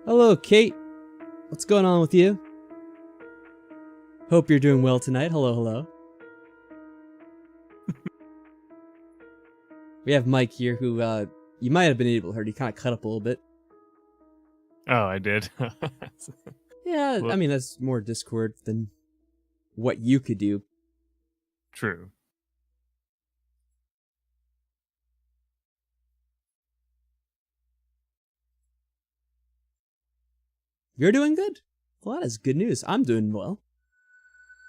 Hello, Kate. What's going on with you? Hope you're doing well tonight. Hello, hello. We have Mike here who, you might have been able to hear. He kind of cut up a little bit. Oh, I did. Yeah, Well, I mean, that's more Discord than what you could do. true. You're doing good? Well, that is good news. I'm doing well.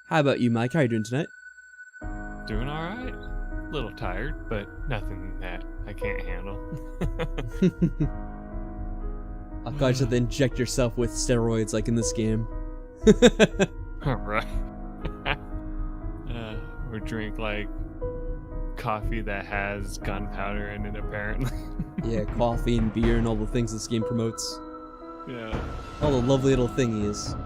How about you, Mike? How are you doing tonight? Doing all right. A little tired, but nothing that I can't handle. I thought you had to inject yourself with steroids like in this game. All right. Or drink like coffee that has gunpowder in it, apparently. Yeah, coffee and beer and all the things this game promotes. Yeah. All the lovely little thingies.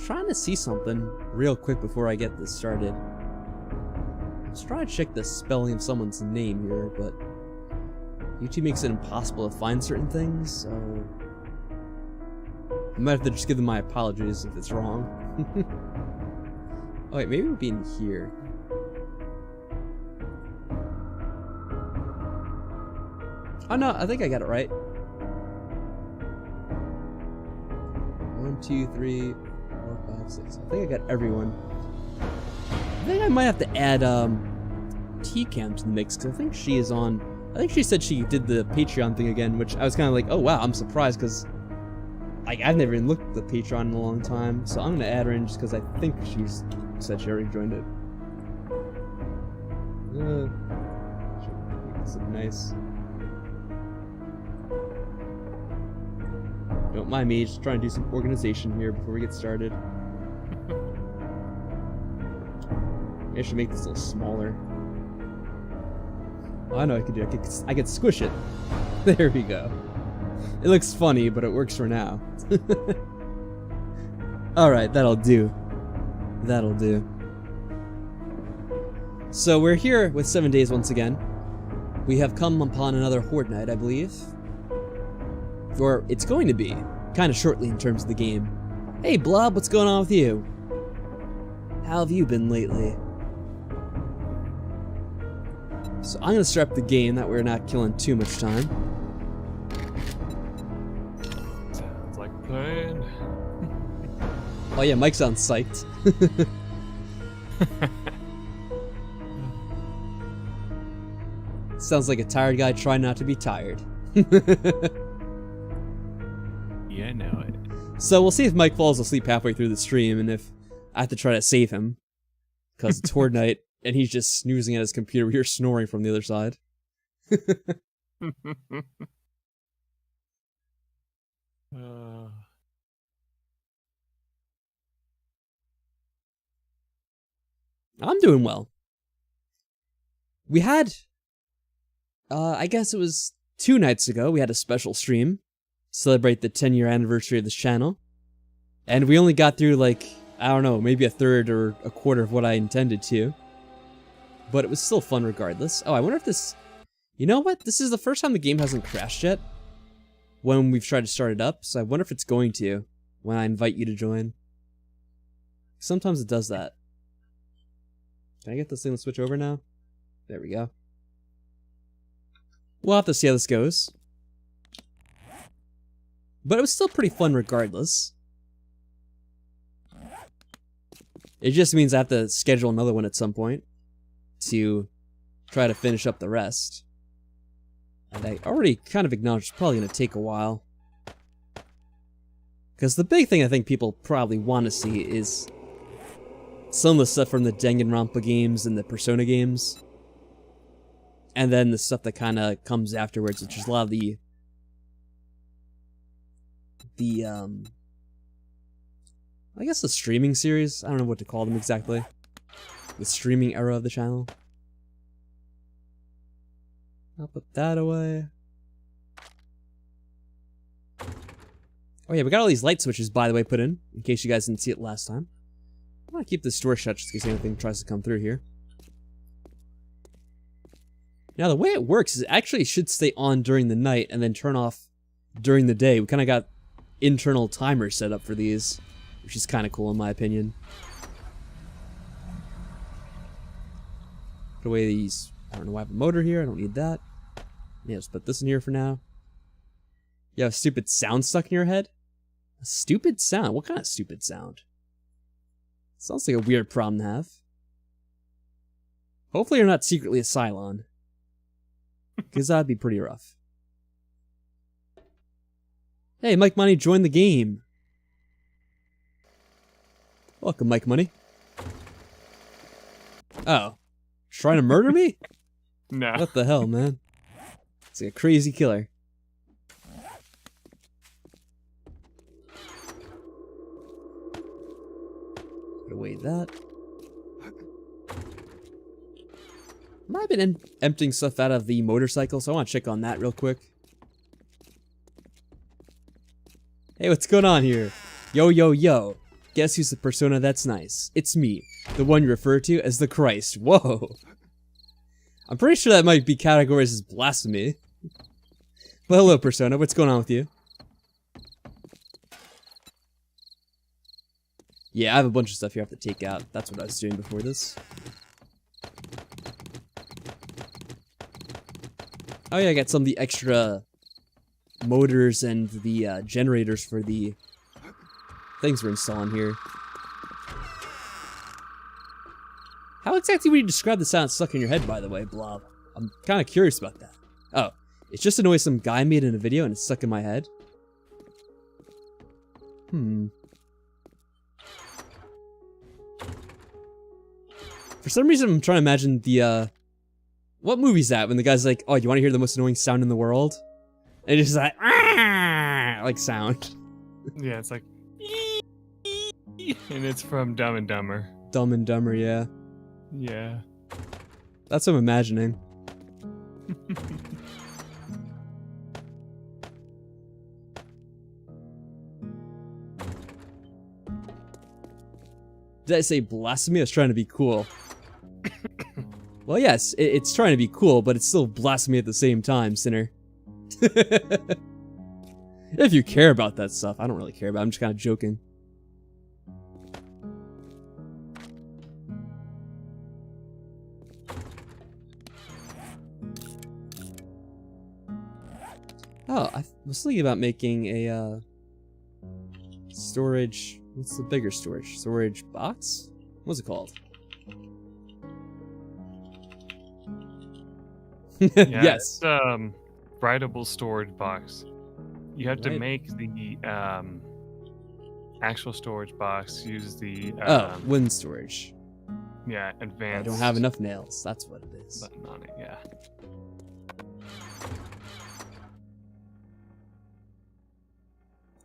Trying to see something real quick before I get this started. I was trying to check the spelling of someone's name here, but YouTube makes it impossible to find certain things, so I might have to just give them my apologies if it's wrong. Oh wait, maybe it would be in here. Oh no, I think I got it right. 1, 2, 3, 4, 5, 6. I think I got everyone. I think I might have to add T-Cam to the mix, because I think she is on. I think she said she did the Patreon thing again, which I was kind of like, oh wow, I'm surprised, because I've never even looked at the Patreon in a long time, so I'm going to add her in just because I think she's said she already joined it. Should make this look nice. Don't mind me, just trying to do some organization here before we get started. Maybe I should make this a little smaller. Oh, I know what I could do. I could squish it. There we go. It looks funny, but it works for now. Alright, that'll do. That'll do. So we're here with 7 days once again. We have come upon another Horde night, I believe. Or it's going to be, kind of shortly in terms of the game. Hey Blob, what's going on with you? How have you been lately? So I'm going to start up the game, that we're not killing too much time. Sounds like a plan. Oh yeah, Mike sounds psyched. Sounds like a tired guy trying not to be tired. Yeah, I know it. So we'll see if Mike falls asleep halfway through the stream, and if I have to try to save him. Because it's Horde night, and he's just snoozing at his computer. We hear snoring from the other side. I'm doing well. We had, I guess it was 2 nights ago, we had a special stream. Celebrate the 10-year anniversary of this channel. And we only got through, like, I don't know, maybe a third or a quarter of what I intended to. But it was still fun regardless. Oh, I wonder if this... You know what? This is the first time the game hasn't crashed yet. When we've tried to start it up. So I wonder if it's going to when I invite you to join. Sometimes it does that. Can I get this thing to switch over now? There we go. We'll have to see how this goes. But it was still pretty fun regardless. It just means I have to schedule another one at some point to try to finish up the rest. And I already kind of acknowledged it's probably going to take a while. Because the big thing I think people probably want to see is some of the stuff from the Danganronpa games and the Persona games. And then the stuff that kind of comes afterwards, which is a lot of the I guess the streaming series. I don't know what to call them exactly. The streaming era of the channel. I'll put that away. Oh yeah, we got all these light switches, by the way, put in case you guys didn't see it last time. I'm gonna keep this door shut just in case anything tries to come through here. Now the way it works is it actually should stay on during the night and then turn off during the day. We kind of got internal timers set up for these, which is kind of cool in my opinion. Put away these. I don't know why I have a motor here. I don't need that. Yeah, let's put this in here for now. You have a stupid sound stuck in your head? A stupid sound? What kind of stupid sound? Sounds like a weird problem to have. Hopefully you're not secretly a Cylon. Because that'd be pretty rough. Hey, Mike Money joined the game. Welcome, Mike Money. Oh. Trying to murder me? No. What the hell, man? It's like a crazy killer. Put away that. Might have been emptying stuff out of the motorcycle, so I want to check on that real quick. Hey, what's going on here? Yo, yo, yo. Guess who's the persona that's nice? It's me, the one you refer to as the Christ. Whoa. I'm pretty sure that might be categorized as blasphemy. Well, hello, persona. What's going on with you? Yeah, I have a bunch of stuff you have to take out. That's what I was doing before this. Oh yeah, I got some of the extra motors and the generators for the things we're installing here. How exactly would you describe the sound stuck in your head, by the way, Blob? I'm kind of curious about that. Oh, it's just a noise some guy made in a video and it's stuck in my head? For some reason, I'm trying to imagine the, what movie's that when the guy's like, oh, you want to hear the most annoying sound in the world? And it's just like sound. Yeah, it's like, and it's from Dumb and Dumber. Dumb and Dumber, yeah. Yeah. That's what I'm imagining. Did I say blasphemy? I was trying to be cool. Well, yes, it's trying to be cool, but it's still blasphemy at the same time, sinner. If you care about that stuff. I don't really care about it. I'm just kind of joking. Oh, I was thinking about making a, storage... What's the bigger storage? Storage box? What's it called? Yeah, yes. It's, writable storage box. You have to Right. make the, actual storage box use the, wind storage. yeah, I advanced... don't have enough nails. That's what it is. button on it, yeah.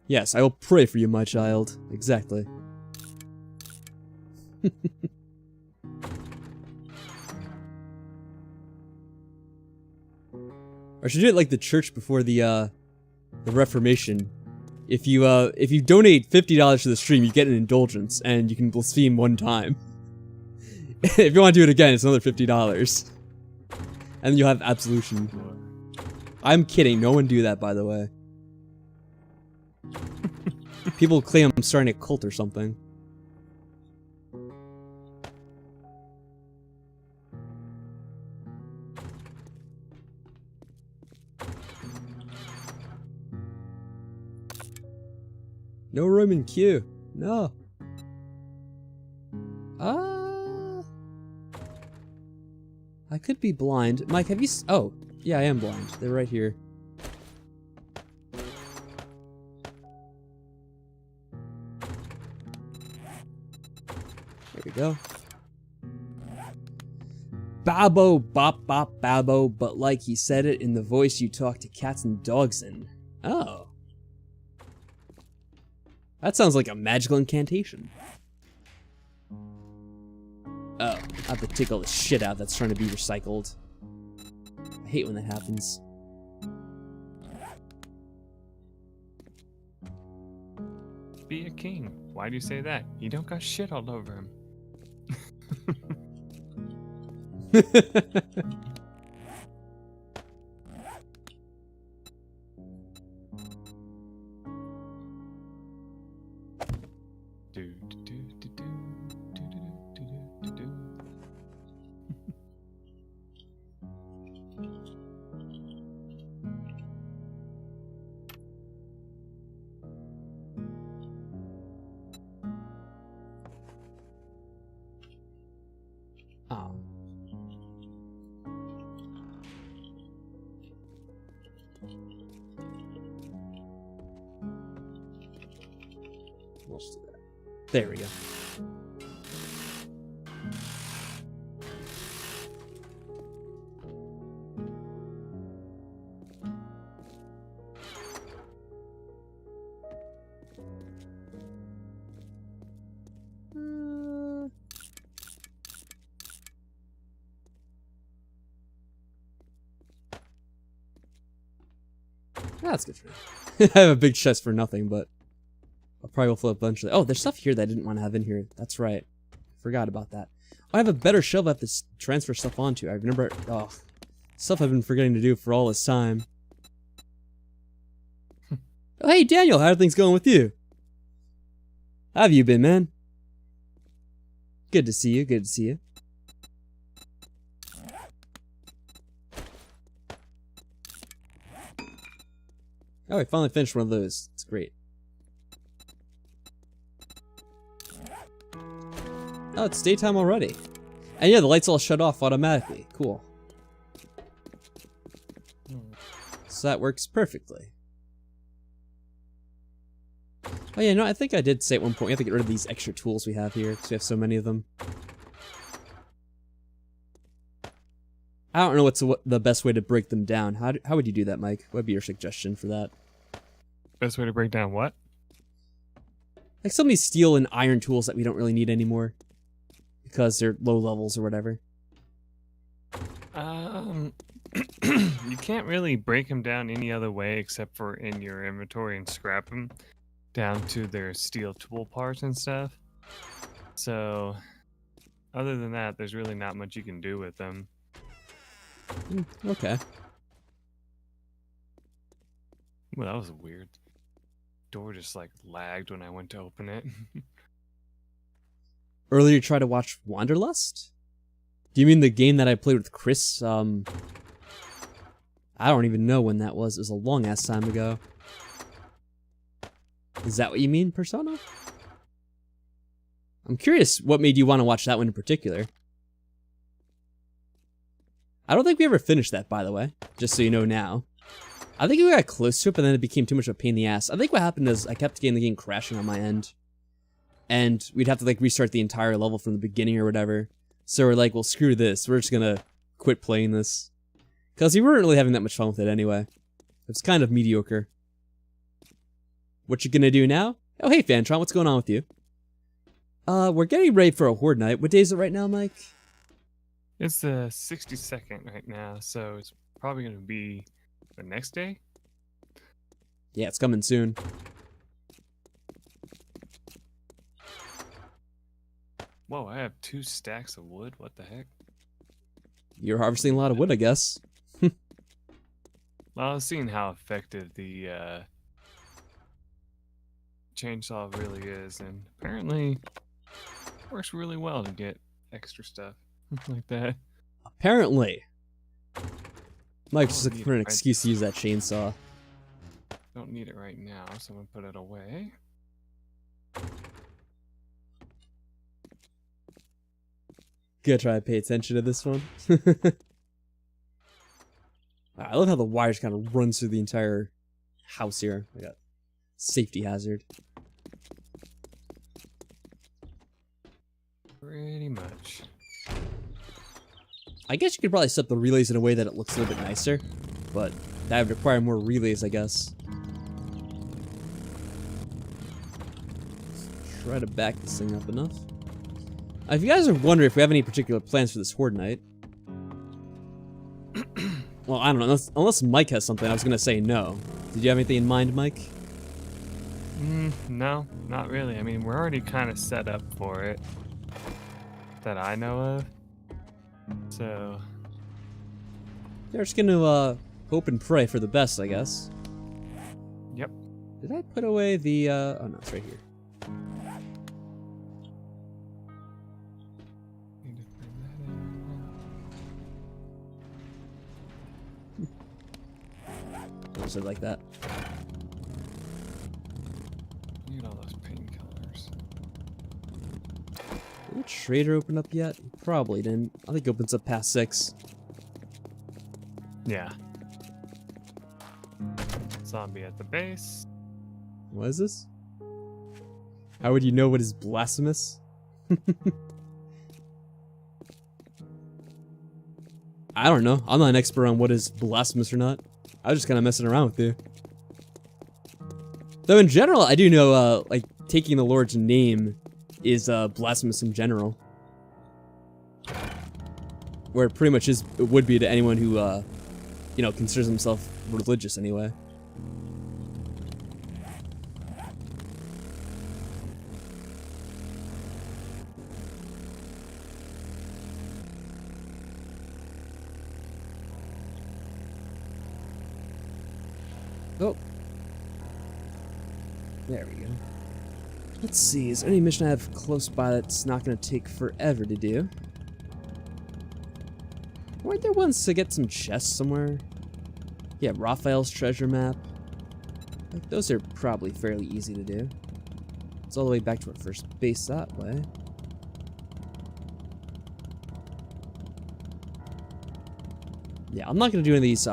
Yes, I will pray for you, my child. Exactly. Or should do it like the church before the Reformation. If you donate $50 to the stream, you get an indulgence, and you can blaspheme one time. If you want to do it again, it's another $50. And then you'll have absolution. I'm kidding, no one do that, by the way. People claim I'm starting a cult or something. No room in queue. No. I could be blind. Mike, have you oh, yeah, I am blind. They're right here. There we go. Babbo, bop, bop, babbo, but like he said it in the voice you talk to cats and dogs in. Oh. That sounds like a magical incantation. Oh, I have to take all the shit out that's trying to be recycled. I hate when that happens. Be a king. Why do you say that? You don't got shit all over him. Let's do that. There we go. That's good for me. I have a big chest for nothing, but I'll probably fill up eventually. Oh, there's stuff here that I didn't want to have in here. That's right. Forgot about that. I have a better shelf I have to transfer stuff onto. I remember, oh, stuff I've been forgetting to do for all this time. Oh, hey, Daniel, how are things going with you? How have you been, man? Good to see you, good to see you. Oh, I finally finished one of those. It's great. Oh, it's daytime already. And yeah, the lights all shut off automatically. Cool. So that works perfectly. Oh yeah, no, I think I did say at one point we have to get rid of these extra tools we have here because we have so many of them. I don't know what's the best way to break them down. How would you do that, Mike? What would be your suggestion for that? Best way to break down what? Like some of these steel and iron tools that we don't really need anymore because they're low levels or whatever. You can't really break them down any other way except for in your inventory and scrap them down to their steel tool parts and stuff. So, other than that, there's really not much you can do with them. Okay. Well, that was weird. Door just like lagged when I went to open it. Earlier you tried to watch Wanderlust? Do you mean the game that I played with Chris? I don't even know when that was. It was a long ass time ago. Is that what you mean, Persona? I'm curious what made you want to watch that one in particular. I don't think we ever finished that, by the way. Just so you know now. I think we got close to it, but then it became too much of a pain in the ass. I think what happened is I kept getting the game crashing on my end. And we'd have to like restart the entire level from the beginning or whatever. So we're like, well, screw this. We're just gonna quit playing this. Because we weren't really having that much fun with it anyway. It's kind of mediocre. What you gonna do now? Oh, hey, Fantron, what's going on with you? We're getting ready for a Horde night. What day is it right now, Mike? It's the 62nd right now, so it's probably going to be the next day? Yeah, it's coming soon. Whoa, I have 2 stacks of wood? What the heck? You're harvesting a lot of wood, I guess. Well, I was seeing how effective the chainsaw really is, and apparently works really well to get extra stuff like that. Apparently. Mike's just looking for an excuse to use that chainsaw. Don't need it right now, so I'm gonna put it away. Gotta try to pay attention to this one. I love how the wires kind of runs through the entire house here. Like a safety hazard. Pretty much. I guess you could probably set the relays in a way that it looks a little bit nicer, but that would require more relays, I guess. Try to back this thing up enough. If you guys are wondering if we have any particular plans for this Horde night, well, I don't know. Unless Mike has something, I was gonna say no. Did you have anything in mind, Mike? No, not really. I mean, we're already kind of set up for it. That I know of. So... They're just gonna, hope and pray for the best, I guess. Yep. Did I put away the, oh no, it's right here. Need to bring that in. Or was it like that? Need all those painkillers. Did the trader open up yet? Probably didn't. I think it opens up past 6. Yeah. zombie at the base. What is this? How would you know what is blasphemous? I don't know. I'm not an expert on what is blasphemous or not. I was just kind of messing around with you. Though in general, I do know, like, taking the Lord's name is blasphemous in general. Where it pretty much is, it would be to anyone who, you know, considers himself religious anyway. Oh. There we go. Let's see, is there any mission I have close by that's not going to take forever to do? Weren't there ones to get some chests somewhere? Yeah, Raphael's treasure map. Like, those are probably fairly easy to do. It's all the way back to our first base that way. Yeah, I'm not going to do any of these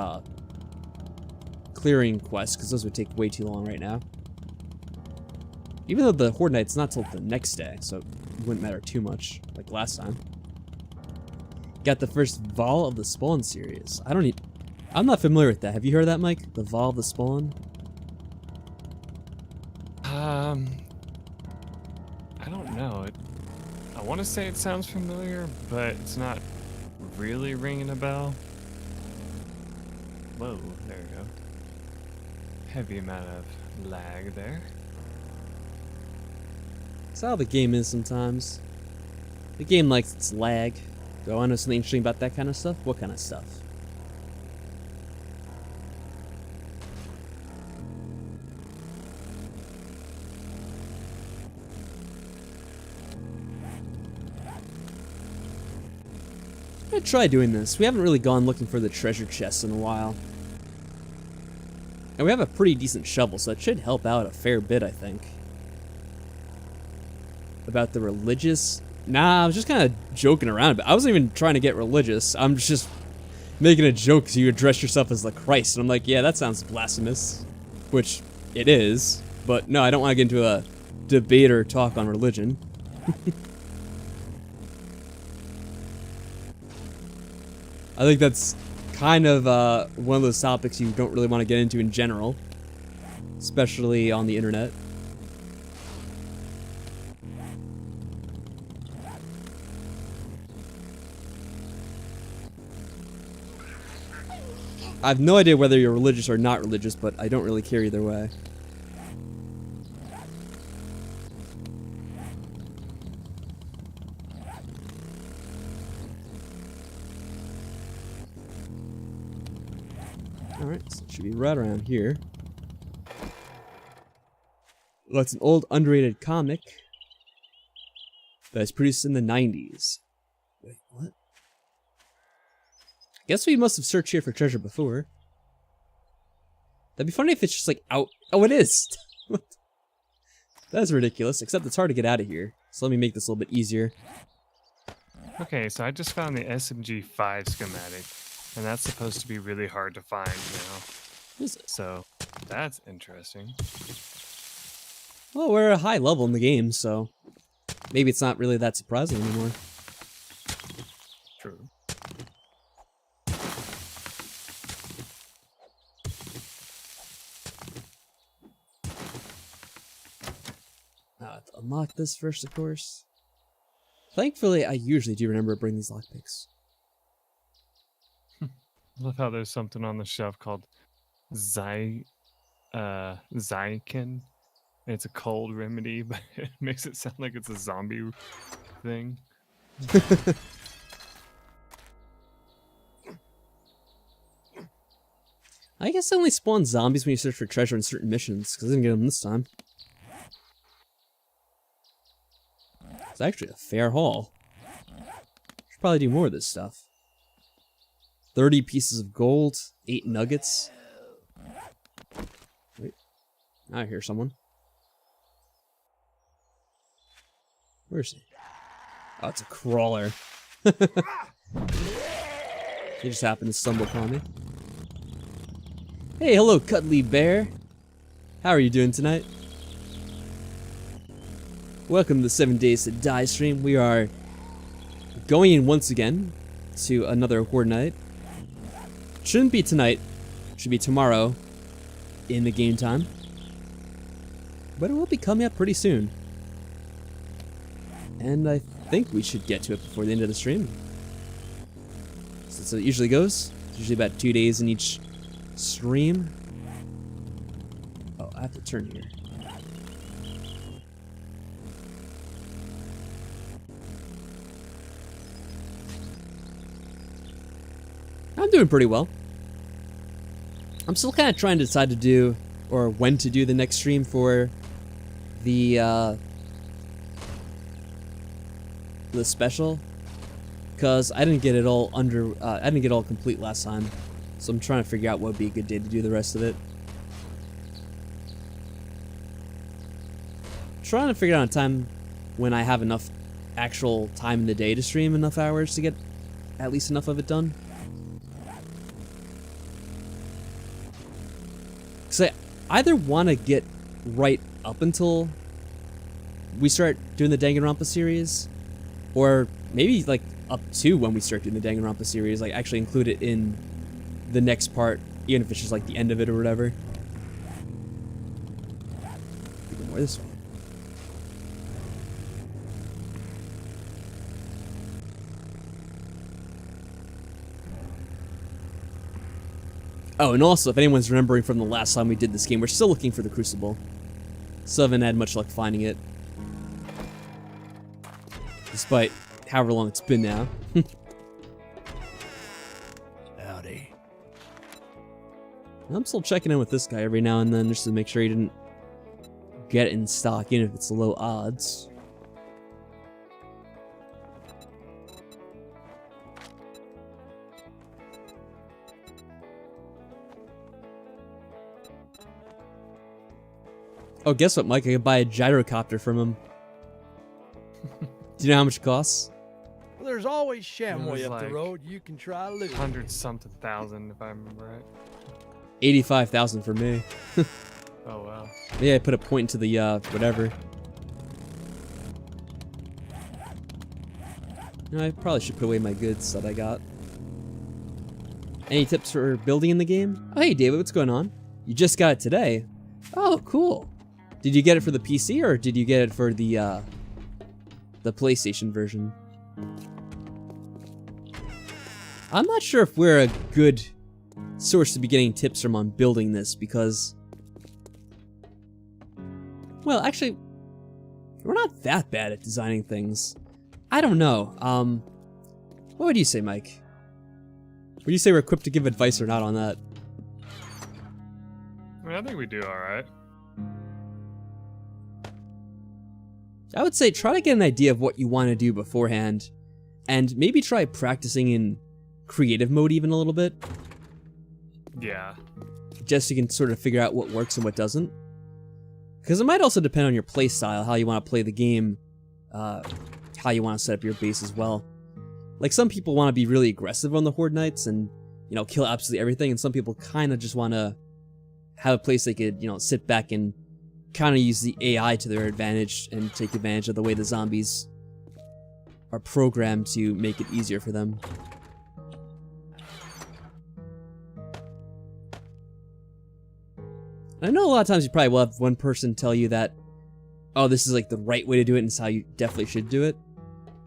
clearing quests, because those would take way too long right now. Even though the Horde Night's not till the next day, so it wouldn't matter too much, like last time. Got the first Vol of the Spawn series. I'm not familiar with that. Have you heard of that, Mike? The Vol of the Spawn? I don't know. I want to say it sounds familiar, but it's not really ringing a bell. Whoa, there we go. Heavy amount of lag there. That's how the game is sometimes. The game likes its lag. Do I want to know something interesting about that kind of stuff? What kind of stuff? I'm gonna try doing this. We haven't really gone looking for the treasure chests in a while. And we have a pretty decent shovel, so it should help out a fair bit, I think. About the religious... Nah, I was just kind of joking around, but I wasn't even trying to get religious. I'm just making a joke because you address yourself as the Christ. And I'm like, yeah, that sounds blasphemous. Which it is. But no, I don't want to get into a debate or talk on religion. I think that's kind of one of those topics you don't really want to get into in general. Especially on the internet. I have no idea whether you're religious or not religious, but I don't really care either way. Alright, so it should be right around here. Well, it's an old underrated comic that was produced in the 90s. Wait, what? Guess we must have searched here for treasure before. That'd be funny if it's just like out. Oh, it is! That's ridiculous, except it's hard to get out of here. So let me make this a little bit easier. Okay, so I just found the SMG5 schematic, and that's supposed to be really hard to find now. Is it? So that's interesting. Well, we're a high level in the game, so maybe it's not really that surprising anymore. True. I have to unlock this first, of course. Thankfully, I usually do remember to bring these lockpicks. I love how there's something on the shelf called Zyken. It's a cold remedy, but it makes it sound like it's a zombie thing. I guess it only spawns zombies when you search for treasure in certain missions, because I didn't get them this time. It's actually a fair haul. Should probably do more of this stuff. 30 pieces of gold, 8 nuggets. Wait, I hear someone. Where's he? Oh, it's a crawler. He just happened to stumble upon me. Hey, hello, Cuddly Bear. How are you doing tonight? Welcome to the 7 Days to Die stream. We are going in once again to another Horde night. Shouldn't be tonight. Should be tomorrow in the game time. But it will be coming up pretty soon. And I think we should get to it before the end of the stream. So it usually goes. It's usually about 2 days in each stream. Oh, I have to turn here. I'm doing pretty well. I'm still kind of trying to decide to do, or when to do the next stream for the special, because I didn't get it all I didn't get it all complete last time, so I'm trying to figure out what would be a good day to do the rest of it. Trying to figure out a time when I have enough actual time in the day to stream enough hours to get at least enough of it done. Because I either want to get right up until we start doing the Danganronpa series, or maybe like up to when we start doing the Danganronpa series, like actually include it in the next part, even if it's just like the end of it or whatever. More this way. Oh, and also, if anyone's remembering from the last time we did this game, we're still looking for the Crucible. Still haven't had much luck finding it. Despite however long it's been now. Howdy. I'm still checking in with this guy every now and then just to make sure he didn't get it in stock, even if it's low odds. Oh, guess what, Mike? I could buy a gyrocopter from him. Do you know how much it costs? Well, there's always It Shamway was up the like road. You can try loot. 100-something thousand, if I remember right. 85,000 for me. Oh wow. Yeah, I put a point into the, whatever. No, I probably should put away my goods that I got. Any tips for building in the game? Oh, hey, David, what's going on? You just got it today. Oh, cool. Did you get it for the PC, or did you get it for the PlayStation version? I'm not sure if we're a good source to be getting tips from on building this, because... Well, actually, we're not that bad at designing things. I don't know. What would you say, Mike? Would you say we're equipped to give advice or not on that? I mean, I think we do alright. I would say try to get an idea of what you want to do beforehand, and maybe try practicing in creative mode even a little bit. Yeah. Just so you can sort of figure out what works and what doesn't. Because it might also depend on your play style, how you want to play the game, how you want to set up your base as well. Like, some people want to be really aggressive on the Horde nights and, you know, kill absolutely everything, and some people kind of just want to have a place they could, you know, sit back and kind of use the AI to their advantage and take advantage of the way the zombies are programmed to make it easier for them. I know a lot of times you probably will have one person tell you that, oh, this is like the right way to do it and it's how you definitely should do it.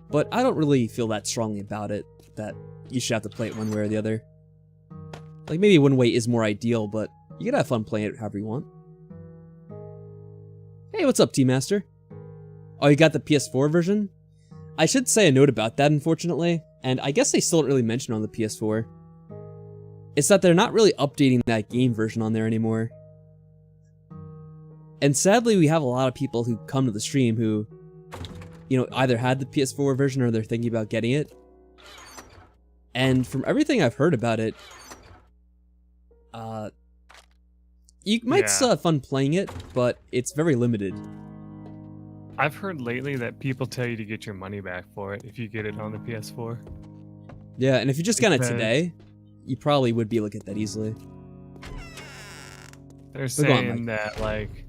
But I don't really feel that strongly about it, that you should have to play it one way or the other. Like, maybe one way is more ideal, but you can have fun playing it however you want. Hey, what's up, T-Master? Oh, you got the PS4 version? I should say a note about that, unfortunately, and I guess they still don't really mention it on the PS4. It's that they're not really updating that game version on there anymore. And sadly, we have a lot of people who come to the stream who, you know, either had the PS4 version or they're thinking about getting it. And from everything I've heard about it, you might still have fun playing it, but it's very limited. I've heard lately that people tell you to get your money back for it if you get it on the PS4. Yeah, and if you just got it today, you probably would be able to get that easily. They're But go on, saying Mike. that like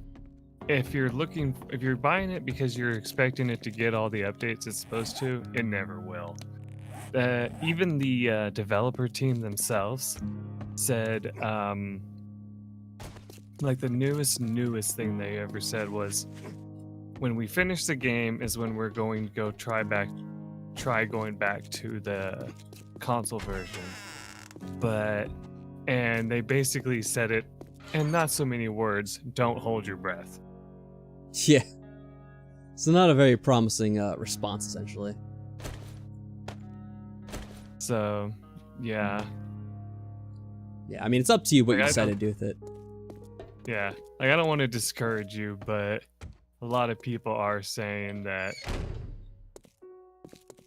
if you're buying it because you're expecting it to get all the updates it's supposed to, it never will. Even the developer team themselves said like the newest thing they ever said was, when we finish the game is when we're going to go try going back to the console version. And they basically said it in not so many words, don't hold your breath. Yeah. So not a very promising response, essentially. So, yeah. Yeah, I mean, it's up to you what Like, you I decide to don't- do with it. Yeah. Like, I don't want to discourage you, but a lot of people are saying that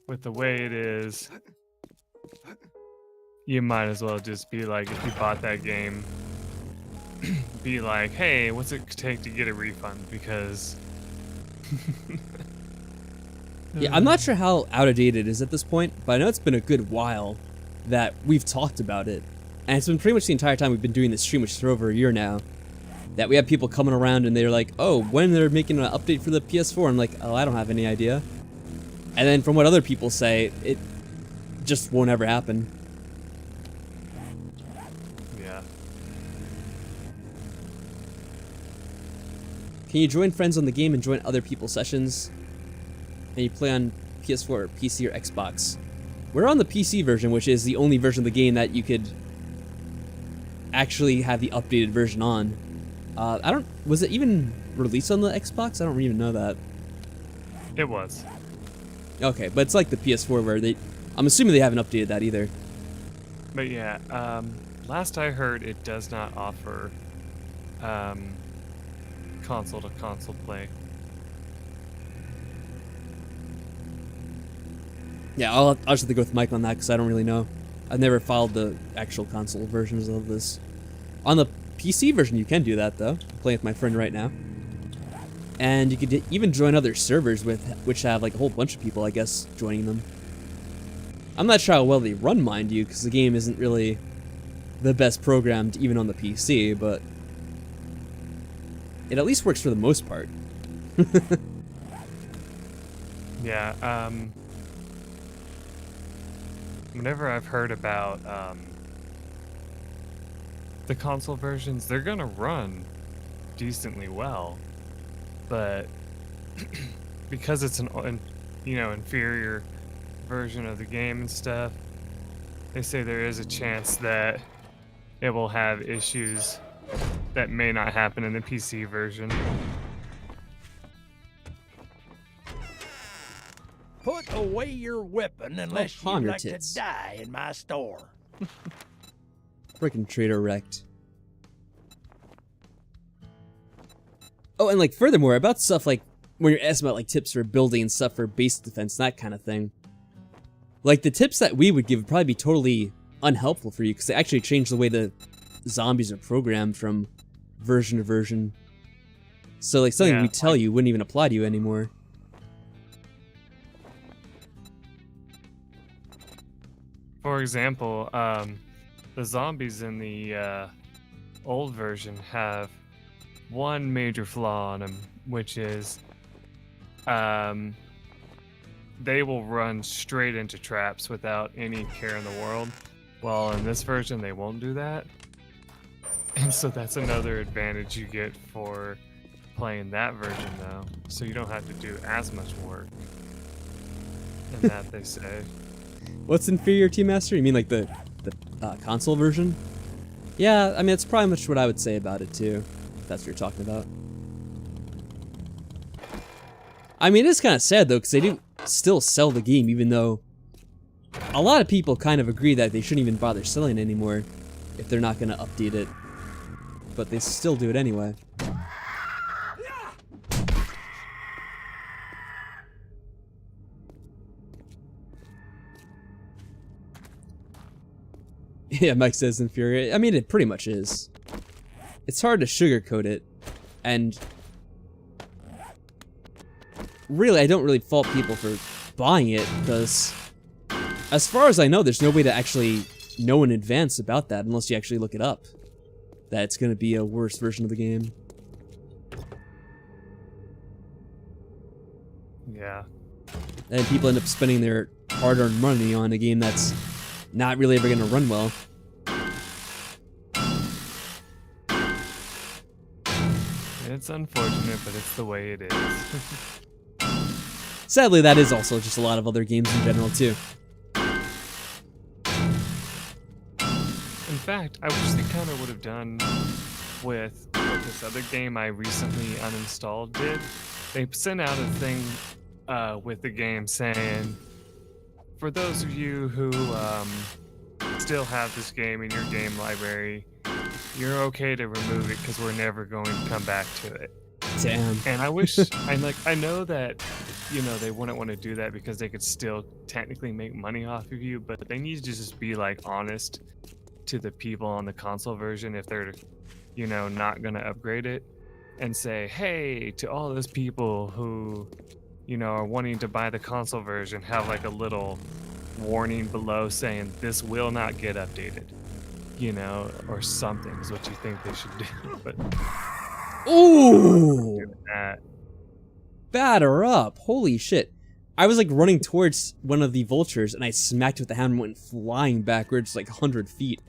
with the way it is, you might as well just be like, if you bought that game, be like, hey, what's it take to get a refund? Because Yeah, I'm not sure how out of date it is at this point, but I know it's been a good while that we've talked about it. And it's been pretty much the entire time we've been doing this stream, which is for over a year now, that we have people coming around and they're like, oh, when they're making an update for the PS4? I'm like, oh, I don't have any idea. And then from what other people say, it just won't ever happen. yeah. Can you join friends on the game and join other people's sessions? And you play on PS4 or PC or Xbox? We're on the PC version, which is the only version of the game that you could actually have the updated version on. Was it even released on the Xbox? I don't even know that. It was. Okay, but it's like the PS4 where I'm assuming they haven't updated that either. But yeah, last I heard, it does not offer console to console play. Yeah, I'll just have to go with Mike on that because I don't really know. I've never followed the actual console versions of this. On the PC version, you can do that though. I'm playing with my friend right now. And you could even join other servers which have like a whole bunch of people, I guess, joining them. I'm not sure how well they run, mind you, because the game isn't really the best programmed even on the PC, but it at least works for the most part. Yeah, whenever I've heard about the console versions, they're gonna run decently well, but because it's an inferior version of the game and stuff, they say there is a chance that it will have issues that may not happen in the PC version. Put away your weapon unless palm you'd your like tits. to die in my store. Freaking trader wrecked. Oh, and like furthermore, about stuff like when you're asked about like tips for building and stuff for base defense, that kind of thing. Like the tips that we would give would probably be totally unhelpful for you because they actually change the way the zombies are programmed from version to version. So like something Yeah, we tell you wouldn't even apply to you anymore. For example, the zombies in the old version have one major flaw on them, which is they will run straight into traps without any care in the world. Well, in this version, they won't do that. And so that's another advantage you get for playing that version, though. So you don't have to do as much work. And that, they say. What's inferior, Team Master? You mean like the console version? Yeah, I mean that's probably much what I would say about it too. If that's what you're talking about. I mean, it is kind of sad though, because they do still sell the game, even though a lot of people kind of agree that they shouldn't even bother selling it anymore if they're not going to update it. But they still do it anyway. Yeah, Mike says infuriate. I mean, it pretty much is. It's hard to sugarcoat it, and really, I don't really fault people for buying it, because as far as I know, there's no way to actually know in advance about that unless you actually look it up. that it's going to be a worse version of the game. Yeah. And people end up spending their hard-earned money on a game that's not really ever going to run well. It's unfortunate, but it's the way it is. Sadly, that is also just a lot of other games in general, too. In fact, I wish they kind of would have done with what this other game I recently uninstalled did. They sent out a thing with the game saying, for those of you who still have this game in your game library, you're okay to remove it because we're never going to come back to it. Damn. And I wish, I know that, you know, they wouldn't want to do that because they could still technically make money off of you, but they need to just be like honest to the people on the console version if they're, you know, not going to upgrade it, and say, hey, to all those people who, you know, are wanting to buy the console version, have like a little warning below saying this will not get updated, you know, or something is what you think they should do. But ooh, that. batter up. Holy shit. I was like running towards one of the vultures and I smacked it with the hammer and went flying backwards like 100 feet.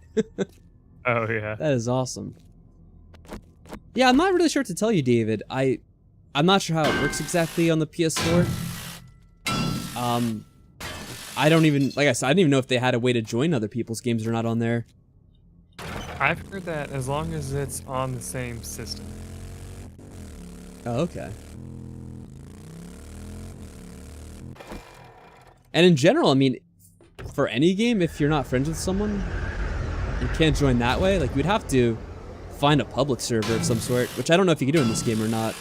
Oh yeah. That is awesome. Yeah, I'm not really sure what to tell you, David. I'm not sure how it works exactly on the PS4. I don't even, like I said, I didn't even know if they had a way to join other people's games or not on there. I've heard that as long as it's on the same system. Oh, okay. And in general, I mean, for any game, if you're not friends with someone, you can't join that way. Like, you'd have to find a public server of some sort, which I don't know if you can do in this game or not.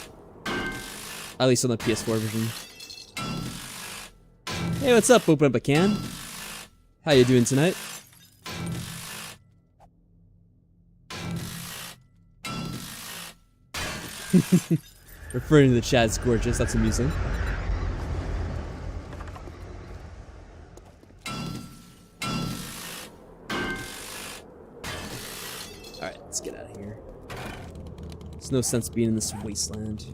At least on the PS4 version. Hey, what's up? Open up a can. How you doing tonight? Referring to the chat as gorgeous. That's amusing. Alright, let's get out of here. There's no sense being in this wasteland.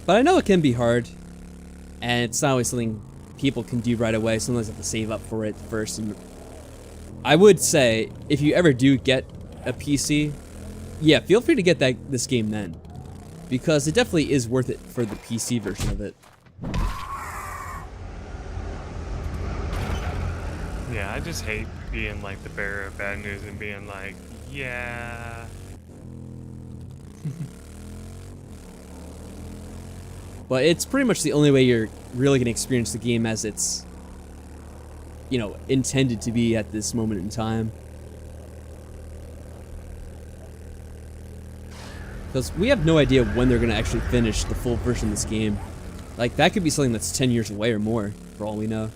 But I know it can be hard, and it's not always something people can do right away. Sometimes you have to save up for it first. And I would say, if you ever do get a PC, yeah, feel free to get this game then, because it definitely is worth it for the PC version of it. Yeah, I just hate being like the bearer of bad news and being like, yeah. But it's pretty much the only way you're really going to experience the game as it's, you know, intended to be at this moment in time. Because we have no idea when they're going to actually finish the full version of this game. Like, that could be something that's 10 years away or more, for all we know.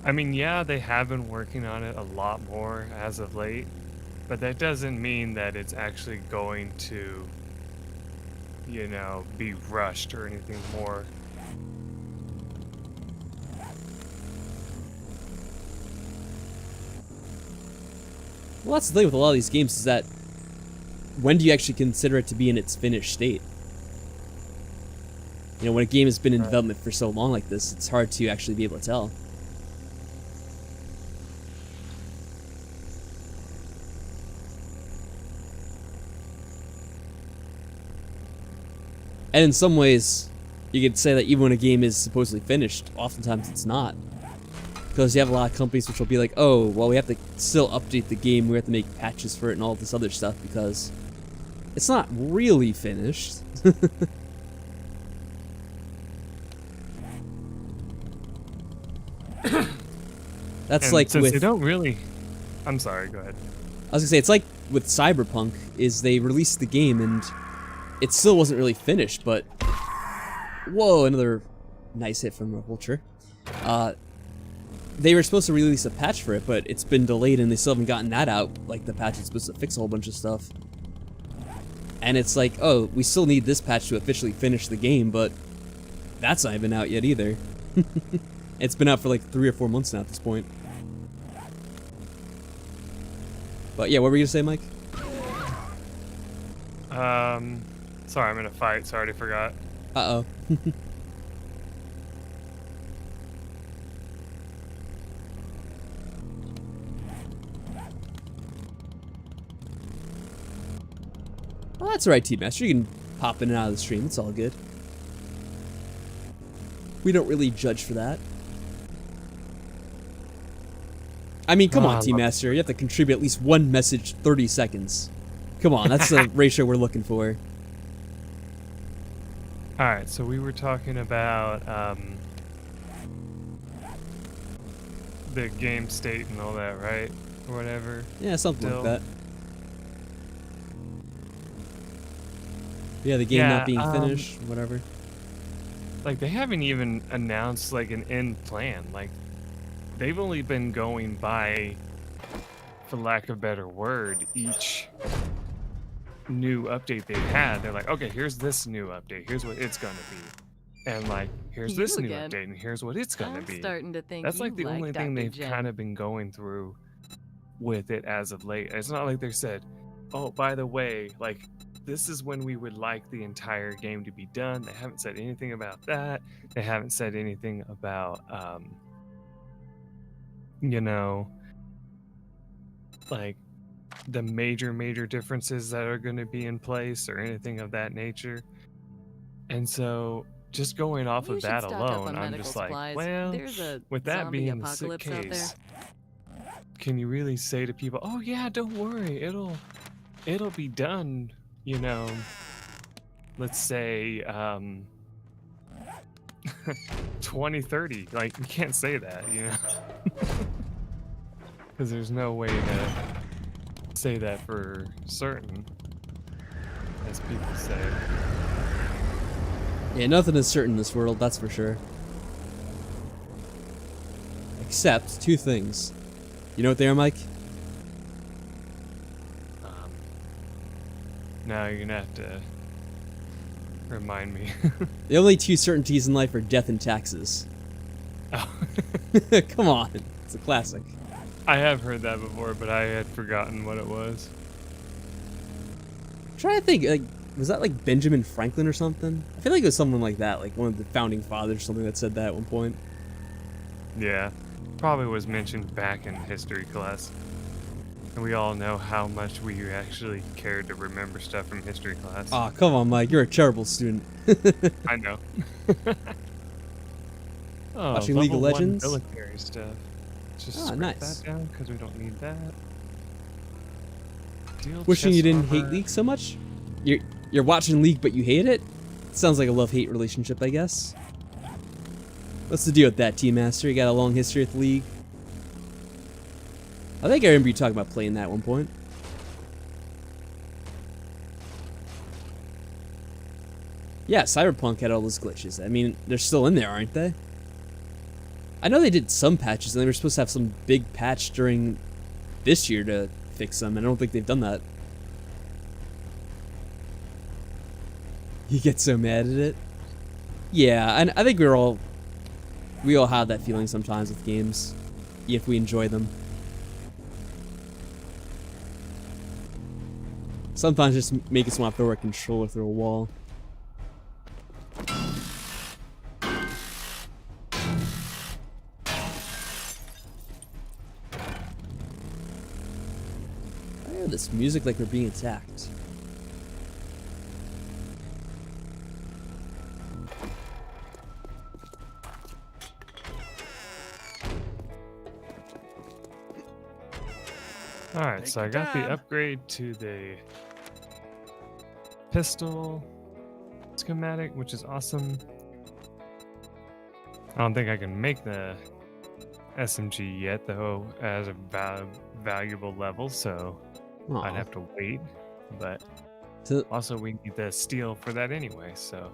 I mean, yeah, they have been working on it a lot more as of late, but that doesn't mean that it's actually going to, you know, be rushed or anything more. Well, that's the thing with a lot of these games is that when do you actually consider it to be in its finished state? You know, when a game has been in development for so long like this, it's hard to actually be able to tell. And in some ways, you could say that even when a game is supposedly finished, oftentimes it's not. Because you have a lot of companies which will be like, oh, well, we have to still update the game, we have to make patches for it and all this other stuff because it's not really finished. That's And like since with... they don't really... I'm sorry, go ahead. I was gonna say, it's like with Cyberpunk, is they released the game and it still wasn't really finished, but... Whoa, another nice hit from a vulture. they were supposed to release a patch for it, but it's been delayed and they still haven't gotten that out. Like, the patch is supposed to fix a whole bunch of stuff. And it's like, oh, we still need this patch to officially finish the game, but that's not even out yet either. It's been out for like 3 or 4 months now at this point. But yeah, what were you gonna say, Mike? Sorry, I'm in a fight, so I already forgot. Uh-oh. Well, that's alright, T-Master. You can pop in and out of the stream. It's all good. We don't really judge for that. I mean, come on, T-Master. You have to contribute at least one message 30 seconds. Come on, that's the ratio we're looking for. Alright, so we were talking about the game state and all that, right? Or whatever. Yeah, something Still. like that. Yeah, the game not being finished, whatever. Like, they haven't even announced, like, an end plan. Like, they've only been going by, for lack of a better word, each new update they've had. They're like, okay, here's this new update. Here's what it's gonna be. And, like, here's this new update, and here's what it's gonna be. Starting to think That's, like, the only thing Dr. they've Jen. kind of been going through with it as of late. It's not like they said, oh, by the way, like, this is when we would like the entire game to be done. They haven't said anything about that. They haven't said anything about, you know, like the major differences that are going to be in place or anything of that nature. And so just going off You of should that stock up alone, on I'm medical just like, supplies. well, There's a with that zombie being the sick apocalypse out case, there. can you really say to people, oh yeah, don't worry, it'll be done, you know, let's say 2030. Like, you can't say that, you know, because there's no way to say that for certain, as people say. Yeah, nothing is certain in this world, that's for sure. Except 2 things. You know what they are, Mike? Now you're gonna have to remind me. The only 2 certainties in life are death and taxes. Oh. Come on, it's a classic. I have heard that before, but I had forgotten what it was. I'm trying to think, like, was that like Benjamin Franklin or something? I feel like it was someone like that, like one of the founding fathers or something that said that at one point. Yeah, probably was mentioned back in history class. And we all know how much we actually cared to remember stuff from history class. Aw, come on, Mike, you're a terrible student. I know. Oh, Watching League of level 1 Legends? military stuff. Just scrap nice. that down because we don't need that. Steel Wishing you chest didn't hate armor. League so much? You're watching League but you hate it? Sounds like a love-hate relationship, I guess. What's the deal with that, T-Master? You got a long history with League? I think I remember you talking about playing that at one point. Yeah, Cyberpunk had all those glitches. I mean, they're still in there, aren't they? I know they did some patches, and they were supposed to have some big patch during this year to fix them, and I don't think they've done that. You get so mad at it? Yeah, and I think we all have that feeling sometimes with games, if we enjoy them. Sometimes just make us want to throw our controller through a wall. I hear this music like we're being attacked. Alright, Take so I your got the time. upgrade to the pistol schematic, which is awesome. I don't think I can make the SMG yet, though, as a valuable level, so Aw. I'd have to wait. But So- also, we need the steel for that anyway, so.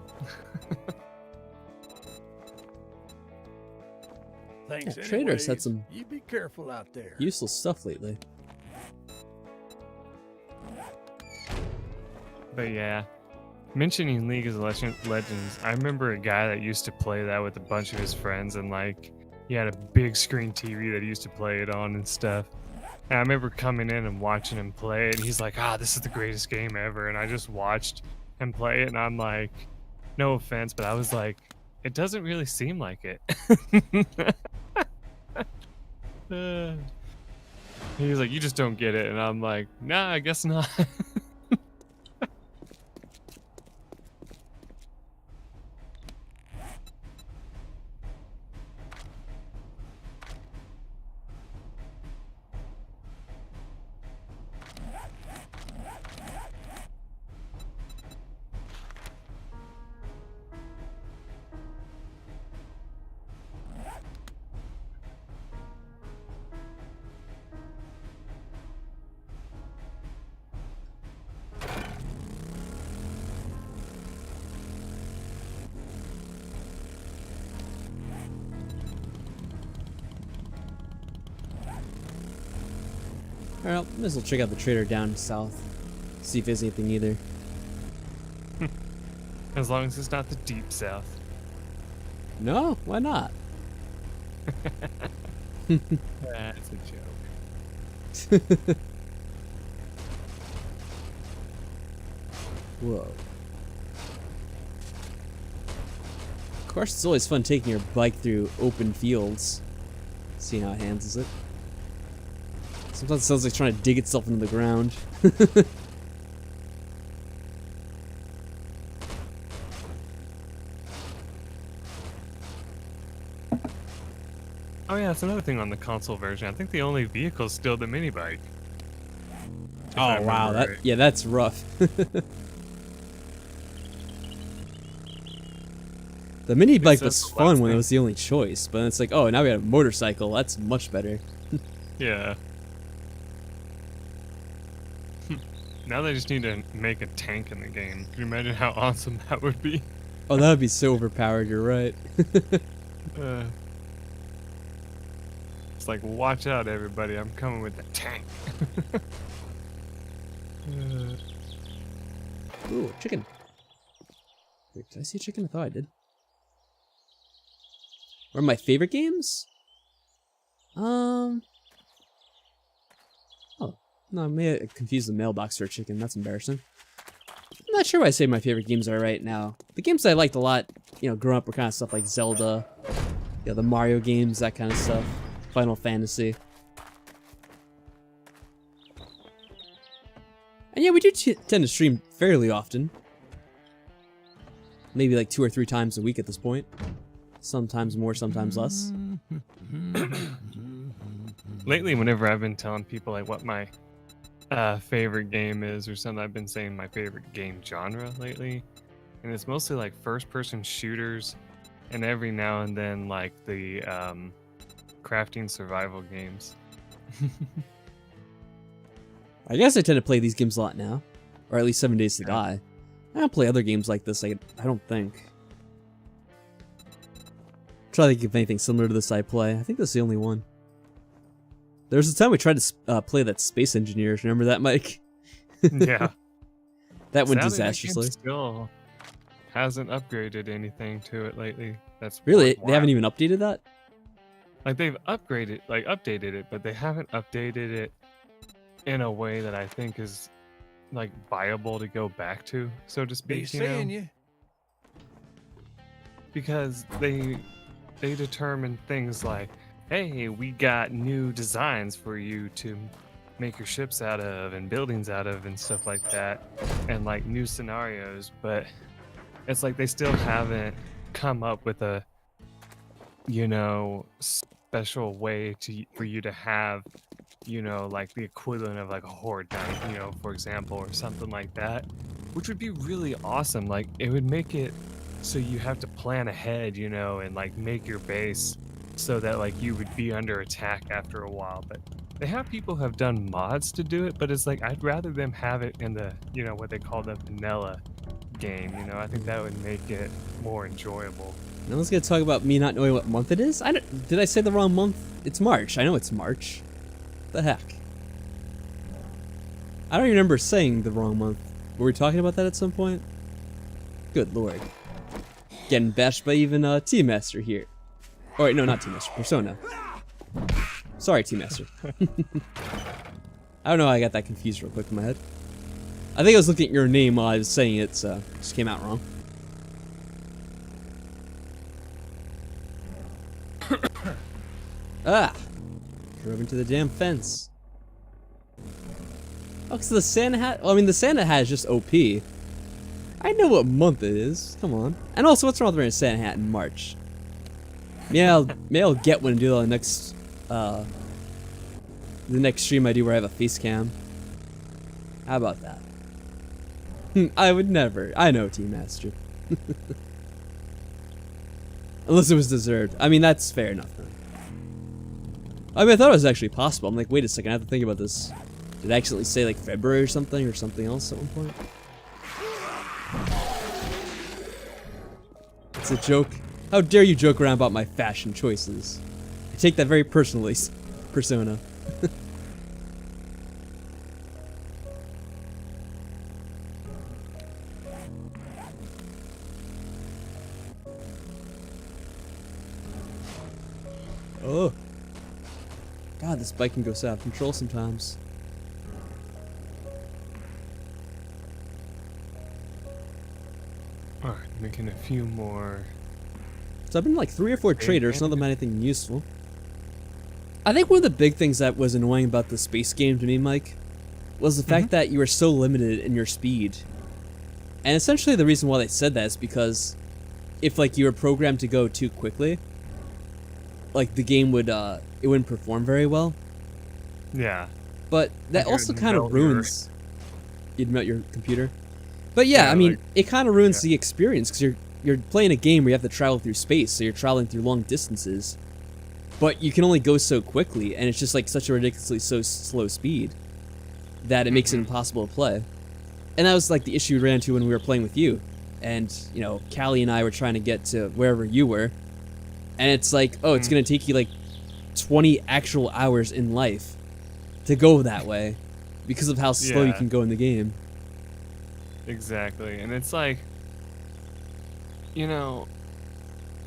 Thanks. Yeah, Trader's had anyways. some You be careful out there. useless stuff lately. But yeah, mentioning League of Legends, I remember a guy that used to play that with a bunch of his friends, and like he had a big screen TV that he used to play it on and stuff. And I remember coming in and watching him play it, and he's like, this is the greatest game ever. And I just watched him play it, and I'm like, no offense, but I was like, it doesn't really seem like it. He was like, you just don't get it. And I'm like, nah, I guess not. Alright, might as well check out the trader down south. See if there's anything either. As long as it's not the deep south. No, why not? That's a joke. Whoa. Of course, it's always fun taking your bike through open fields. See how it handles it. Sometimes it sounds like trying to dig itself into the ground. Oh yeah, that's another thing on the console version. I think the only vehicle is still the mini bike. Oh wow, Right. that's rough. The mini bike was says the fun last when it thing. was the only choice, but it's like, oh, now we have a motorcycle. That's much better. Yeah. Now they just need to make a tank in the game. Can you imagine how awesome that would be? Oh, that would be so overpowered. You're right. It's like, watch out, everybody! I'm coming with the tank. Ooh, chicken. Wait, did I see a chicken? I thought I did. One of my favorite games? Oh. No, I may have confused the mailbox for a chicken. That's embarrassing. I'm not sure what I say my favorite games are right now. The games I liked a lot, growing up were kind of stuff like Zelda, the Mario games, that kind of stuff. Final Fantasy. And yeah, we do tend to stream fairly often. Maybe like 2 or 3 times a week at this point. Sometimes more, sometimes less. Lately, whenever I've been telling people like what my favorite game is or something, I've been saying my favorite game genre lately, and it's mostly like first-person shooters, and every now and then like the crafting survival games. I guess I tend to play these games a lot now. Or at least 7 Days to Die. I don't play other games like this, I don't think. Try to think of anything similar to this I play. I think that's the only one. There was a time we tried to play that Space Engineers. Remember that, Mike? Yeah. That went Sadly, disastrously. That game still hasn't upgraded anything to it lately. That's Really? wild. They haven't even updated that? Like they've updated it, but they haven't updated it in a way that I think is like viable to go back to, so to Be speak. You know? seeing you. Because they determine things like, hey, we got new designs for you to make your ships out of and buildings out of and stuff like that, and like new scenarios, but it's like they still haven't come up with a special way for you to have like the equivalent of like a horde knight, for example, or something like that, which would be really awesome. Like it would make it so you have to plan ahead, and like make your base so that like you would be under attack after a while. But they have people who have done mods to do it, but it's like I'd rather them have it in the what they call the vanilla game. You know, I think that would make it more enjoyable. Now let's get to talk about me not knowing what month it is. Did I say the wrong month? It's March. I know it's March. The heck? I don't remember saying the wrong month. Were we talking about that at some point? Good lord. Getting bashed by even T-Master here. Oh wait, no, not T-Master. Persona. Sorry, T-Master. I don't know how I got that confused real quick in my head. I think I was looking at your name while I was saying it, so it just came out wrong. Ah! Drove into the damn fence. Oh, so the Santa hat? Well, I mean, the Santa hat is just OP. I know what month it is. Come on. And also, what's wrong with wearing a Santa hat in March? Maybe I'll get one and do that on the next stream I do where I have a face cam. How about that? I would never. I know, T-Master. Unless it was deserved. I mean, that's fair enough, then. I mean, I thought it was actually possible. I'm like, wait a second, I have to think about this. Did it actually say, like, February or something else at one point? It's a joke. How dare you joke around about my fashion choices? I take that very personally, Persona. Oh. God, this bike can go so out of control sometimes. Alright, making a few more. So I've been like 3 or 4 traders, none of them had anything useful. I think one of the big things that was annoying about the space game to me, Mike, was the fact that you were so limited in your speed. And essentially the reason why they said that is because if like you were programmed to go too quickly, like the game would it wouldn't perform very well. Yeah. But that Like also you'd kind of melt ruins. You'd melt your computer. But yeah, Yeah, I mean, like- it kind of ruins the experience because you're playing a game where you have to travel through space, so you're traveling through long distances. But you can only go so quickly, and it's just like such a ridiculously slow speed that it makes it impossible to play. And that was like the issue we ran into when we were playing with you. And, you know, Callie and I were trying to get to wherever you were. And it's like, oh, it's going to take you like 20 actual hours in life to go that way because of how slow you Yeah. can go in the game. Exactly, and it's like, you know,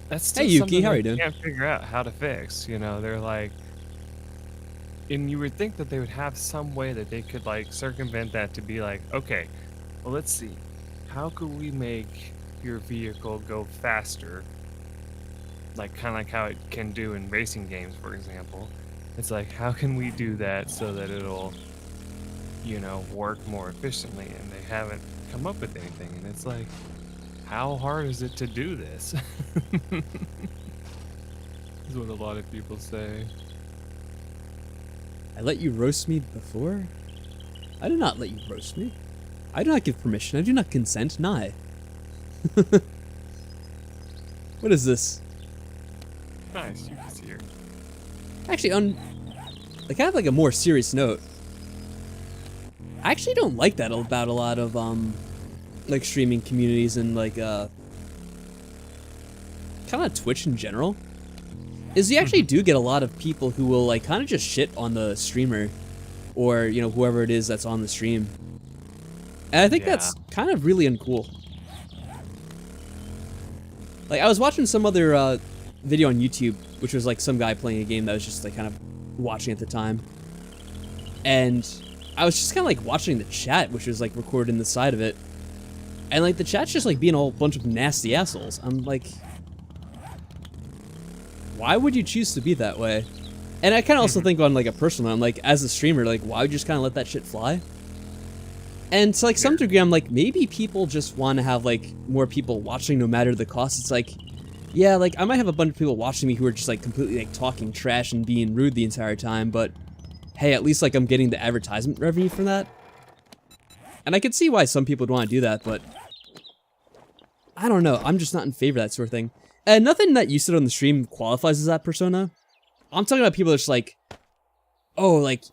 that's Hey, still Yuki, something how are they you doing? Can't figure out how to fix. You know, they're like, and you would think that they would have some way that they could like circumvent that to be like, okay, well, let's see, how could we make your vehicle go faster? Like kind of like how it can do in racing games, for example. It's like, how can we do that so that it'll, you know, work more efficiently? And they haven't come up with anything, and it's like, how hard is it to do this? Is what a lot of people say. I let you roast me before? I did not let you roast me. I do not give permission. I do not consent. Nah. What is this? Nice, Yuki's here. Actually, on like kind of like a more serious note, I actually don't like that about a lot of like streaming communities and like kind of Twitch in general. Is you actually do get a lot of people who will like kind of just shit on the streamer or, you know, whoever it is that's on the stream. And I think that's kind of really uncool. Like, I was watching some other video on YouTube, which was like some guy playing a game that I was just like kind of watching at the time. And I was just kind of like watching the chat, which was like recorded in the side of it. And like the chat's just like being a whole bunch of nasty assholes. I'm like, why would you choose to be that way? And I kind of also think on like a personal, I'm like, as a streamer, like, why would you just kind of let that shit fly? And to like some degree, I'm like, maybe people just want to have like more people watching no matter the cost. It's like, yeah, like I might have a bunch of people watching me who are just like completely like talking trash and being rude the entire time, but hey, at least like I'm getting the advertisement revenue from that. And I can see why some people would want to do that, but I don't know. I'm just not in favor of that sort of thing. And nothing that you said on the stream qualifies as that persona. I'm talking about people that's like, oh, like,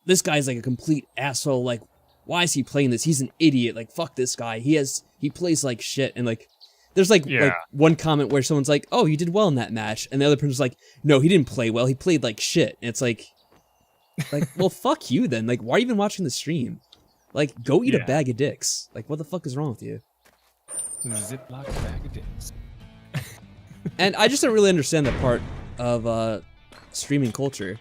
this guy's like a complete asshole. Like, why is he playing this? He's an idiot. Like, fuck this guy. He plays like shit. And like, there's like one comment where someone's like, oh, he did well in that match. And the other person's like, no, he didn't play well. He played like shit. And it's like, well, fuck you then. Like, why are you even watching the stream? Like, go eat a bag of dicks. Like, what the fuck is wrong with you? Ziploc bag of dicks. And I just don't really understand that part of streaming culture,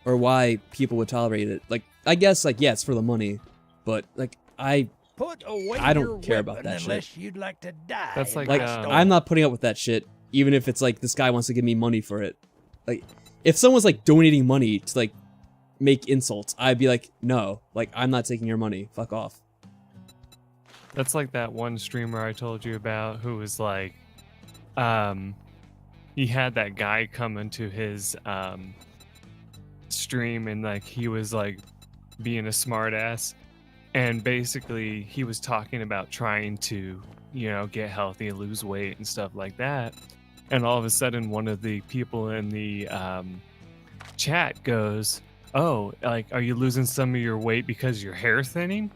or why people would tolerate it. Like, I guess, like, yeah, it's for the money, but like, I don't care about that shit. You'd like to die. That's like I'm not putting up with that shit, even if it's like this guy wants to give me money for it. Like, if someone's like donating money to like make insults, I'd be like, no, like, I'm not taking your money. Fuck off. That's like that one streamer I told you about who was like, he had that guy come into his stream and like he was like being a smartass, and basically he was talking about trying to, you know, get healthy and lose weight and stuff like that. And all of a sudden, one of the people in the chat goes, "Oh, like, are you losing some of your weight because your hair thinning?"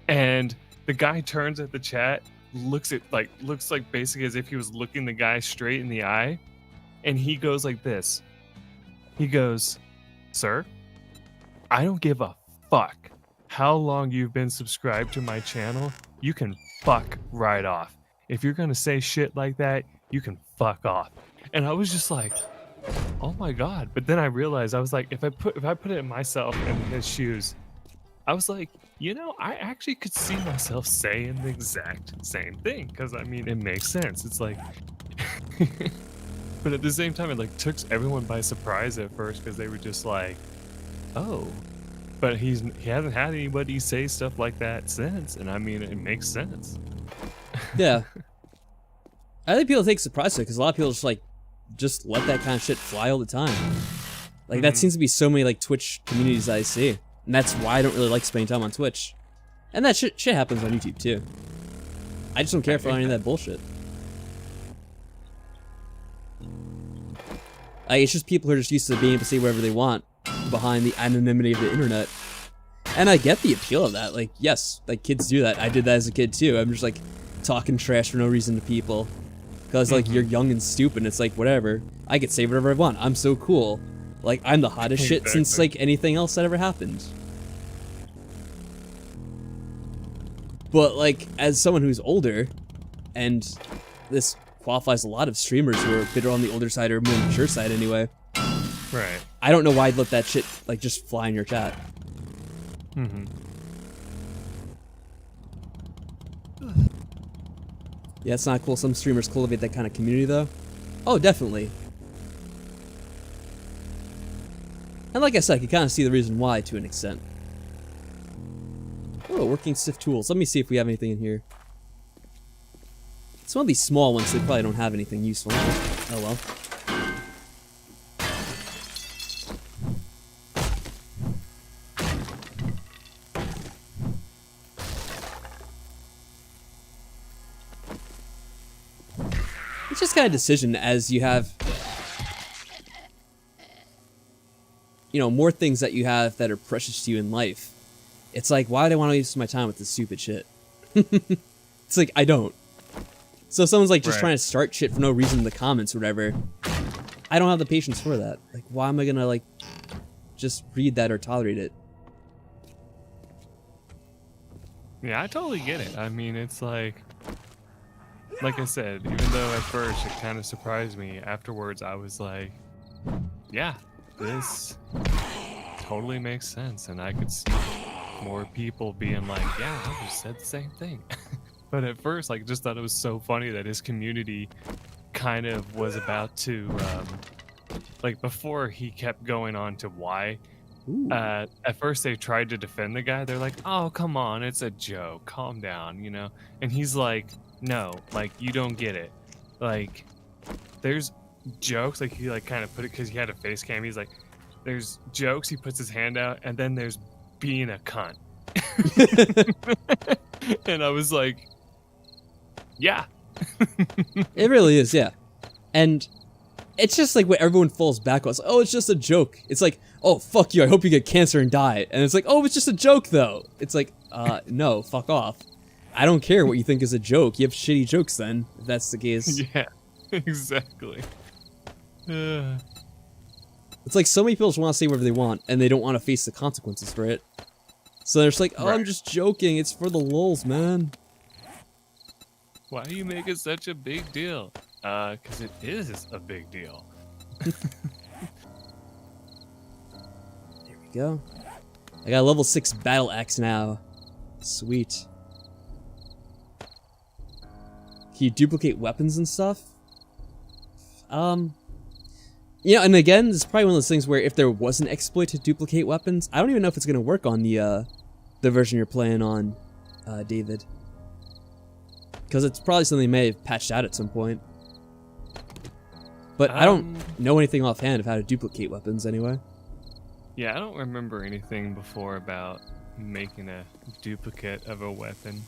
And the guy turns at the chat, looks like basically as if he was looking the guy straight in the eye, and he goes like this. He goes, "Sir, I don't give a fuck how long you've been subscribed to my channel. You can fuck right off. If you're gonna say shit like that, you can fuck off." And I was just like, oh my god. But then I realized, I was like, if I put it in myself in his shoes, I was like, you know, I actually could see myself saying the exact same thing, because I mean, it makes sense. It's like but at the same time, it like took everyone by surprise at first, because they were just like, oh. But he hasn't had anybody say stuff like that since, and I mean, it makes sense. Yeah. I think people take surprise to it, because a lot of people just let that kind of shit fly all the time. Like, that seems to be so many like Twitch communities I see. And that's why I don't really like spending time on Twitch. And that shit happens on YouTube too. I just don't care for any of that bullshit. Like, it's just people who are just used to being able to say whatever they want behind the anonymity of the internet. And I get the appeal of that. Like, yes, like, kids do that. I did that as a kid too. I'm just like talking trash for no reason to people. Because like, you're young and stupid, and it's like, whatever. I could say whatever I want. I'm so cool. Like, I'm the hottest shit since like anything else that ever happened. But like, as someone who's older, and this qualifies a lot of streamers who are a bit on the older side or more mature side anyway. Right. I don't know why I'd let that shit like just fly in your chat. Yeah, it's not cool. Some streamers cultivate that kind of community though. Oh, definitely. And like I said, I can kind of see the reason why to an extent. Oh, working sift tools. Let me see if we have anything in here. It's one of these small ones, so they probably don't have anything useful. Oh well. It's just kind of decision as you have, you know, more things that you have that are precious to you in life. It's like, why do I want to waste my time with this stupid shit? It's like, I don't. So if someone's like just trying to start shit for no reason in the comments or whatever, I don't have the patience for that. Like, why am I gonna like just read that or tolerate it? Yeah, I totally get it. I mean, it's like I said, even though at first it kind of surprised me, afterwards I was like, yeah, this totally makes sense, and I could see more people being like, yeah, I just said the same thing. But at first, like, just thought it was so funny that his community kind of was about to, like, before he kept going on to why, at first they tried to defend the guy. They're like, oh, come on, it's a joke, calm down, you know? And he's like, no, like, you don't get it. Like, there's jokes, like, he, like, kind of put it, because he had a face cam, he's like, there's jokes, he puts his hand out, and then there's being a cunt. And I was like, yeah. It really is, yeah. And it's just like what everyone falls back on. It's like, oh, it's just a joke. It's like, oh, fuck you, I hope you get cancer and die. And it's like, oh, it's just a joke, though. It's like, No, fuck off. I don't care what you think is a joke. You have shitty jokes then, if that's the case. Yeah, exactly. It's like so many people just want to say whatever they want, and they don't want to face the consequences for it. So they're just like, oh, I'm just joking. It's for the lulz, man. Why do you make it such a big deal? Because it is a big deal. There we go. I got a level 6 battle axe now. Sweet. Can you duplicate weapons and stuff? You know, and again, this is probably one of those things where if there was an exploit to duplicate weapons, I don't even know if it's gonna work on the version you're playing on, David. Because it's probably something they may have patched out at some point. But I don't know anything offhand of how to duplicate weapons anyway. Yeah, I don't remember anything before about making a duplicate of a weapon.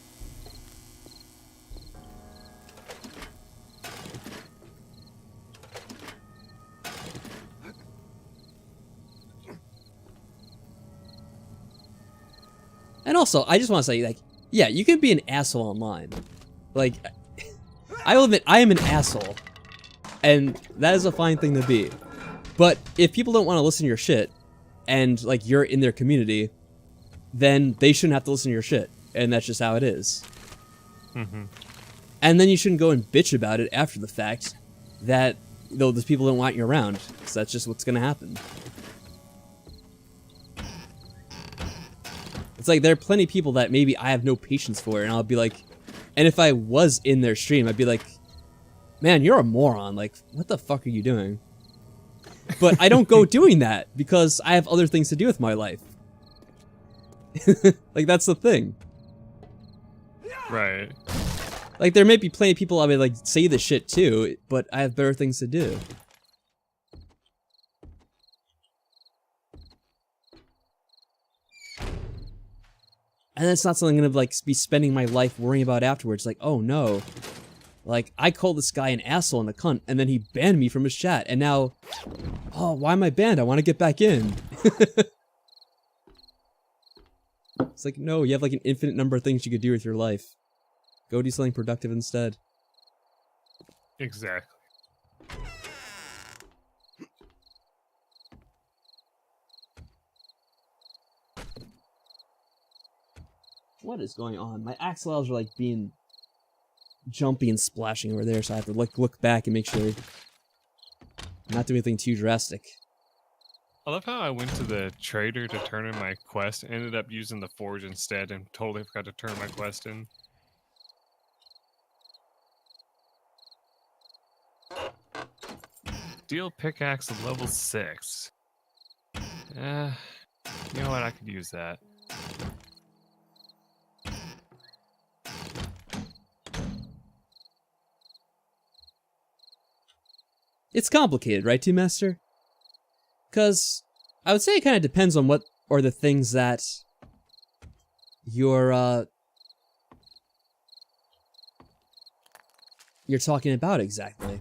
And also, I just want to say, like, yeah, you can be an asshole online. Like, I will admit, I am an asshole. And that is a fine thing to be. But if people don't want to listen to your shit, and, like, you're in their community, then they shouldn't have to listen to your shit. And that's just how it is. Mm-hmm. And then you shouldn't go and bitch about it after the fact that, though, those people don't want you around. Because that's just what's going to happen. It's like, there are plenty of people that maybe I have no patience for, and I'll be like, and if I was in their stream, I'd be like, man, you're a moron, like, what the fuck are you doing? But I don't go doing that, because I have other things to do with my life. Like, that's the thing. Right. Like, there may be plenty of people I would, like, say this shit to, but I have better things to do. And that's not something I'm gonna, like, be spending my life worrying about afterwards. Like, oh no. Like, I called this guy an asshole and a cunt, and then he banned me from his chat, and now... Oh, why am I banned? I want to get back in. It's like, no, you have, like, an infinite number of things you could do with your life. Go do something productive instead. Exactly. What is going on? My axolotls are, like, being jumpy and splashing over there, so I have to look back and make sure I'm not doing anything too drastic. I love how I went to the trader to turn in my quest, ended up using the forge instead, and totally forgot to turn my quest in. Steel pickaxe of level 6. You know what? I could use that. It's complicated, right, Team Master? Because I would say it kind of depends on what are the things that you're talking about exactly.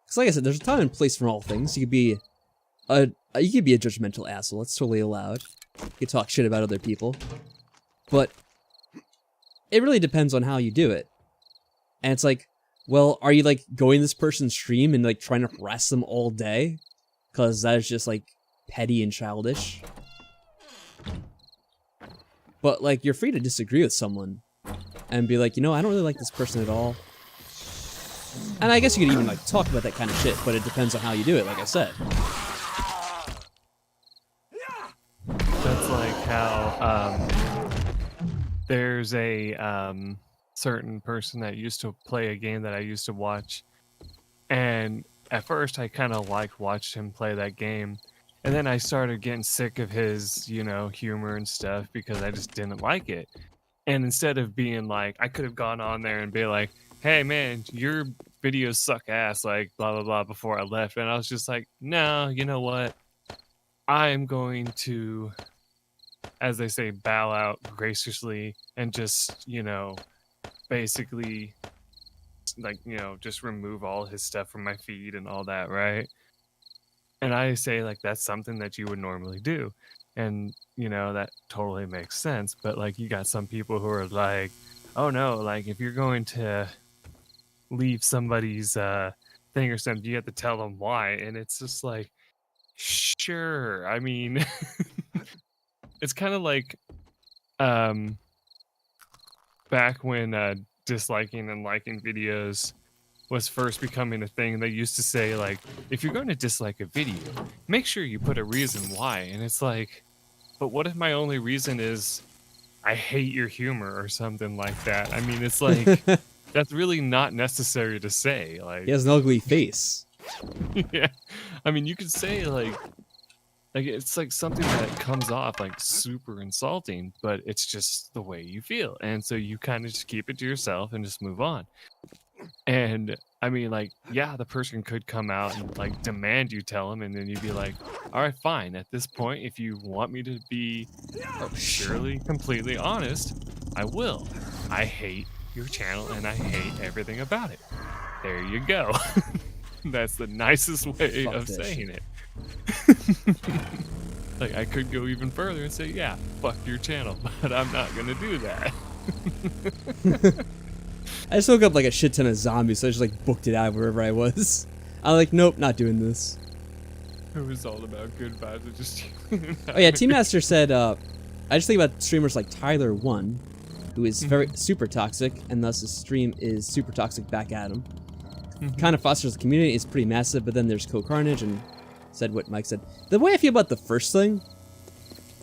Because like I said, there's a time and place for all things. You could be a judgmental asshole. It's totally allowed. You could talk shit about other people. But it really depends on how you do it. And it's like, well, are you like going to this person's stream and like trying to harass them all day? Because that is just like petty and childish. But like, you're free to disagree with someone and be like, you know, I don't really like this person at all. And I guess you could even like talk about that kind of shit, but it depends on how you do it, like I said. That's like how there's a certain person that used to play a game that I used to watch, and at first I kind of watched him play that game, and then I started getting sick of his, you know, humor and stuff because I just didn't like it. And instead of being like, I could have gone on there and be like, hey man, your videos suck ass, like blah blah blah, before I left, and I was just like, no, you know what, I'm going to, as they say, bow out graciously and just, you know, basically like, you know, just remove all his stuff from my feed and all that, right? And I say, like, that's something that you would normally do. And, you know, that totally makes sense. But, like, you got some people who are like, oh, no, like, if you're going to leave somebody's thing or something, you have to tell them why. And it's just like, sure. I mean, it's kind of like back when disliking and liking videos was first becoming a thing. They used to say, like, if you're going to dislike a video, make sure you put a reason why. And it's like, but what if my only reason is I hate your humor or something like that? I mean, it's like, that's really not necessary to say. Like, He has an ugly face. yeah, I mean, you could say like it's like something that comes off like super insulting, but it's just the way you feel, and so you kind of just keep it to yourself and just move on. And I mean, like, yeah, the person could come out and like demand you tell them, and then you'd be like, all right, fine. At this point, if you want me to be surely completely honest, I will. I hate your channel and I hate everything about it. There you go. That's the nicest way Fuck of that saying it. Like, I could go even further and say, yeah, fuck your channel, but I'm not gonna do that. I just woke up like a shit ton of zombies, so I just like booked it out wherever I was. I'm like, nope, not doing this. It was all about good vibes. It just Oh yeah, Team Master said, I just think about streamers like Tyler1, who is very super toxic, and thus his stream is super toxic back at him. Kind of fosters the community, is pretty massive, but then there's Co-Carnage, and said what Mike said. The way I feel about the first thing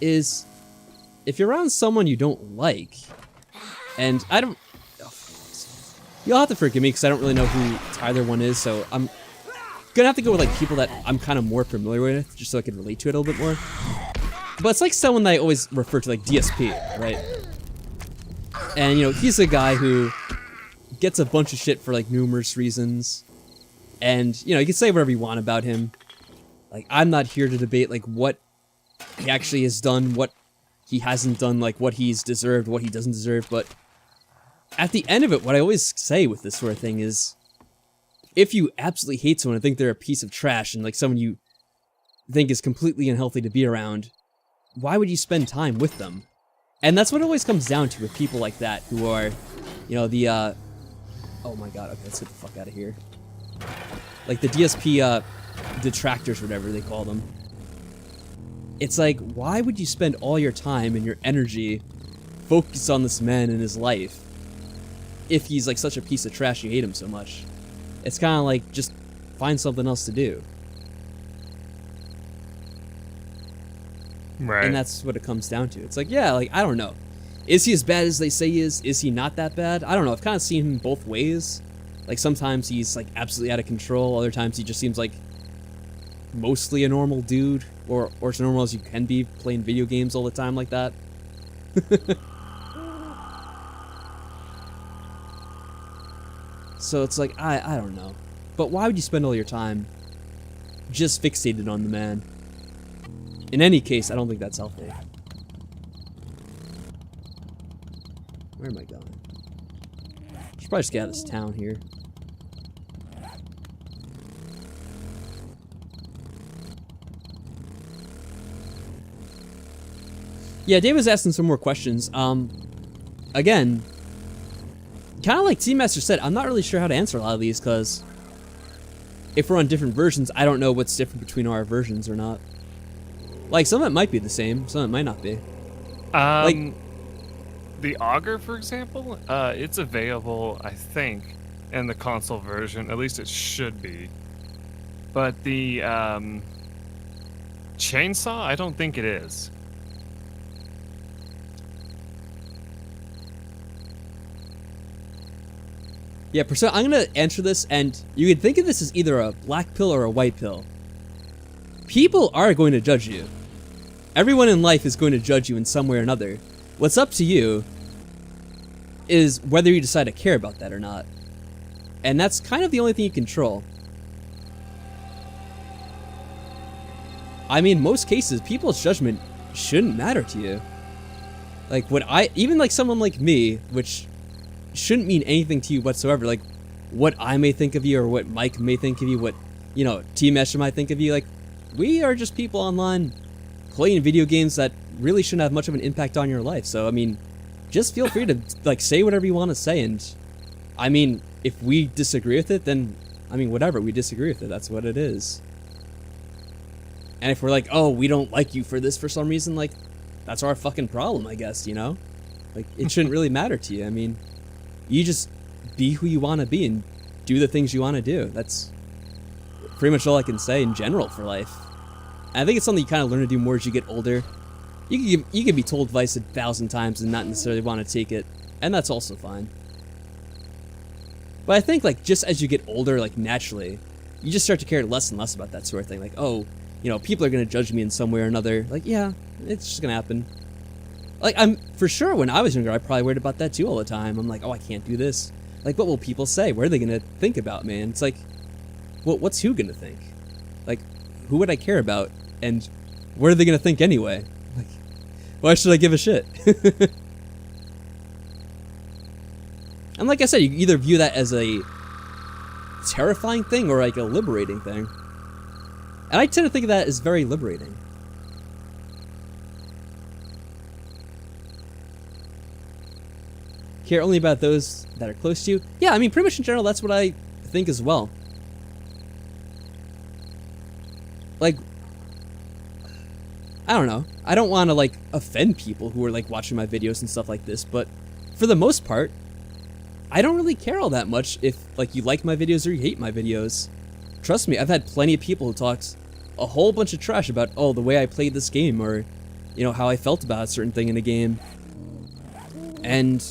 is, if you're around someone you don't like, and I don't... You'll have to forgive me, because I don't really know who Tyler1 is, so I'm gonna have to go with like people that I'm kind of more familiar with, just so I can relate to it a little bit more. But it's like someone that I always refer to, like DSP, right? And, you know, he's a guy who gets a bunch of shit for like numerous reasons. And, you know, you can say whatever you want about him. Like, I'm not here to debate like what he actually has done, what he hasn't done, like what he's deserved, what he doesn't deserve, but at the end of it, what I always say with this sort of thing is, if you absolutely hate someone and think they're a piece of trash and like someone you think is completely unhealthy to be around, why would you spend time with them? And that's what it always comes down to with people like that who are, you know, the, oh my god, okay, let's get the fuck out of here. Like the DSP, detractors, whatever they call them. It's like, why would you spend all your time and your energy focused on this man and his life if he's like such a piece of trash you hate him so much? It's kind of like, just find something else to do. Right. And that's what it comes down to. It's like, yeah, like, I don't know. Is he as bad as they say he is? Is he not that bad? I don't know. I've kind of seen him both ways. Like, sometimes he's, like, absolutely out of control. Other times he just seems like mostly a normal dude. Or as normal as you can be playing video games all the time like that. So it's like, I don't know. But why would you spend all your time just fixated on the man? In any case, I don't think that's healthy. Where am I going? Should probably just get out of this town here. Yeah, Dave was asking some more questions. Again, kind of like Team Master said, I'm not really sure how to answer a lot of these, because if we're on different versions, I don't know what's different between our versions or not. Like, some of it might be the same, some of it might not be. Like, the Augur, for example, it's available, I think, in the console version. At least it should be. But the chainsaw, I don't think it is. yeah, I'm gonna answer this, and you can think of this as either a black pill or a white pill. People are going to judge you. Everyone in life is going to judge you in some way or another. What's up to you is whether you decide to care about that or not. And that's kind of the only thing you control. I mean, most cases, people's judgment shouldn't matter to you. Like, even like someone like me, which shouldn't mean anything to you whatsoever. Like, what I may think of you or what Mike may think of you, what, you know, Team Esha might think of you. Like, we are just people online playing video games that really shouldn't have much of an impact on your life. So, I mean, just feel free to, like, say whatever you want to say. And, I mean, if we disagree with it, then, I mean, whatever, we disagree with it. That's what it is. And if we're like, oh, we don't like you for this for some reason, like, that's our fucking problem, I guess, you know? Like, it shouldn't really matter to you. I mean, you just be who you want to be and do the things you want to do. That's pretty much all I can say in general for life. And I think it's something you kind of learn to do more as you get older. You can be told advice 1,000 times and not necessarily want to take it, and that's also fine. But I think, like, just as you get older, like, naturally, you just start to care less and less about that sort of thing. Like, oh, you know, people are going to judge me in some way or another. Like, yeah, it's just going to happen. Like, I'm, for sure, when I was younger, I probably worried about that too all the time. I'm like, oh, I can't do this. Like, what will people say? What are they going to think about me? And it's like, well, what's who going to think? Like, who would I care about? And what are they going to think anyway? Like, why should I give a shit? And like I said, you can either view that as a terrifying thing or like a liberating thing. And I tend to think of that as very liberating. Care only about those that are close to you? Yeah, I mean, pretty much in general, that's what I think as well. Like, I don't know. I don't want to, like, offend people who are, like, watching my videos and stuff like this, but for the most part, I don't really care all that much if, like, you like my videos or you hate my videos. Trust me, I've had plenty of people who talked a whole bunch of trash about, oh, the way I played this game, or, you know, how I felt about a certain thing in a game. And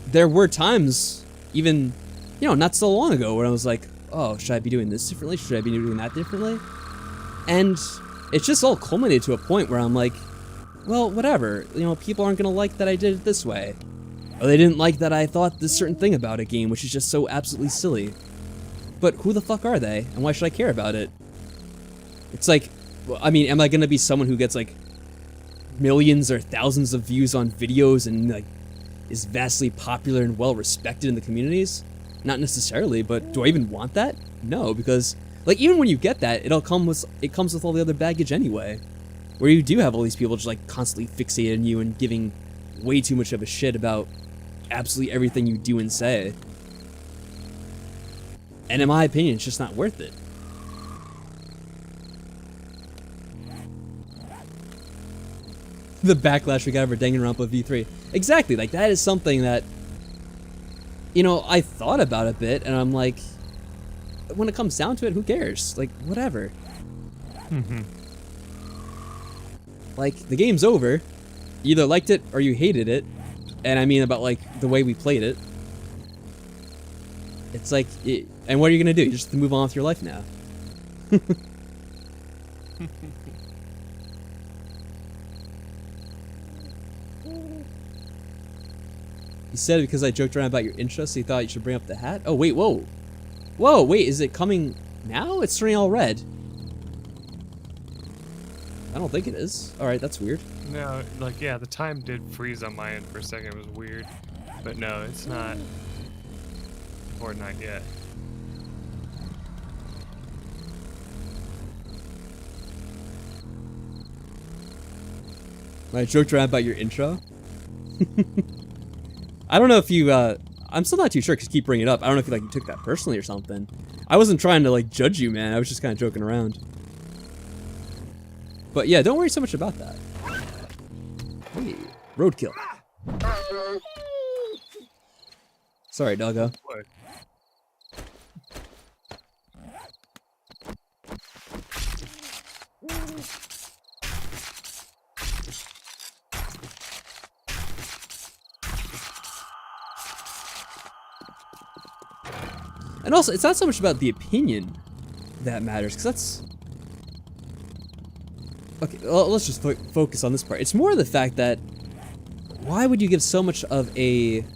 there were times, even, you know, not so long ago, where I was like, oh, should I be doing this differently? Should I be doing that differently? And it's just all culminated to a point where I'm like, well, whatever. You know, people aren't going to like that I did it this way. Or they didn't like that I thought this certain thing about a game, which is just so absolutely silly. But who the fuck are they? And why should I care about it? It's like, well, I mean, am I going to be someone who gets, like, millions or thousands of views on videos and, like, is vastly popular and well respected in the communities? Not necessarily, but do I even want that? No, because, like, even when you get that, it comes with all the other baggage anyway. Where you do have all these people just, like, constantly fixated on you and giving way too much of a shit about absolutely everything you do and say. And in my opinion, it's just not worth it. The backlash we got over Danganronpa V3. Exactly, like, that is something that, you know, I thought about a bit, and I'm like, when it comes down to it, who cares? Like, whatever. Like, the game's over. You either liked it or you hated it. And I mean about, like, the way we played it. It's like, and what are you gonna do? You just have to move on with your life now. You said it because I joked around about your intro, so you thought you should bring up the hat? Oh, wait, whoa. Whoa, wait, is it coming now? It's turning all red. I don't think it is. Alright, that's weird. No, like, yeah, the time did freeze on my end for a second. It was weird. But no, it's not. Or not yet. I joked around about your intro. I don't know if you, I'm still not too sure because you keep bringing it up. I don't know if you took that personally or something. I wasn't trying to, like, judge you, man. I was just kind of joking around. But yeah, don't worry so much about that. Hey, roadkill. Sorry, doggo. What? And also, it's not so much about the opinion that matters, because that's... Okay, well, let's just focus on this part. It's more the fact that, why would you give so much of a... I'm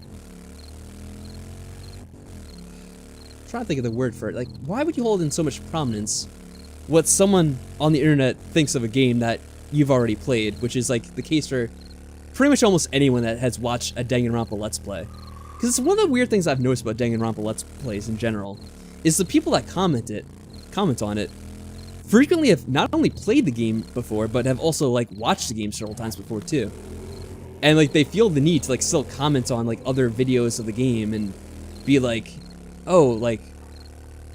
trying to think of the word for it. Like, why would you hold in so much prominence what someone on the internet thinks of a game that you've already played, which is, like, the case for pretty much almost anyone that has watched a Danganronpa Let's Play. because it's one of the weird things I've noticed about Danganronpa Let's Plays in general, is the people that comment on it, frequently have not only played the game before, but have also like watched the game several times before too. And like they feel the need to like still comment on like other videos of the game and be like, oh, like,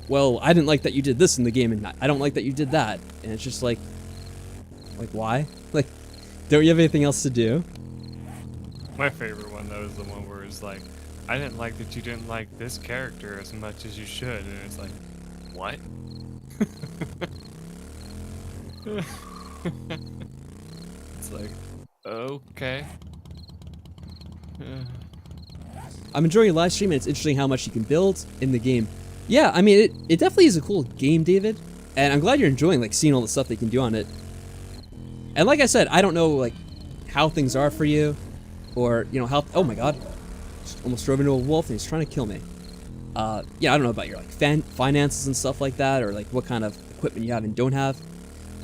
well, I didn't like that you did this in the game, and I don't like that you did that. And it's just like why? Like, don't you have anything else to do? My favorite one though is the one where it's like, I didn't like that you didn't like this character as much as you should, and it's like, what? It's like, okay. I'm enjoying your live stream, and it's interesting how much you can build in the game. Yeah, I mean, it definitely is a cool game, David, and I'm glad you're enjoying like seeing all the stuff they can do on it. And like I said, I don't know like how things are for you, or you know how. Oh my God, just almost drove into a wolf and he's trying to kill me. Yeah, I don't know about your like finances and stuff like that, or like what kind of equipment you have and don't have.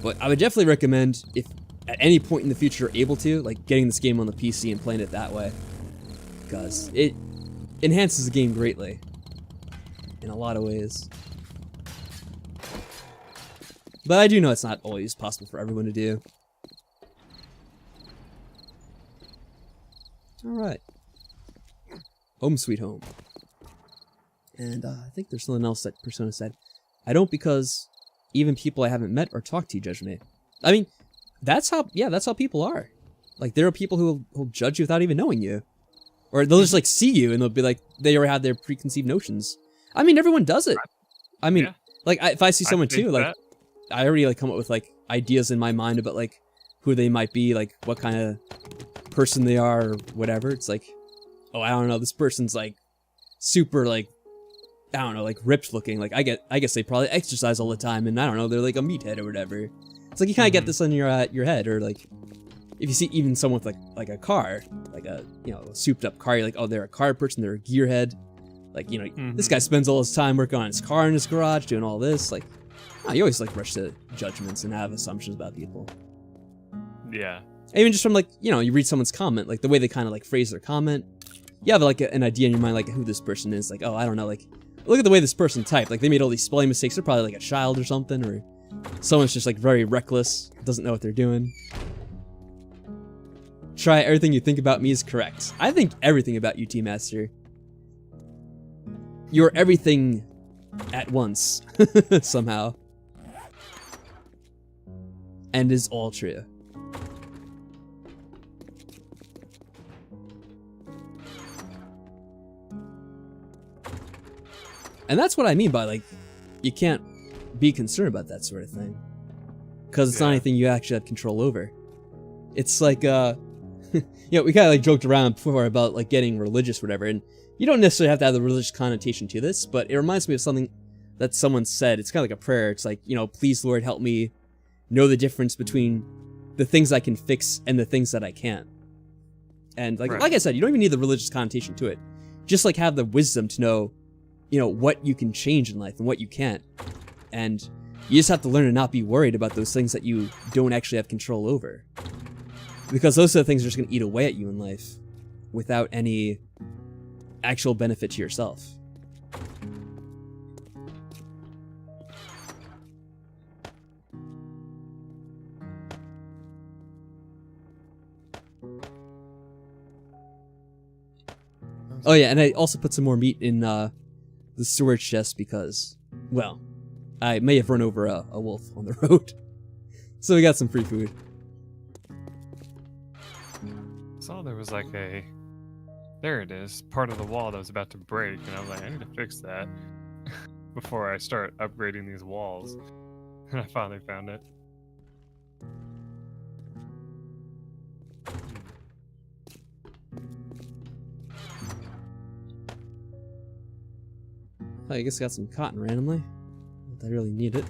But I would definitely recommend, if at any point in the future you're able to, like getting this game on the PC and playing it that way, because it enhances the game greatly in a lot of ways. But I do know it's not always possible for everyone to do. Alright. Home sweet home. And I think there's something else that Persona said. I don't, because even people I haven't met or talked to judge me. I mean, that's how people are. Like, there are people who will judge you without even knowing you. Or they'll just like see you and they'll be like, they already have their preconceived notions. I mean, everyone does it. I mean, yeah. Like if I see someone too, like I already like come up with like ideas in my mind about like who they might be, like what kind of person they are or whatever. It's like, oh, I don't know, this person's like super like, I don't know, like ripped looking. Like I guess they probably exercise all the time, and I don't know, they're like a meathead or whatever. It's like you kind of get this on your head, or like if you see even someone with like a car, like a, you know, a souped up car, you're like, oh, they're a car person, they're a gearhead. Like, you know, this guy spends all his time working on his car in his garage, doing all this. Like, oh, you always like rush to judgments and have assumptions about people. Yeah. Even just from like, you know, you read someone's comment, like the way they kind of like phrase their comment, you have like an idea in your mind like who this person is. Like, oh, I don't know, like look at the way this person typed. Like they made all these spelling mistakes. They're probably like a child or something, or someone's just like very reckless, doesn't know what they're doing. Try everything you think about me is correct. I think everything about you, T-Master. You're everything at once, somehow. And is all true. And that's what I mean by, like, you can't be concerned about that sort of thing. Because it's not anything you actually have control over. It's like, you know, we kind of like joked around before about like getting religious or whatever, and you don't necessarily have to have the religious connotation to this, but it reminds me of something that someone said. It's kind of like a prayer. It's like, you know, please Lord, help me know the difference between the things I can fix and the things that I can't. And like I said, you don't even need the religious connotation to it. Just like have the wisdom to know, you know, what you can change in life and what you can't. And you just have to learn to not be worried about those things that you don't actually have control over. Because those are the things that are just going to eat away at you in life without any actual benefit to yourself. Oh yeah, and I also put some more meat in the storage chest because, well, I may have run over a wolf on the road. So we got some free food. Saw there was like a, there it is, part of the wall that was about to break, and I was like, I need to fix that before I start upgrading these walls. And I finally found it. Oh, I guess I got some cotton randomly. I really need it.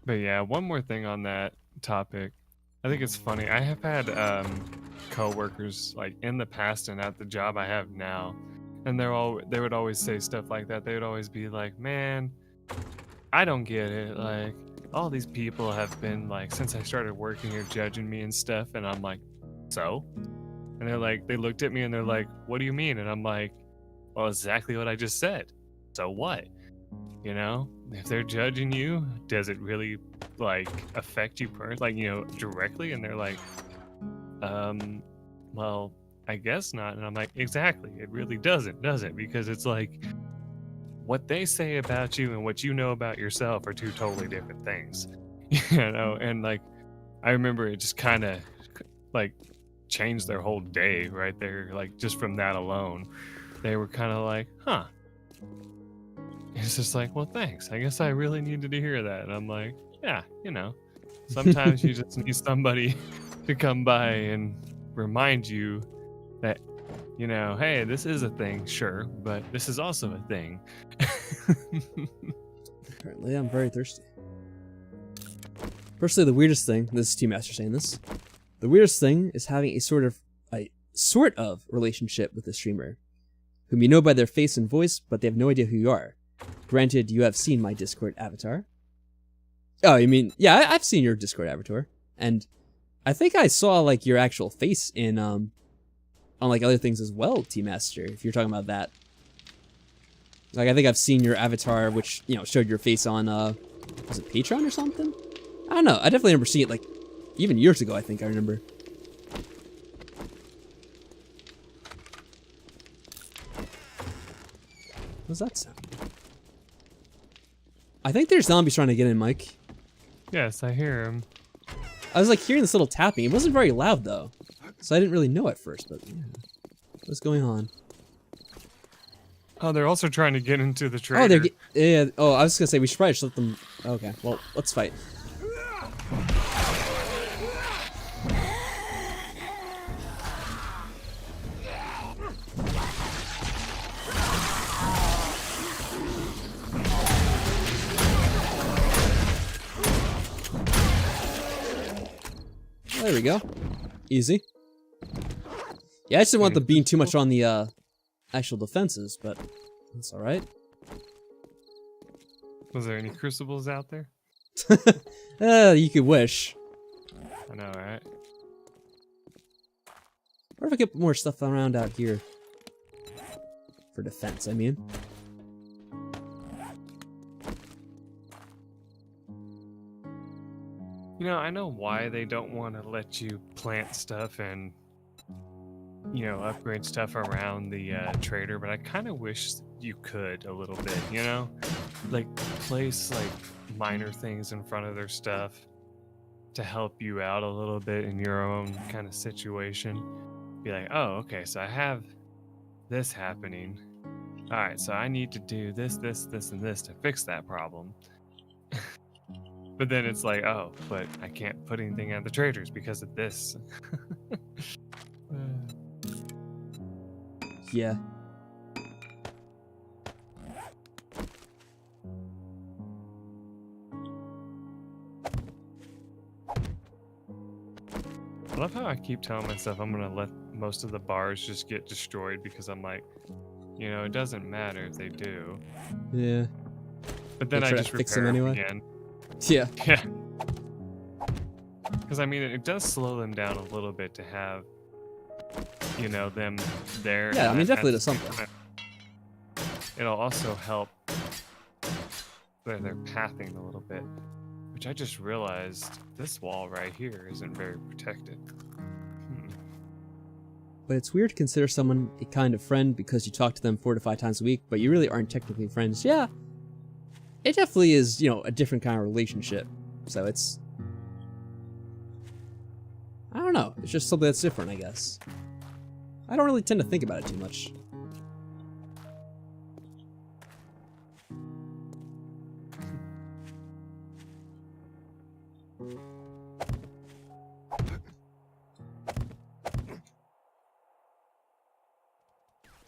But yeah, one more thing on that topic. I think it's funny. I have had co-workers like in the past and at the job I have now, and they would always say stuff like that. They would always be like, "Man, I don't get it. Like, all these people have been like, since I started working here, judging me and stuff." And I'm like, "So?" And they're like, they looked at me and they're like, what do you mean? And I'm like, well, exactly what I just said. So what? You know, if they're judging you, does it really like affect you like, you know, directly? And they're like, well, I guess not. And I'm like, exactly. It really doesn't, does it? Because it's like what they say about you and what you know about yourself are two totally different things. You know, and like I remember it just kind of like changed their whole day right there, like just from that alone. They were kind of like, huh. It's just like, well, thanks. I guess I really needed to hear that. And I'm like, yeah, you know, sometimes you just need somebody to come by and remind you that, you know, hey, this is a thing, sure, but this is also a thing. Apparently, I'm very thirsty. Personally, the weirdest thing, this is Team Master saying this, the weirdest thing is having a sort of relationship with a streamer, whom you know by their face and voice, but they have no idea who you are. Granted, you have seen my Discord avatar. Oh, you mean, yeah, I've seen your Discord avatar, and I think I saw like your actual face in on like other things as well, Team Master, if you're talking about that. Like, I think I've seen your avatar, which, you know, showed your face on, was it Patreon or something? I don't know. I definitely remember seeing it, like, even years ago, I think I remember. What's that sound? I think there's zombies trying to get in, Mike. Yes, I hear him. I was, like, hearing this little tapping. It wasn't very loud, though. So I didn't really know at first, but, yeah. What's going on? Oh, they're also trying to get into the trader. Oh, they're yeah. Oh, I was gonna say we should probably just let them. Okay, well, let's fight. There we go. Easy. Yeah, I just didn't want them being too much on the actual defenses, but that's alright. Was there any crucibles out there? You could wish. I know, right? What if I could put more stuff around out here? For defense, I mean. You know, I know why they don't want to let you plant stuff and, you know, upgrade stuff around the trader, but I kind of wish you could a little bit, you know? Like, place, like, minor things in front of their stuff to help you out a little bit in your own kind of situation. Be like, oh, okay, so I have this happening. All right, so I need to do this, this, this, and this to fix that problem. But then it's like, oh, but I can't put anything on the traders because of this. Yeah. I love how I keep telling myself I'm gonna let most of the bars just get destroyed because I'm like, you know, it doesn't matter if they do. Yeah. But then I just fix repair them them anyway. again. Yeah. Yeah. Because I mean, it does slow them down a little bit to have, you know, them there. Yeah, I mean, definitely does does something. It'll also help with their pathing a little bit, which I just realized this wall right here isn't very protected. But it's weird to consider someone a kind of friend because you talk to them 4 to 5 times a week, but you really aren't technically friends. Yeah. It definitely is, you know, a different kind of relationship. So it's... I don't know. It's just something that's different, I guess. I don't really tend to think about it too much.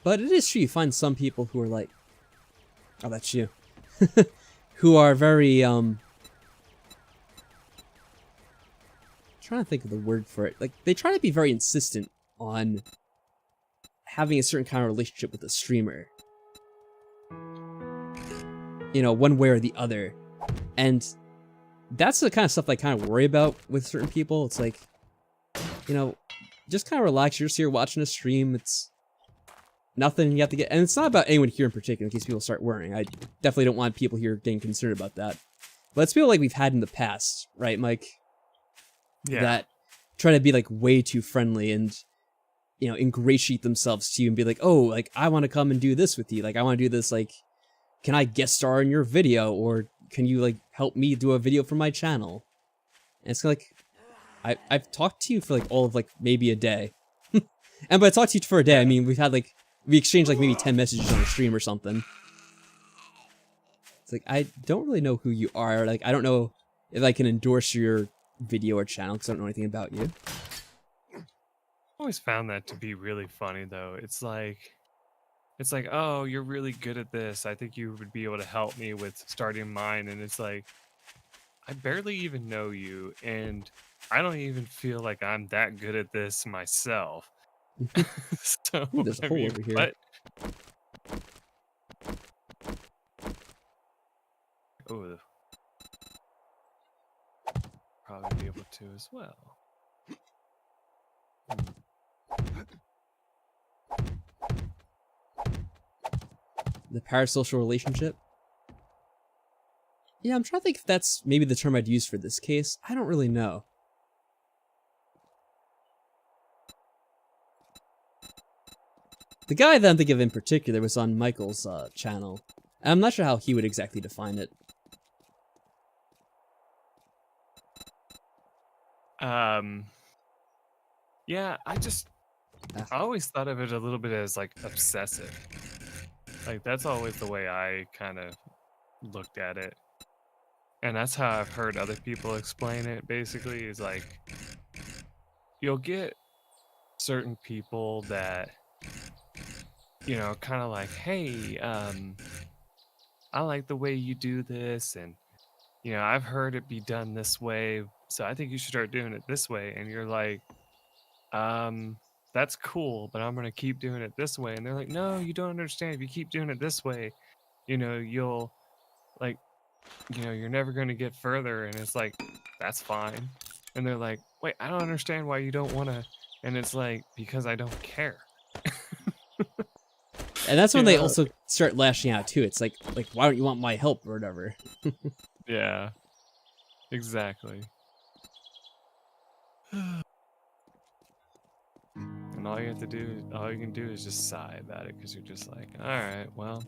But it is true, you find some people who are like... Oh, that's you. Who are very, trying to think of the word for it. Like, they try to be very insistent on having a certain kind of relationship with a streamer. You know, one way or the other. And that's the kind of stuff I kind of worry about with certain people. It's like, you know, just kind of relax. You're just here watching a stream. It's nothing you have to get, and it's not about anyone here in particular, in case people start worrying. I definitely don't want people here getting concerned about that. But it's people like we've had in the past, right, Mike? Yeah. That try to be like way too friendly and, you know, ingratiate themselves to you and be like, oh, like I want to come and do this with you. Like I want to do this. Like, can I guest star in your video, or can you like help me do a video for my channel? And it's like, I've talked to you for like all of like maybe a day, and by talk to you for a day, I mean we exchanged like maybe 10 messages on the stream or something. It's like, I don't really know who you are. Like, I don't know if I can endorse your video or channel because I don't know anything about you. I always found that to be really funny, though. It's like, oh, you're really good at this. I think you would be able to help me with starting mine. And it's like, I barely even know you, and I don't even feel like I'm that good at this myself. So, Ooh, there's a hole over here. What? Oh, probably be able to as well. The parasocial relationship? Yeah, I'm trying to think if that's maybe the term I'd use for this case. I don't really know. The guy that I'm thinking of in particular was on Michael's channel. And I'm not sure how he would exactly define it. Yeah, I always thought of it a little bit as like obsessive. Like that's always the way I kind of looked at it. And that's how I've heard other people explain it, basically, is like you'll get certain people that, you know, kind of like, hey, I like the way you do this, and, you know, I've heard it be done this way, so I think you should start doing it this way. And you're like, that's cool, but I'm going to keep doing it this way. And they're like, no, you don't understand. If you keep doing it this way, you know, you'll, like, you know, you're never going to get further. And it's like, that's fine. And they're like, wait, I don't understand why you don't want to. And it's like, because I don't care. And that's when they also start lashing out too. It's like, why don't you want my help or whatever? Yeah, exactly. And all you can do is just sigh about it, because you're just like, all right, well,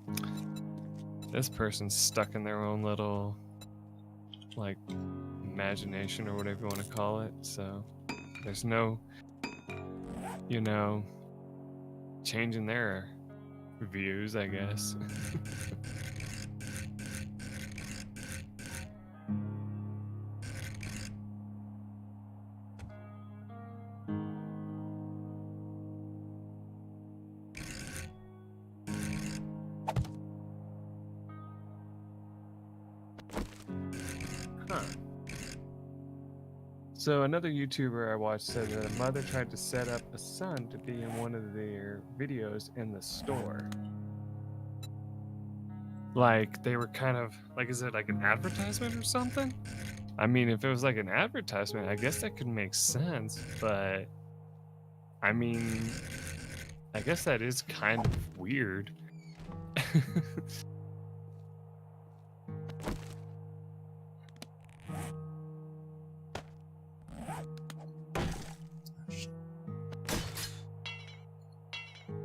this person's stuck in their own little, like, imagination or whatever you want to call it. So there's no, you know, changing their views, I guess. So another YouTuber I watched said that a mother tried to set up a son to be in one of their videos in the store. Like, they were kind of, like, is it like an advertisement or something? I mean, if it was like an advertisement, I guess that could make sense, but I mean, I guess that is kind of weird.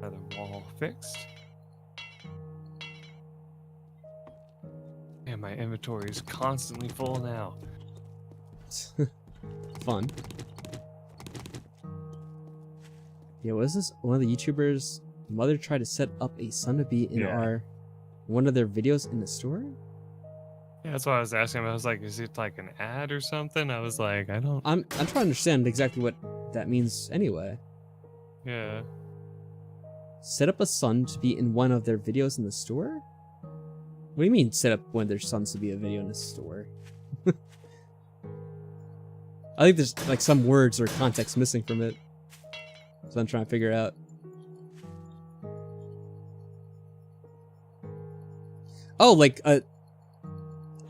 Another wall fixed. And my inventory is constantly full now. Fun. Yeah, was this one of the YouTubers' mother tried to set up a son to be in one of their videos in the store? Yeah, that's why I was asking him. I was like, is it like an ad or something? I was like, I'm trying to understand exactly what that means anyway. Yeah. Set up a son to be in one of their videos in the store? What do you mean set up one of their sons to be a video in the store? I think there's like some words or context missing from it. So I'm trying to figure out. Oh, like a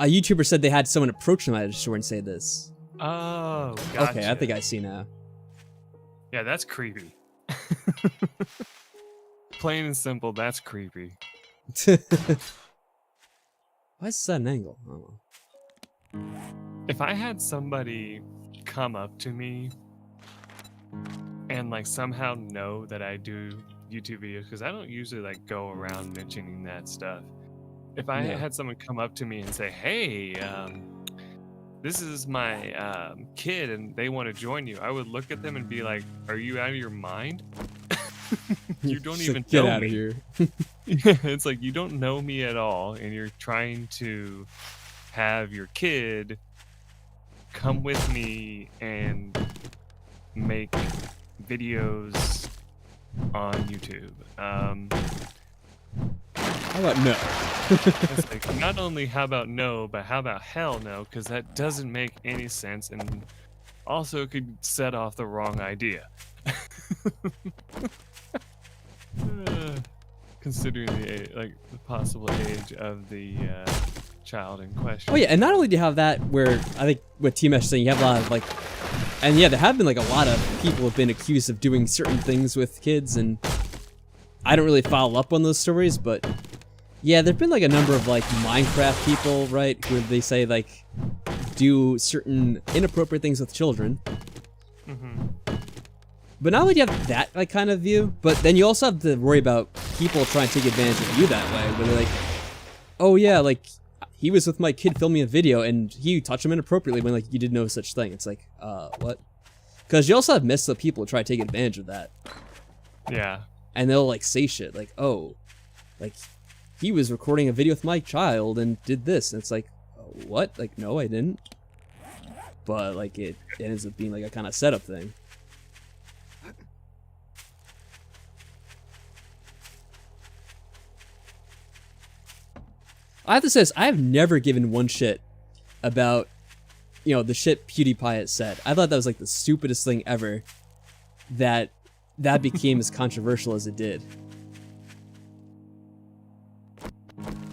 YouTuber said they had someone approach them at a store and say this. Oh, gotcha. Okay, I think I see now. Yeah, that's creepy. Plain and simple, that's creepy. Why is that an angle? I don't know. If I had somebody come up to me and like somehow know that I do YouTube videos, because I don't usually like go around mentioning that stuff. If I Yeah. had someone come up to me and say, "Hey, this is my kid and they want to join you," I would look at them and be like, "Are you out of your mind? You don't Just even like, get know out me." of here. It's like, you don't know me at all, and you're trying to have your kid come with me and make videos on YouTube. How about no? It's like, not only how about no, but how about hell no, because that doesn't make any sense, and also could set off the wrong idea. Considering the possible age of the child in question. Oh yeah, and not only do you have that where I think what T-Mesh is saying, you have a lot of like, and yeah, there have been like a lot of people have been accused of doing certain things with kids, and I don't really follow up on those stories, but yeah, there've been like a number of like Minecraft people, right, where they say like do certain inappropriate things with children. Mm-hmm. But not only do you have that like kind of view, but then you also have to worry about people trying to take advantage of you that way, where they're like, oh yeah, like he was with my kid filming a video and he touched him inappropriately when like you did no such thing. It's like, what? Because you also have messed up people who try to take advantage of that. Yeah. And they'll like say shit like, oh, like he was recording a video with my child and did this. And it's like, what? Like, no, I didn't. But like it ends up being like a kind of setup thing. I have to say this, I have never given one shit about, you know, the shit PewDiePie has said. I thought that was like the stupidest thing ever that became as controversial as it did.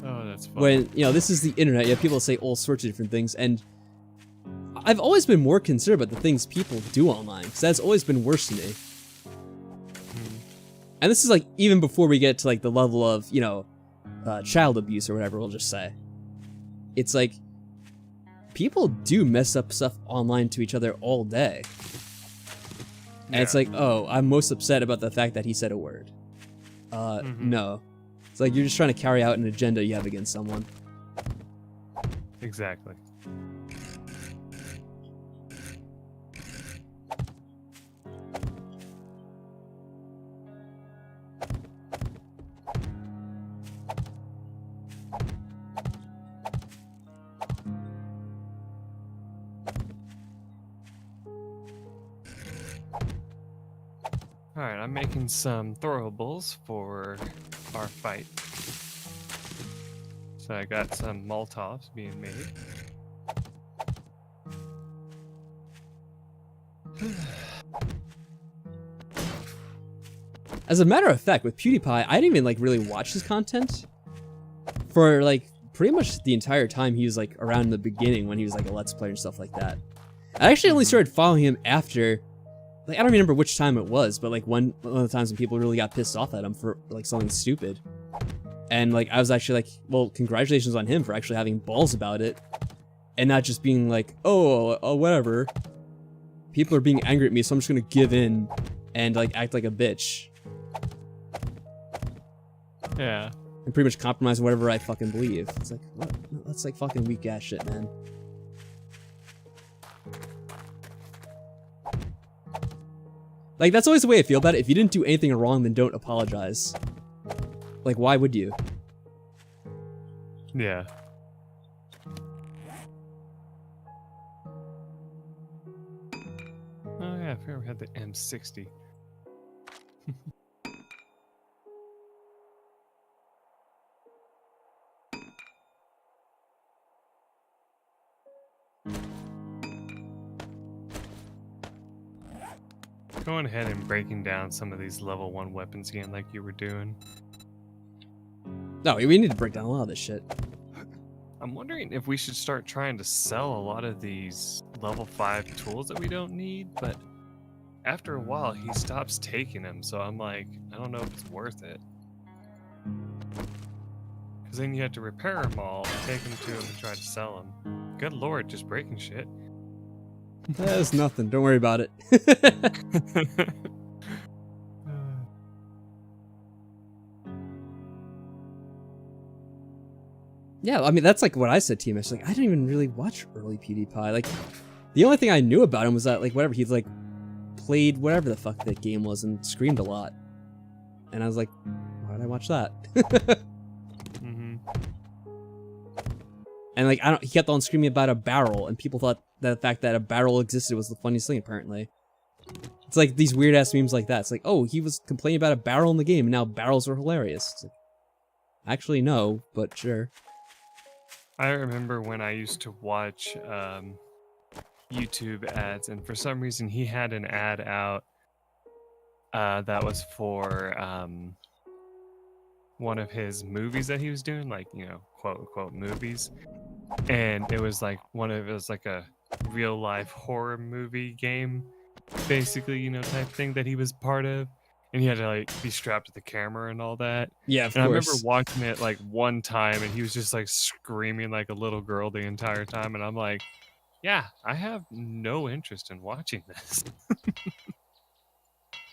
Oh, that's funny. When, you know, this is the internet, you have people say all sorts of different things, and I've always been more concerned about the things people do online, because that's always been worse to me. And this is like even before we get to like the level of, you know, child abuse or whatever, we'll just say. It's like, people do mess up stuff online to each other all day. And it's like, oh, I'm most upset about the fact that he said a word. No. It's like you're just trying to carry out an agenda you have against someone. Exactly. Alright, I'm making some throwables for our fight. So I got some Molotovs being made. As a matter of fact, with PewDiePie, I didn't even like really watch his content for like pretty much the entire time he was like around in the beginning when he was like a Let's Player and stuff like that. I actually only started following him after, like, I don't remember which time it was, but like one of the times when people really got pissed off at him for like something stupid. And like I was actually like, well, congratulations on him for actually having balls about it and not just being like, oh, whatever. People are being angry at me, so I'm just gonna give in and like act like a bitch. Yeah. And pretty much compromise whatever I fucking believe. It's like, what? That's like fucking weak ass shit, man. Like, that's always the way I feel about it. If you didn't do anything wrong, then don't apologize. Like, why would you? Yeah. Oh yeah, I forgot we had the M60. Going ahead and breaking down some of these level 1 weapons again like you were doing. No, we need to break down a lot of this shit. I'm wondering if we should start trying to sell a lot of these level 5 tools that we don't need, but after a while, he stops taking them. So I'm like, I don't know if it's worth it. Because then you have to repair them all, take them to him, and try to sell them. Good lord, just breaking shit. That's nothing. Don't worry about it. Yeah, I mean, that's like what I said to him. It's like, I didn't even really watch early PewDiePie. Like, the only thing I knew about him was that, like, whatever, he's like, played whatever the fuck that game was and screamed a lot. And I was like, why did I watch that? And like, he kept on screaming about a barrel, and people thought that the fact that a barrel existed was the funniest thing, apparently. It's like these weird ass memes like that. It's like, oh, he was complaining about a barrel in the game, and now barrels are hilarious. It's like, actually, no, but sure. I remember when I used to watch YouTube ads, and for some reason he had an ad out that was for one of his movies that he was doing, like, you know, quote unquote movies, and it was like it was like a real life horror movie game, basically, you know, type thing that he was part of. And he had to like be strapped to the camera and all that. Yeah, of course. I remember watching it like one time, and he was just like screaming like a little girl the entire time. And I'm like, yeah, I have no interest in watching this.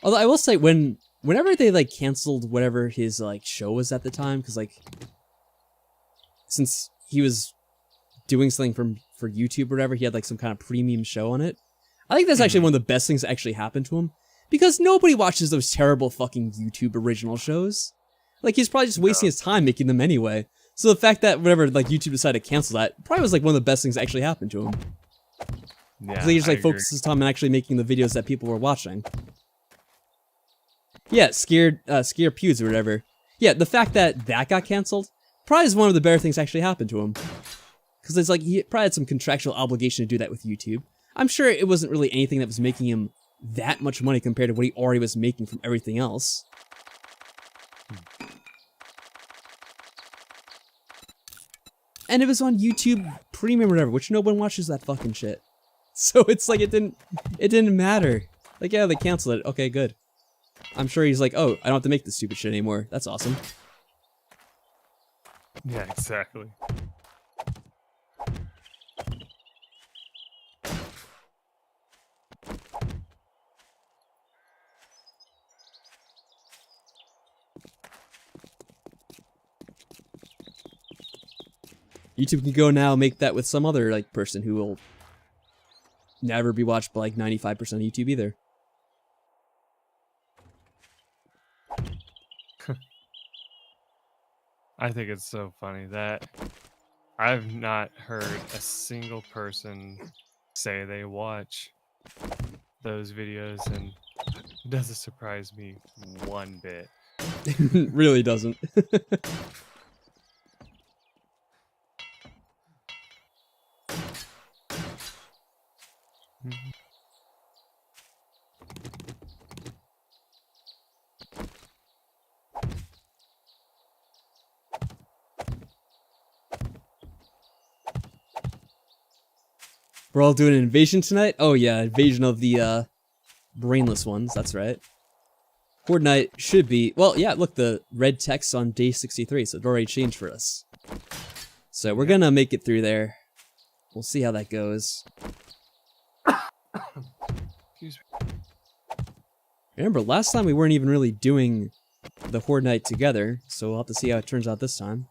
Although I will say, whenever they like canceled whatever his like show was at the time, because like since he was doing something for YouTube or whatever, he had like some kind of premium show on it. I think that's actually one of the best things that actually happened to him. Because nobody watches those terrible fucking YouTube original shows. Like, he's probably just wasting his time making them anyway. So the fact that whatever, like, YouTube decided to cancel that probably was like one of the best things that actually happened to him. Yeah, so he just like focused his time on actually making the videos that people were watching. Yeah, Scare Pews or whatever. Yeah, the fact that got canceled probably is one of the better things that actually happened to him. Because it's like, he probably had some contractual obligation to do that with YouTube. I'm sure it wasn't really anything that was making him that much money compared to what he already was making from everything else. And it was on YouTube Premium or whatever, which no one watches that fucking shit. So it's like, it didn't matter. Like, yeah, they canceled it. Okay, good. I'm sure he's like, oh, I don't have to make this stupid shit anymore. That's awesome. Yeah, exactly. YouTube can go now make that with some other like person who will never be watched by like 95% of YouTube either. I think it's so funny that I've not heard a single person say they watch those videos, and it doesn't surprise me one bit. It really doesn't. We're all doing an invasion tonight? Oh yeah, invasion of the brainless ones, that's right. Horde Night should be, well yeah, look, the red text on day 63, so it already changed for us. So we're gonna make it through there. We'll see how that goes. Excuse me. Remember, last time we weren't even really doing the Horde Night together, so we'll have to see how it turns out this time.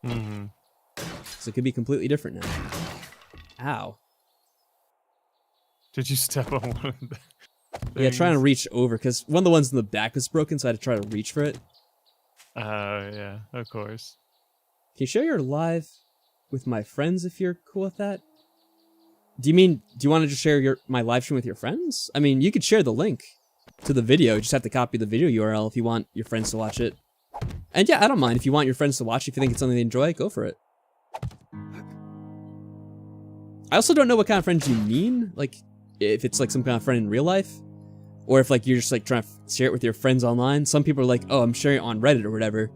So it could be completely different now. Ow. Did you step on one of the things? Yeah, trying to reach over, because one of the ones in the back was broken, so I had to try to reach for it. Yeah, of course. Can you share your live with my friends if you're cool with that? Do you want to just share my live stream with your friends? I mean, you could share the link to the video, you just have to copy the video URL if you want your friends to watch it. And yeah, I don't mind if you want your friends to watch, if you think it's something they enjoy, go for it. I also don't know what kind of friends you mean, like, if it's like some kind of friend in real life, or if like you're just like trying to share it with your friends online. Some people are like, oh, I'm sharing it on Reddit or whatever.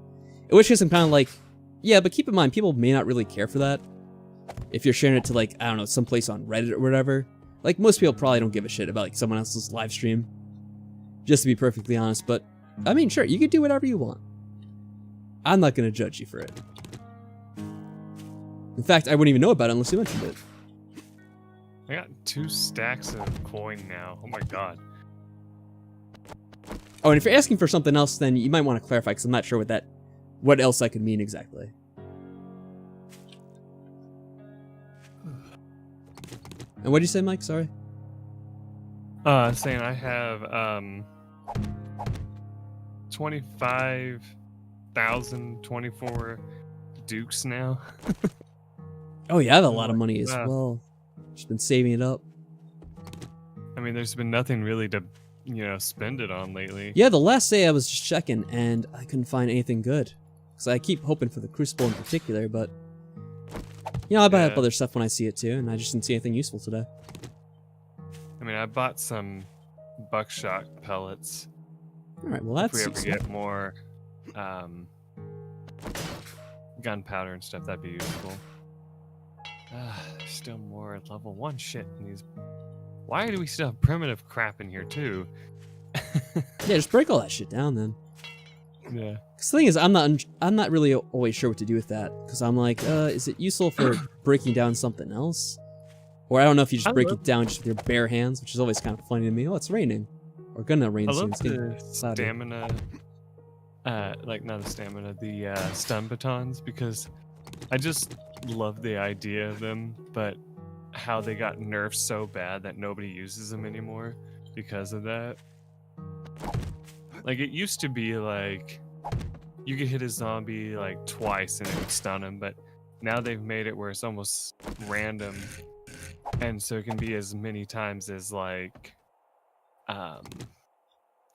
In which case I'm kind of like, yeah, but keep in mind, people may not really care for that. If you're sharing it to like, I don't know, someplace on Reddit or whatever. Like, most people probably don't give a shit about, like, someone else's live stream. Just to be perfectly honest, but, I mean, sure, you can do whatever you want. I'm not gonna judge you for it. In fact, I wouldn't even know about it unless you mentioned it. I got 2 stacks of coin now. Oh my god. Oh, and if you're asking for something else, then you might want to clarify, because I'm not sure what else I could mean exactly. And what did you say, Mike? Sorry. Saying I have 25,024 dukes now. Oh, yeah, I have a lot of money as well. Just been saving it up. I mean, there's been nothing really to, spend it on lately. Yeah, the last day I was just checking, and I couldn't find anything good. Because I keep hoping for the Crucible in particular, but... I buy up other stuff when I see it too, and I just didn't see anything useful today. I mean, I bought some buckshot pellets. Alright, well that's if we ever useful. get more gunpowder and stuff, that'd be useful. Still more level 1 shit in these. Why do we still have primitive crap in here too? Yeah, just break all that shit down then. Yeah. Cause the thing is, I'm not really always sure what to do with that. Cause I'm like, is it useful for breaking down something else? Or I don't know if you just break it down just with your bare hands, which is always kind of funny to me. Oh, it's raining. Or gonna rain I soon. love It's getting the cloudy. stamina, not the stamina, the stun batons, because I just love the idea of them, but how they got nerfed so bad that nobody uses them anymore because of that. Like, it used to be like you could hit a zombie like twice and it would stun him, but now they've made it where it's almost random, and so it can be as many times as like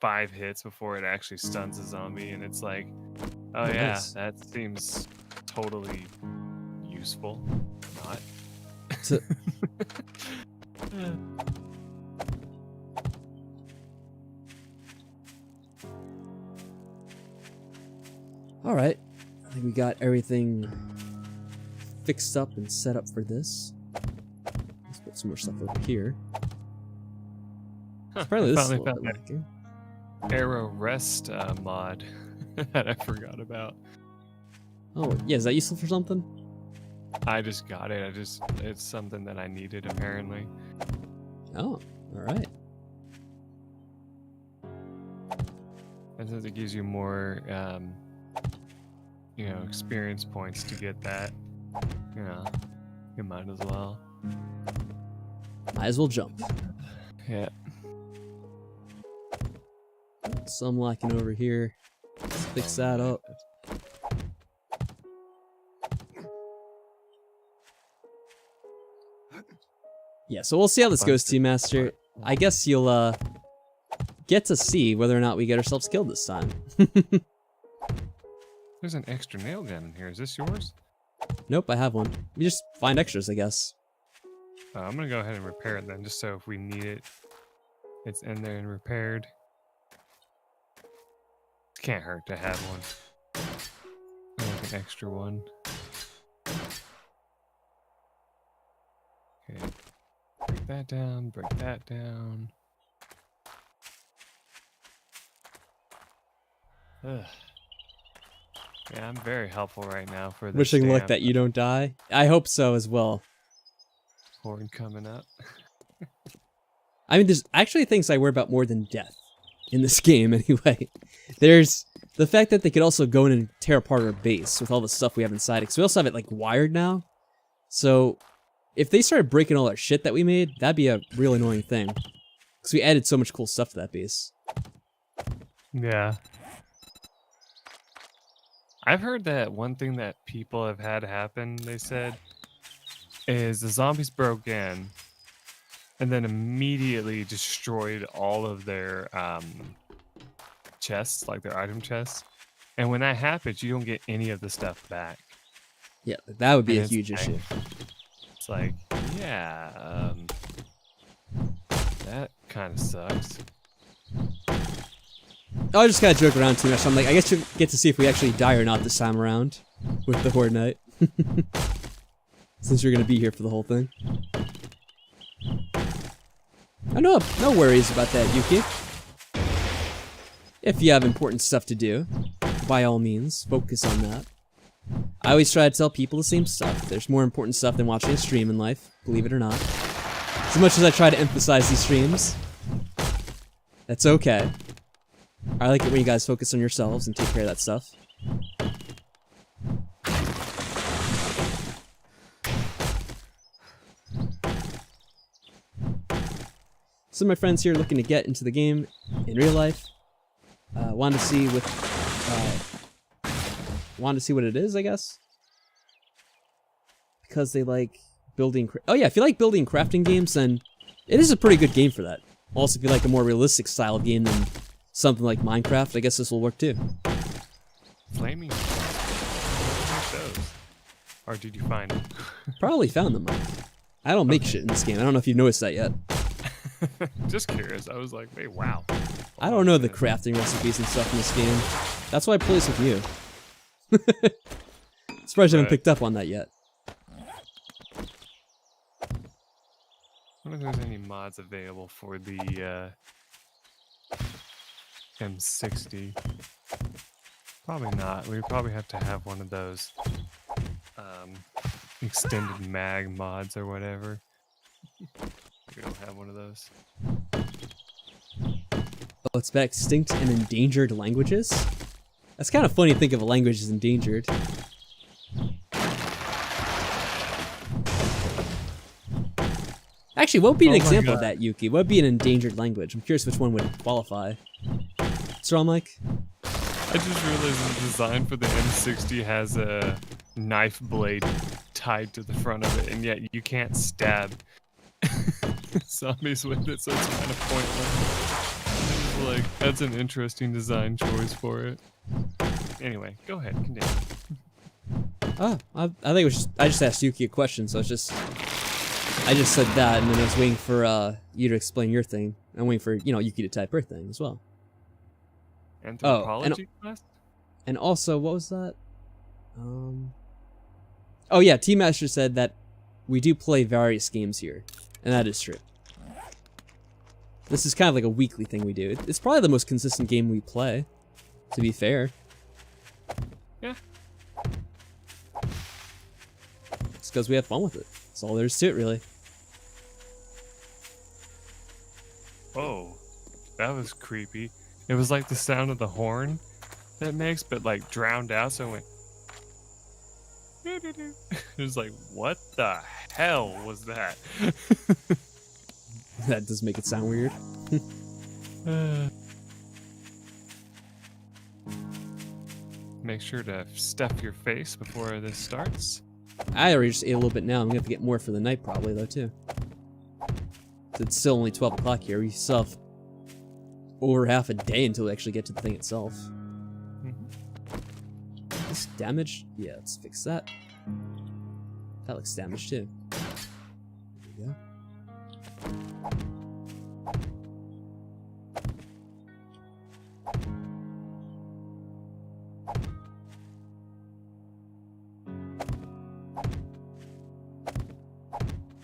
5 hits before it actually stuns a zombie, and it's like, oh yeah, nice. that seems totally useful. Not. Alright. I think we got everything fixed up and set up for this. Let's put some more stuff over here. Apparently this is a Finally little bit lacking. Arrow rest mod that I forgot about. Oh, yeah, is that useful for something? I just got it. It's something that I needed apparently. Oh, alright. And since it gives you more, experience points to get that, you might as well. Might as well jump. Yeah. Some lacking over here. Let's fix that up. Yeah, so we'll see how this goes, Team Master. I guess you'll get to see whether or not we get ourselves killed this time. There's an extra nail gun in here. Is this yours? Nope, I have one. We just find extras, I guess. I'm gonna go ahead and repair it then, just so if we need it, it's in there and repaired. Can't hurt to have one. Like an extra one. Okay. Break that down, break that down. Ugh. Yeah, I'm very helpful right now for the Wishing luck stamp. that you don't die. I hope so as well. Horn coming up. I mean, there's actually things I worry about more than death in this game anyway. There's the fact that they could also go in and tear apart our base with all the stuff we have inside it. Because we also have it like wired now. So if they started breaking all our shit that we made, that'd be a real annoying thing. Because we added so much cool stuff to that base. Yeah. I've heard that one thing that people have had happen, they said, is the zombies broke in and then immediately destroyed all of their chests, like their item chests. And when that happens, you don't get any of the stuff back. Yeah, that would be And a it's huge issue. It's like, yeah, that kind of sucks. I just kind of joke around too much. I'm like, I guess you'll get to see if we actually die or not this time around with the Horde Knight. Since you're going to be here for the whole thing. Oh, no worries about that, Yuki. If you have important stuff to do, by all means, focus on that. I always try to tell people the same stuff. There's more important stuff than watching a stream in life, believe it or not. As much as I try to emphasize these streams, that's okay. I like it when you guys focus on yourselves and take care of that stuff. Some of my friends here looking to get into the game in real life. Wanted to see what it is, I guess. Because they like building. Oh yeah, if you like building crafting games, then it is a pretty good game for that. Also, if you like a more realistic style of game than something like Minecraft, I guess this will work too. Flaming. Those. Or did you find it? Probably found them, Mike. I don't make shit in this game. I don't know if you've noticed that yet. Just curious. I was like, wait, wow. I don't know the crafting recipes and stuff in this game. That's why I play this with you. Surprised you haven't picked up on that yet. I wonder if there's any mods available for the M60. Probably not. We probably have to have one of those extended mag mods or whatever. We don't have one of those. Oh, it's about extinct and endangered languages? That's kind of funny to think of a language as endangered. Actually, what would be an example of that, Yuki? What would be an endangered language? I'm curious which one would qualify. What's wrong, Mike? I just realized the design for the M60 has a knife blade tied to the front of it, and yet you can't stab zombies with it, so it's kind of pointless. Like, that's an interesting design choice for it. Anyway, go ahead, continue. Oh, I think it was just, I just asked Yuki a question, so I just said that, and then I was waiting for you to explain your thing. I'm waiting for, you know, Yuki to type her thing as well. Anthropology class? And also, what was that? Oh yeah, Team Master said that we do play various games here, and that is true. This is kind of like a weekly thing we do. It's probably the most consistent game we play, to be fair. Yeah. It's because we have fun with it. That's all there is to it, really. Oh, that was creepy. It was like the sound of the horn that makes, but like drowned out, so it went. It was like, what the hell was that? That does make it sound weird. Make sure to stuff your face before this starts. I already just ate a little bit now. I'm gonna have to get more for the night probably though too. So it's still only 12 o'clock here. We still have over half a day until we actually get to the thing itself. This damaged? Yeah, let's fix that. That looks damaged too. There we go.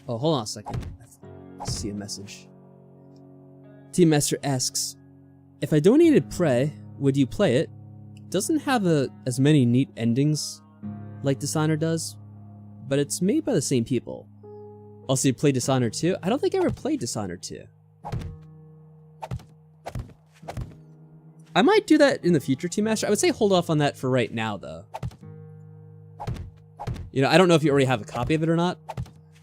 Oh, hold on a second. I see a message. Team Master asks, if I donated Prey, would you play it? Doesn't have as many neat endings like Dishonored does, but it's made by the same people. Also, you play Dishonored 2? I don't think I ever played Dishonored 2. I might do that in the future, Team Master. I would say hold off on that for right now, though. You know, I don't know if you already have a copy of it or not,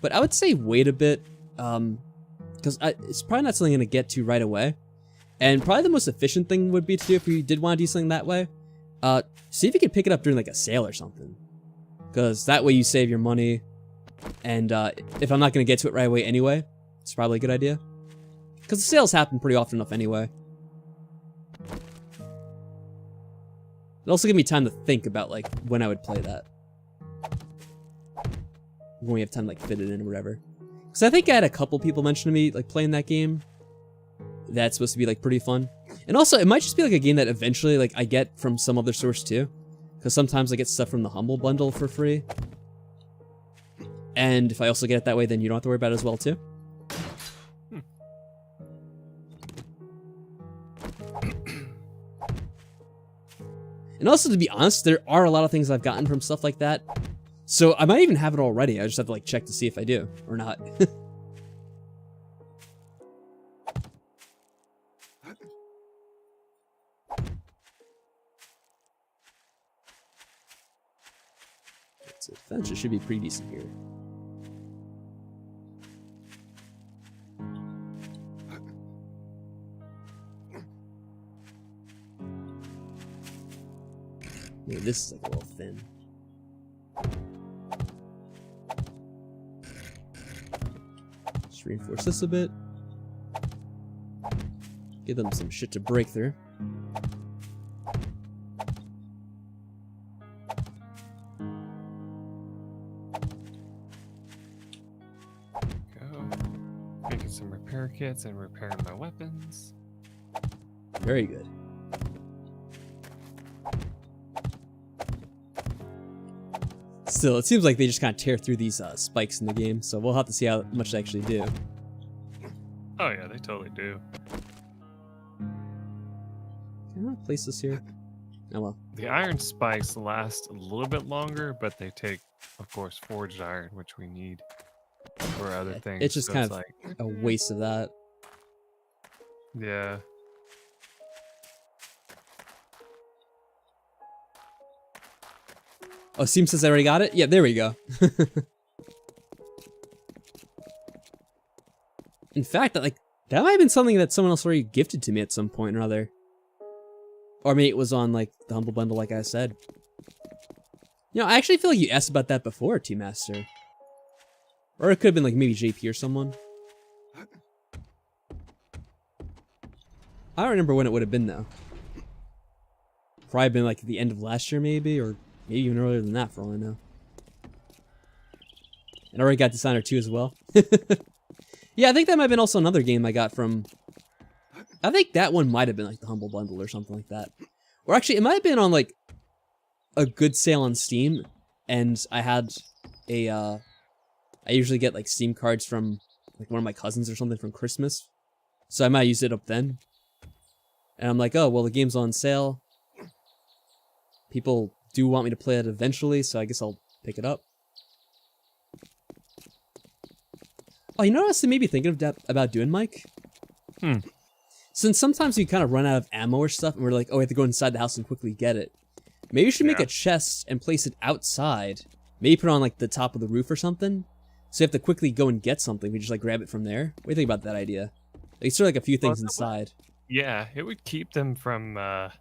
but I would say wait a bit, because it's probably not something I'm going to get to right away. And probably the most efficient thing would be to do if you did want to do something that way. See if you can pick it up during like a sale or something. Because that way you save your money. And if I'm not going to get to it right away anyway, it's probably a good idea. Because the sales happen pretty often enough anyway. It'll also give me time to think about like when I would play that. When we have time to like fit it in or whatever. Because I think I had a couple people mention to me like playing that game. That's supposed to be like pretty fun. And also it might just be like a game that eventually like I get from some other source too. Because sometimes I get stuff from the Humble Bundle for free. And if I also get it that way, then you don't have to worry about it as well too. And also, to be honest, there are a lot of things I've gotten from stuff like that. So I might even have it already. I just have to like check to see if I do or not. So the fence should be pretty decent here. Yeah, this is like a little thin. Just reinforce this a bit. Give them some shit to break through. Go. Making some repair kits and repairing my weapons. Very good. Still, it seems like they just kind of tear through these spikes in the game, so we'll have to see how much they actually do. Oh yeah, they totally do. Can I place this here? Oh well. The iron spikes last a little bit longer, but they take, of course, forged iron, which we need for other things. It's just so kind it's of like, a waste of that. yeah. Oh, Steam says I already got it? Yeah, there we go. In fact, that might have been something that someone else already gifted to me at some point or other. Or maybe it was on, like, the Humble Bundle, like I said. You know, I actually feel like you asked about that before, T-Master. Or it could have been, like, maybe JP or someone. I don't remember when it would have been, though. Probably been, like, the end of last year, maybe, or maybe even earlier than that, for all I know. And I already got Designer 2 as well. Yeah, I think that might have been also another game I got from... I think that one might have been like the Humble Bundle or something like that. Or actually, it might have been on like a good sale on Steam. And I had a... I usually get like Steam cards from like one of my cousins or something from Christmas. So I might use it up then. And I'm like, oh, well, the game's on sale. People do want me to play it eventually, so I guess I'll pick it up. Oh, you know what else I may be thinking of about doing, Mike? Since sometimes you kind of run out of ammo or stuff, and we're like, oh, we have to go inside the house and quickly get it. Maybe you should make a chest and place it outside. Maybe put it on like the top of the roof or something. So you have to quickly go and get something. We just like grab it from there. What do you think about that idea? Like, sort of like a few things inside. Yeah, it would keep them from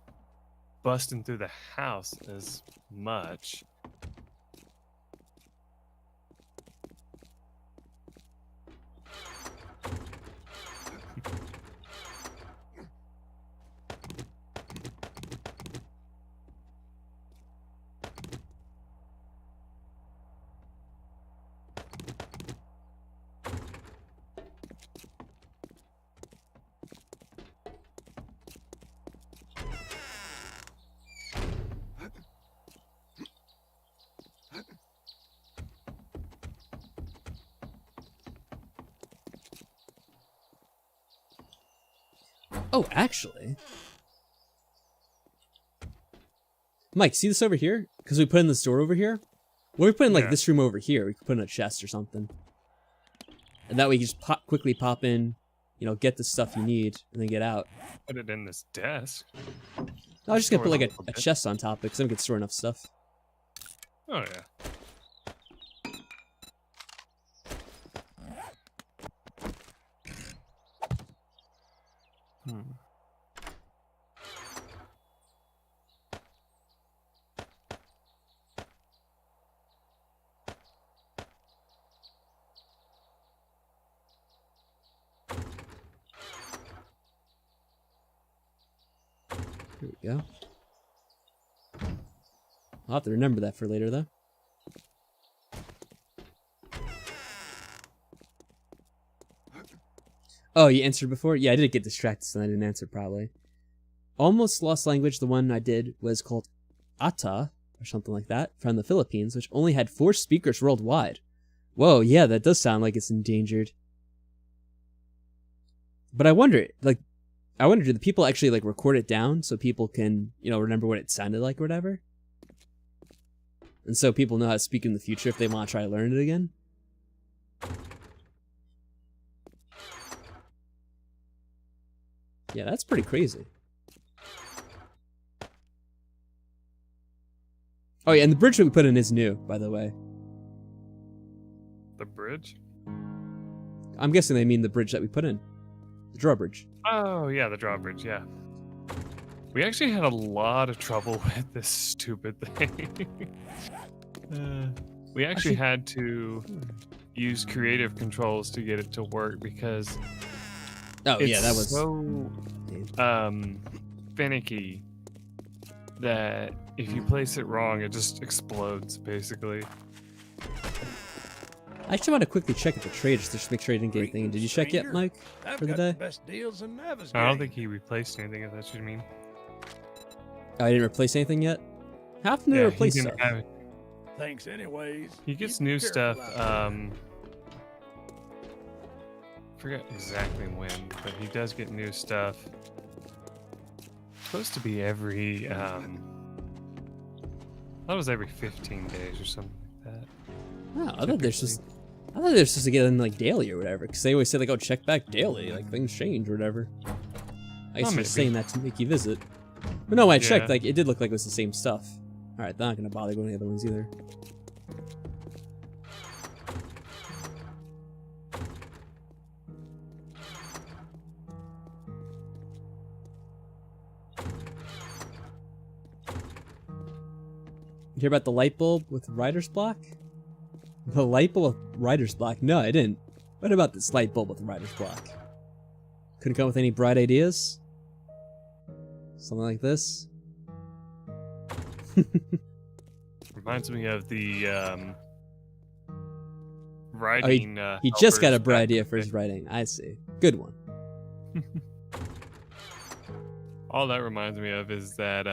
busting through the house as much. Oh, actually. Mike, see this over here? Because we put in this door over here? What if we put in like this room over here? We could put in a chest or something. And that way you just quickly pop in, you know, get the stuff you need, and then get out. Put it in this desk. I was just gonna put like a chest on top of it, because then we could store enough stuff. Oh, yeah. Here we go. I'll have to remember that for later, though. Oh, you answered before? Yeah, I did get distracted, so I didn't answer, probably. Almost Lost Language, the one I did, was called Ata, or something like that, from the Philippines, which only had 4 speakers worldwide. Whoa, yeah, that does sound like it's endangered. But I wonder, like, I wonder, do the people actually like record it down so people can, you know, remember what it sounded like or whatever? And so people know how to speak in the future if they want to try to learn it again? Yeah, that's pretty crazy. Oh yeah, and the bridge that we put in is new, by the way. The bridge? I'm guessing they mean the bridge that we put in. The drawbridge. Oh, yeah, the drawbridge, yeah. We actually had a lot of trouble with this stupid thing. We actually had to use creative controls to get it to work because yeah, that was so finicky that if you place it wrong, it just explodes, basically. I actually want to quickly check at the trade just to make sure I didn't get anything. Did you check yet, Mike, for the day? Best deals in Navigator. I don't think he replaced anything, if that's what you mean. Oh, I didn't replace anything yet? How often do they replace stuff? Thanks anyways. He gets You new be stuff, careful out there. forget exactly when, but he does get new stuff. It's supposed to be every, I thought it was every 15 days or something like that. Oh, I thought they're supposed to get in like daily or whatever, because they always say like, oh, check back daily, like things change or whatever. I used to be saying that to make you visit. But no, when I checked, like it did look like it was the same stuff. Alright, they're not gonna bother going to the other ones either. You hear about the light bulb with writer's block? The light bulb with writer's block? No, I didn't. What about this light bulb with writer's block? Couldn't come up with any bright ideas? Something like this? Reminds me of the writing. He just got a helpers bright back idea in the for his day. writing. I see. Good one. All that reminds me of is that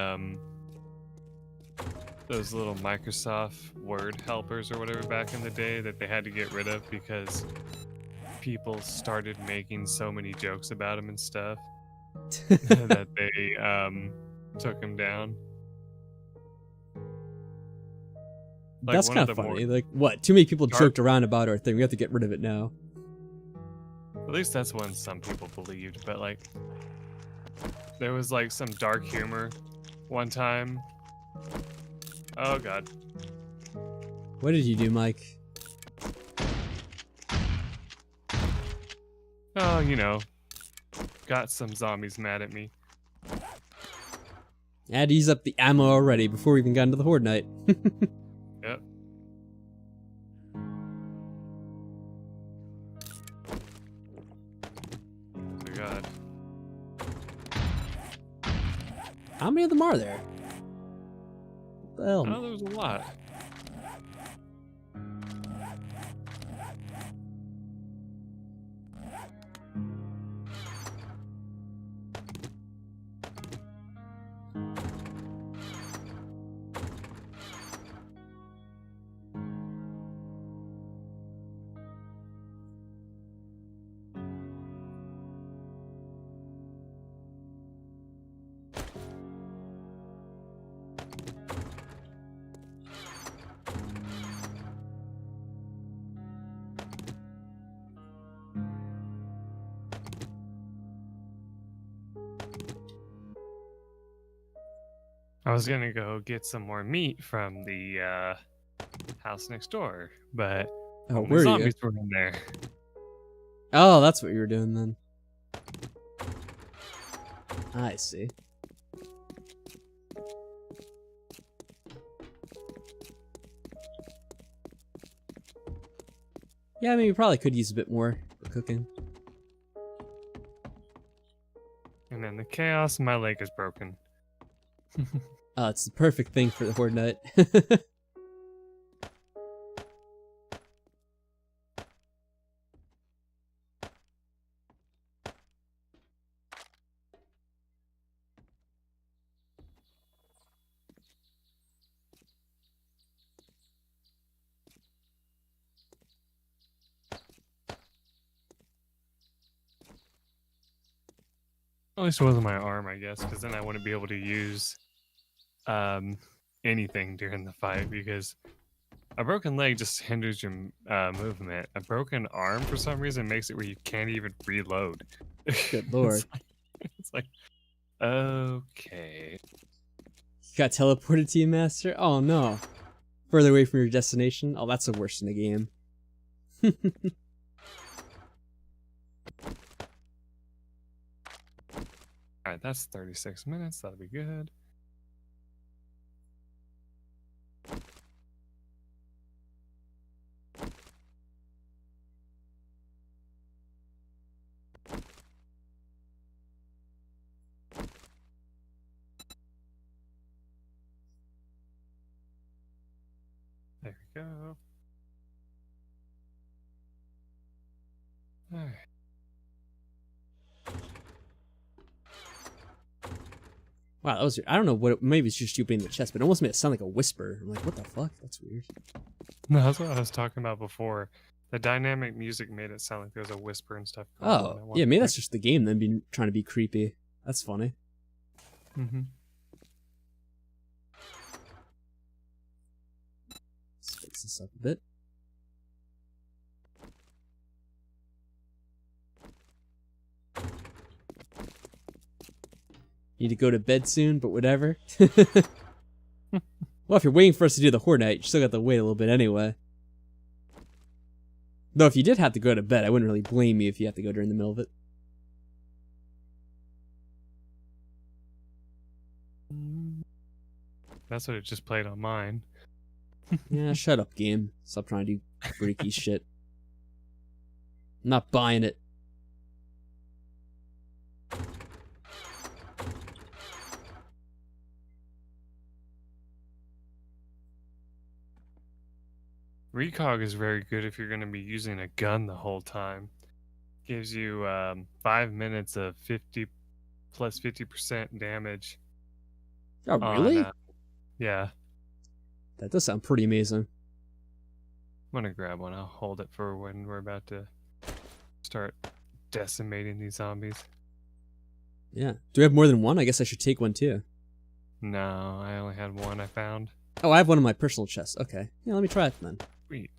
those little Microsoft Word helpers or whatever back in the day that they had to get rid of because people started making so many jokes about them and stuff that they took them down. Like, That's one kind of of the funny. more- Like, what? Too many people dark- joked around about our thing. We have to get rid of it now. At least that's what some people believed, but like there was like some dark humor one time. Oh god. What did you do, Mike? Oh, you know. Got some zombies mad at me. I had to use up the ammo already before we even got into the Horde Night. Yep. Oh god. How many of them are there? What the hell? Oh, there was a lot. I was gonna go get some more meat from the house next door, but Oh, only where are you? zombies were in there. Oh, that's what you were doing then. I see. Yeah, I mean, we probably could use a bit more for cooking. And then the chaos, my leg is broken. Oh, it's the perfect thing for the Horde Night. At least it wasn't my arm, I guess, because then I wouldn't be able to use anything during the fight, because a broken leg just hinders your movement. A broken arm, for some reason, makes it where you can't even reload. Good lord. It's like, okay. You got teleported to you, Master? Oh no. Further away from your destination? Oh, that's the worst in the game. Alright, that's 36 minutes. That'll be good. There we go. Alright. Wow, that was... I don't know what... Maybe it's just you being in the chest, but it almost made it sound like a whisper. I'm like, what the fuck? That's weird. No, that's what I was talking about before. The dynamic music made it sound like there was a whisper and stuff going on Oh, at one yeah, maybe point. that's just the game then being trying to be creepy. That's funny. Mm-hmm. Let's fix this up a bit. Need to go to bed soon, but whatever. Well, if you're waiting for us to do the Horde Night, you still got to wait a little bit anyway. Though if you did have to go to bed, I wouldn't really blame you if you have to go during the middle of it. That's what it just played on mine. Yeah, shut up, game. Stop trying to do freaky shit. I'm not buying it. Recog is very good if you're going to be using a gun the whole time. Gives you 5 minutes of 50 plus 50% damage. Oh, really? Yeah. That does sound pretty amazing. I'm going to grab one. I'll hold it for when we're about to start decimating these zombies. Yeah. Do we have more than one? I guess I should take one too. No, I only had one I found. Oh, I have one in my personal chest. Okay. Yeah, let me try it then. Sweet.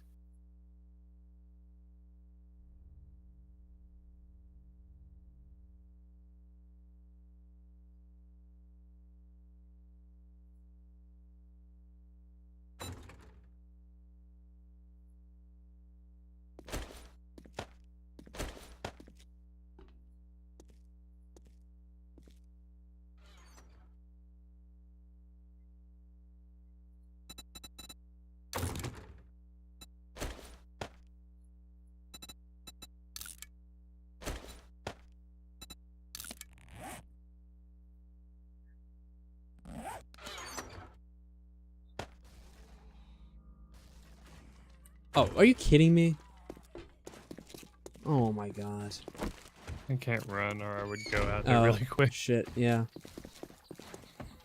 Oh, are you kidding me? Oh my god. I can't run or I would go out there really quick. Shit, yeah.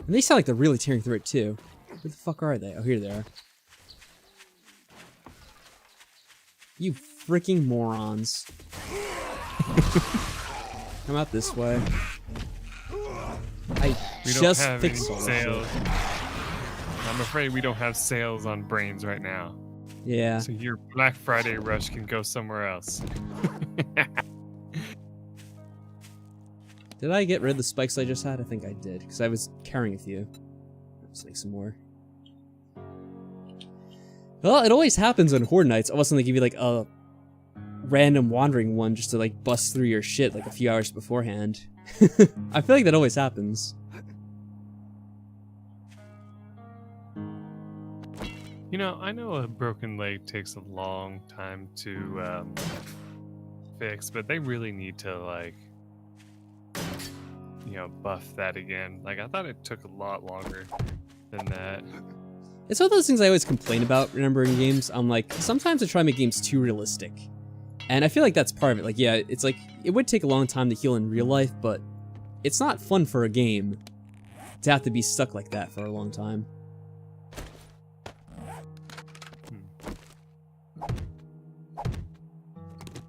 And they sound like they're really tearing through it too. Where the fuck are they? Oh, here they are. You freaking morons. Come out this way. I We don't just have any fixed all that sales. shit. I'm afraid we don't have sales on brains right now. Yeah. So your Black Friday rush can go somewhere else. Did I get rid of the spikes I just had? I think I did, because I was carrying a few. Let's make some more. Well, it always happens on Horde Nights. All of a sudden they give you like a random wandering one just to like bust through your shit like a few hours beforehand. I feel like that always happens. You know, I know a broken leg takes a long time to fix, but they really need to, like, you know, buff that again. Like, I thought it took a lot longer than that. It's one of those things I always complain about, remember, in games. I'm like, sometimes I try to make games too realistic. And I feel like that's part of it. Like, yeah, it's like, it would take a long time to heal in real life, but it's not fun for a game to have to be stuck like that for a long time.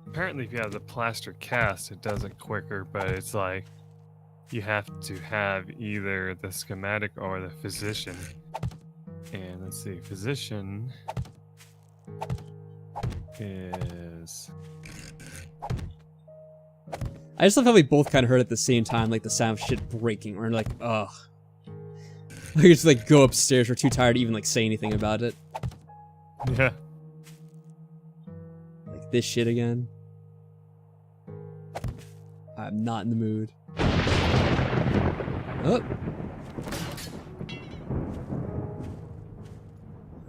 Apparently, if you have the plaster cast, it does it quicker, but it's like, you have to have either the schematic or the physician. And let's see, physician is... I just love how we both kind of heard at the same time, like the sound of shit breaking. We're like, ugh. Like, just like go upstairs. We're too tired to even like say anything about it. Yeah. Like this shit again. I'm not in the mood. Oh.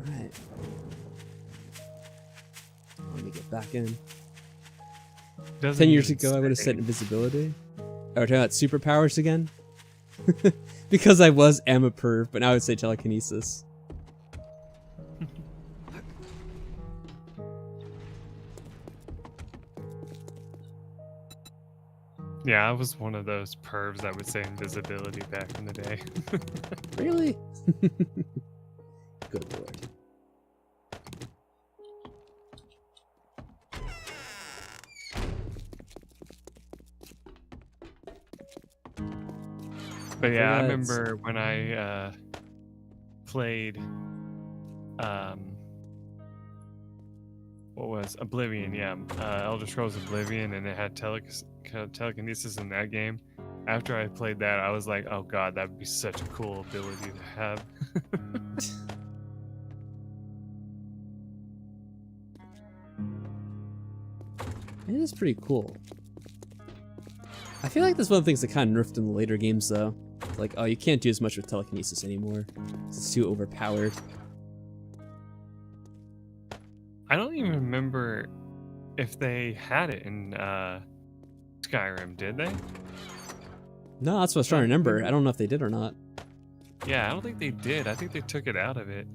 Alright. Let me get back in. 10 years ago, I would have said invisibility. Oh, we're talking about superpowers again? Because I am a perv, but now I would say telekinesis. Yeah, I was one of those pervs that would say invisibility back in the day. Really? Good lord. But yeah, I That's- remember when I played what was Oblivion? Yeah, Elder Scrolls Oblivion, and it had telekinesis in that game. After I played that, I was like, "Oh god, that would be such a cool ability to have." It is pretty cool. I feel like that's one of the things that kind of nerfed in the later games, though. It's like, oh, you can't do as much with telekinesis anymore. It's too overpowered. I don't even remember if they had it in Skyrim, did they? No, that's what I was trying to remember. I don't know if they did or not. Yeah, I don't think they did. I think they took it out of it.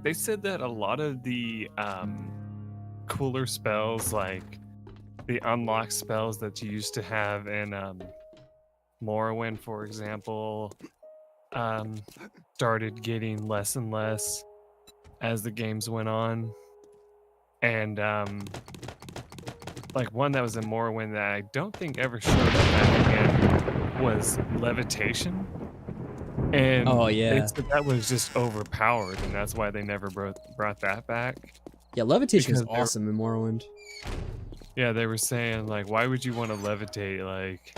They said that a lot of the cooler spells, like the unlock spells that you used to have in Morrowind, for example, started getting less and less as the games went on. And like one that was in Morrowind that I don't think ever showed up back again was levitation. And Oh, yeah. they said that was just overpowered, and that's why they never brought that back. Yeah, levitation is Because they're- awesome in Morrowind. Yeah, they were saying, like, why would you want to levitate? Like,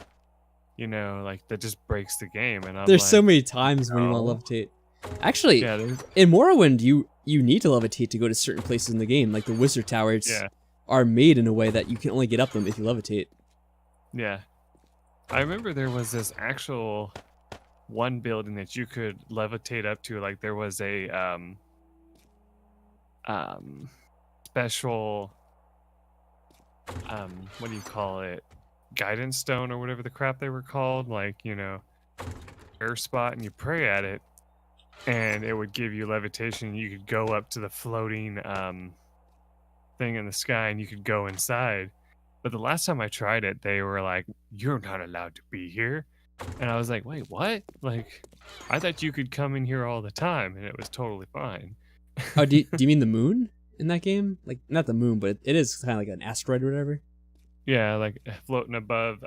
you know, like, that just breaks the game. And I'm There's like, so many times when you no. want to levitate. Actually, yeah, in Morrowind, you need to levitate to go to certain places in the game. Like the wizard towers yeah, are made in a way that you can only get up them if you levitate. yeah. I remember there was this actual one building that you could levitate up to. Like, there was a special what do you call it, guidance stone or whatever the crap they were called, like, you know, air spot, and you pray at it and it would give you levitation. You could go up to the floating thing in the sky and you could go inside. But the last time I tried it, they were like, "You're not allowed to be here." And I was like, "Wait, what? Like, I thought you could come in here all the time," and it was totally fine. Oh, do you mean the moon in that game? Like, not the moon, but it is kind of like an asteroid or whatever. Yeah, like floating above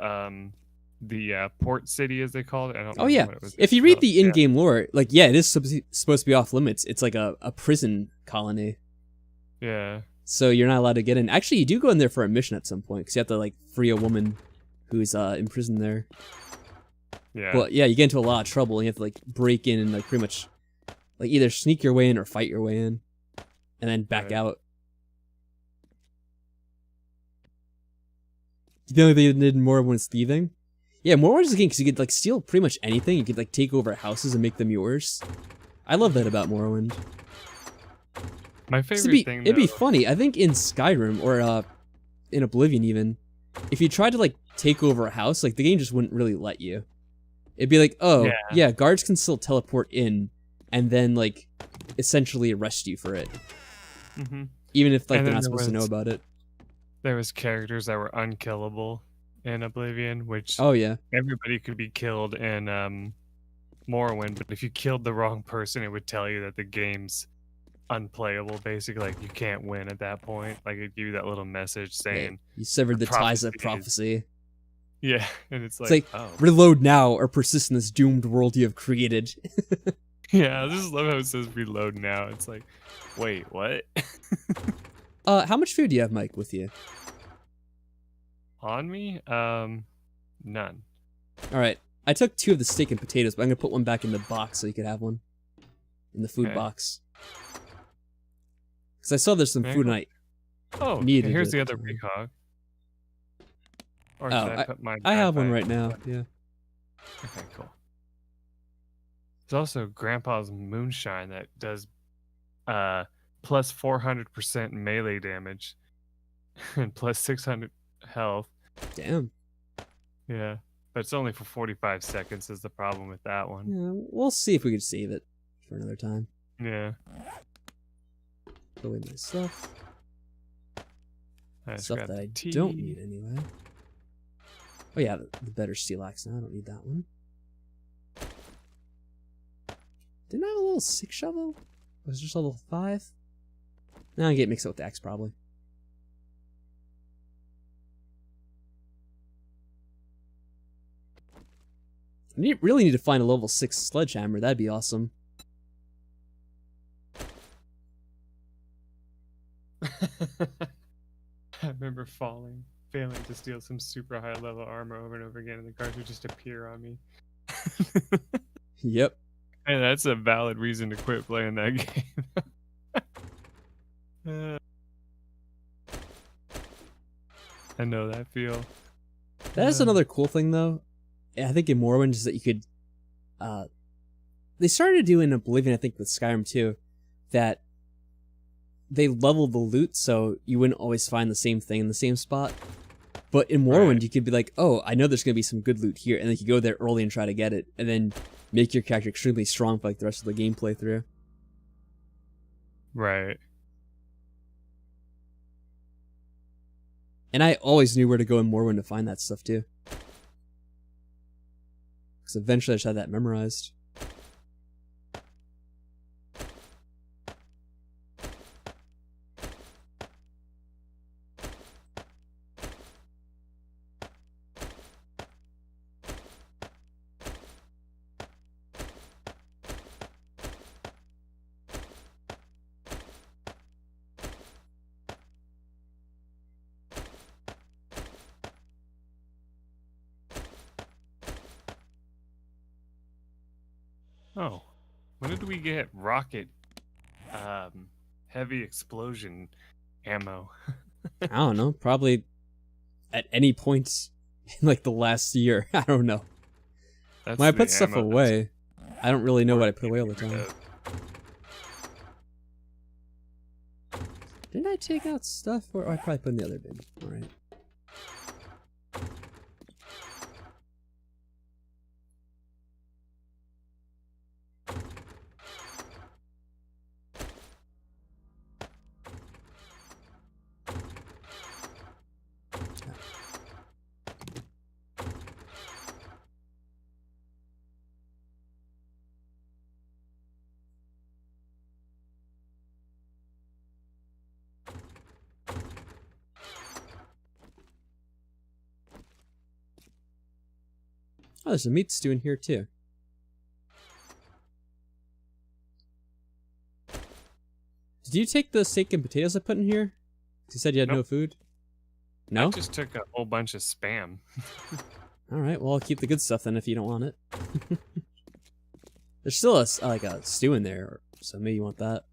the port city, as they called it. I don't Oh, remember yeah. what it was If you read called. the in-game lore, like, yeah, it is supposed to be off limits. It's like a prison colony. Yeah. So you're not allowed to get in. Actually, you do go in there for a mission at some point, because you have to, like, free a woman who's imprisoned there. Yeah. Well, yeah, you get into a lot of trouble, and you have to, like, break in and, like, pretty much, like, either sneak your way in or fight your way in, and then back Right. out. You know they did more when it's thieving? Yeah, Morrowind is a game because you could, like, steal pretty much anything. You could, like, take over houses and make them yours. I love that about Morrowind. My So favorite thing, it'd be though- funny. I think in Skyrim or in Oblivion even, if you tried to like take over a house, like the game just wouldn't really let you. It'd be like, oh yeah, guards can still teleport in, and then like essentially arrest you for it, Mhm. even if like And they're then not there supposed to know was- about it. there was characters that were unkillable in Oblivion, which Oh yeah, everybody could be killed in Morrowind, but if you killed the wrong person, it would tell you that the game's unplayable, basically. Like, you can't win at that point. Like, it'd give you that little message saying, you severed the ties of prophecy is- prophecy. Yeah, and it's It's like, like, oh. reload now or persist in this doomed world you have created. Yeah, I just love how it says reload now. It's like, wait, what? How much food do you have, Mike, with you? On me? None. All right. I took 2 of the steak and potatoes, but I'm going to put one back in the box so you could have one. In the food Okay. box. Because I saw there's some May I food go- and I Oh, needed here's it the at other the time. precog. Or Oh, should I put mine I have back one by- right now, yeah. Okay, cool. There's also Grandpa's Moonshine that does plus 400% melee damage and plus 600 health. Damn. Yeah, but it's only for 45 seconds is the problem with that one. Yeah, we'll see if we can save it for another time. Yeah. Put away my stuff. I just Stuff grabbed that the I tea. don't need anyway. Oh yeah, the better steel axe now. I don't need that one. Didn't I have a level 6 shovel? Was it just level 5? Now I get mixed up with the axe probably. Really need to find a level 6 sledgehammer. That'd be awesome. I remember failing to steal some super high level armor over and over again, and the cards would just appear on me. Yep. And that's a valid reason to quit playing that game. I know that feel. That is another cool thing, though. I think in Morrowind is that you could. They started to do in Oblivion, I think, with Skyrim too, that they leveled the loot so you wouldn't always find the same thing in the same spot. But in Morrowind, Right. you could be like, oh, I know there's going to be some good loot here, and then you could go there early and try to get it, and then make your character extremely strong for like the rest of the game playthrough. Right. And I always knew where to go in Morrowind to find that stuff too. Because eventually I just had that memorized. Oh, when did we get rocket, heavy explosion ammo? I don't know, probably at any point in like the last year. I don't know. That's When I the put stuff ammo that's away, I don't really know what I worth put away all the getting rid time. of. Didn't I take out stuff? Or I probably put in the other bin. Alright. Oh, there's a meat stew in here too. Did you take the steak and potatoes I put in here? 'Cause you said you had no Nope. food? I No? just took a whole bunch of spam. Alright, well I'll keep the good stuff then if you don't want it. There's still like a stew in there, so maybe you want that.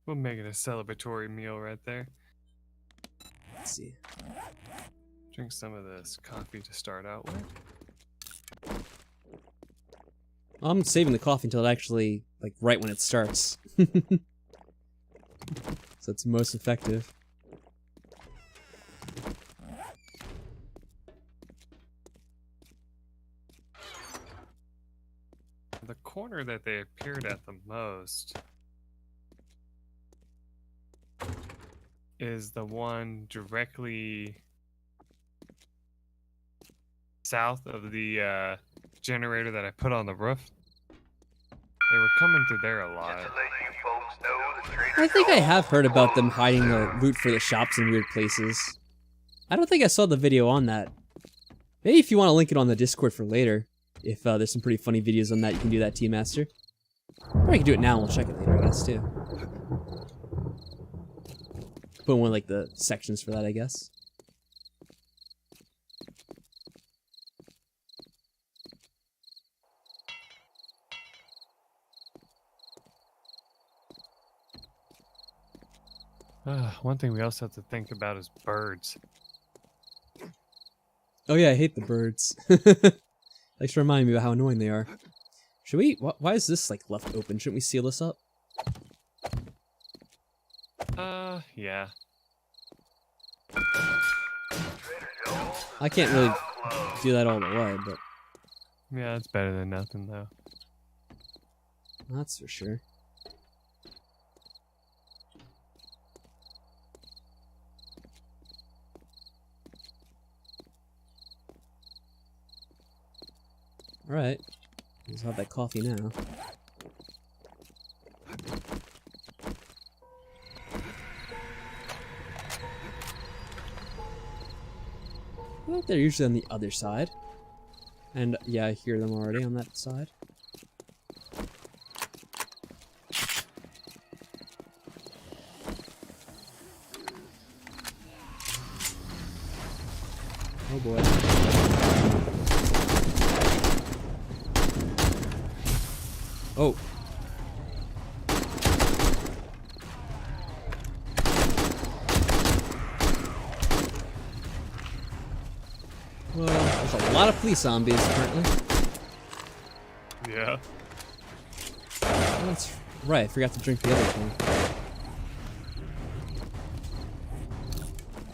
We'll make it a celebratory meal right there. Let's see. Drink some of this coffee to start out with. Well, I'm saving the coffee until it actually, like, right when it starts. So it's most effective. The corner that they appeared at the most is the one directly south of the generator that I put on the roof. They were coming through there a lot. I think I have heard about them hiding the loot for the shops in weird places. I don't think I saw the video on that. Maybe if you want to link it on the Discord for later. If there's some pretty funny videos on that, you can do that, Team Master. Or I can do it now and we'll check it later, I guess, too. Put in one of, like, the sections for that, I guess. One thing we also have to think about is birds. Oh yeah, I hate the birds. Thanks for reminding me about how annoying they are. Should we? Why is this like left open? Shouldn't we seal this up? Yeah. I can't really do that all the way, but Yeah, it's better than nothing, though. that's for sure. Alright. Let's have that coffee now. Well, they're usually on the other side. And yeah, I hear them already on that side. Oh boy. Oh. Well, there's a lot of police zombies apparently. Yeah. Oh, that's right, I forgot to drink the other thing.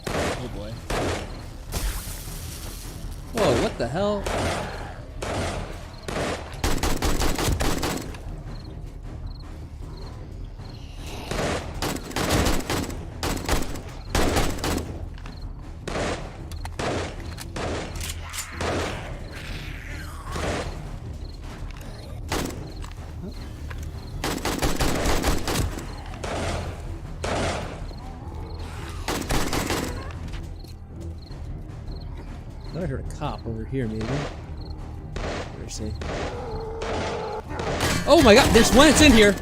Oh boy. Whoa, what the hell? I thought I heard a cop over here, maybe. Where is he? Oh my god, there's one that's in here!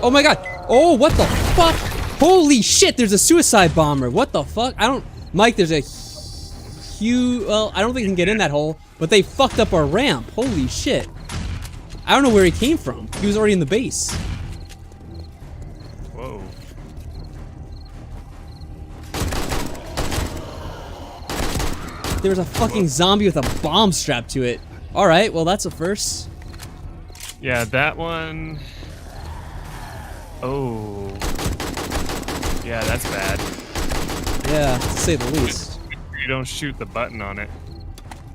Oh my god! Oh, what the fuck? Holy shit, there's a suicide bomber! What the fuck? I don't... Mike, there's a huge... Well, I don't think he can get in that hole, but they fucked up our ramp. Holy shit. I don't know where he came from. He was already in the base. Whoa. There was a fucking zombie with a bomb strapped to it. Alright, well that's a first. Yeah, that one... Oh. Yeah, that's bad. Yeah, to say the least. You don't shoot the button on it.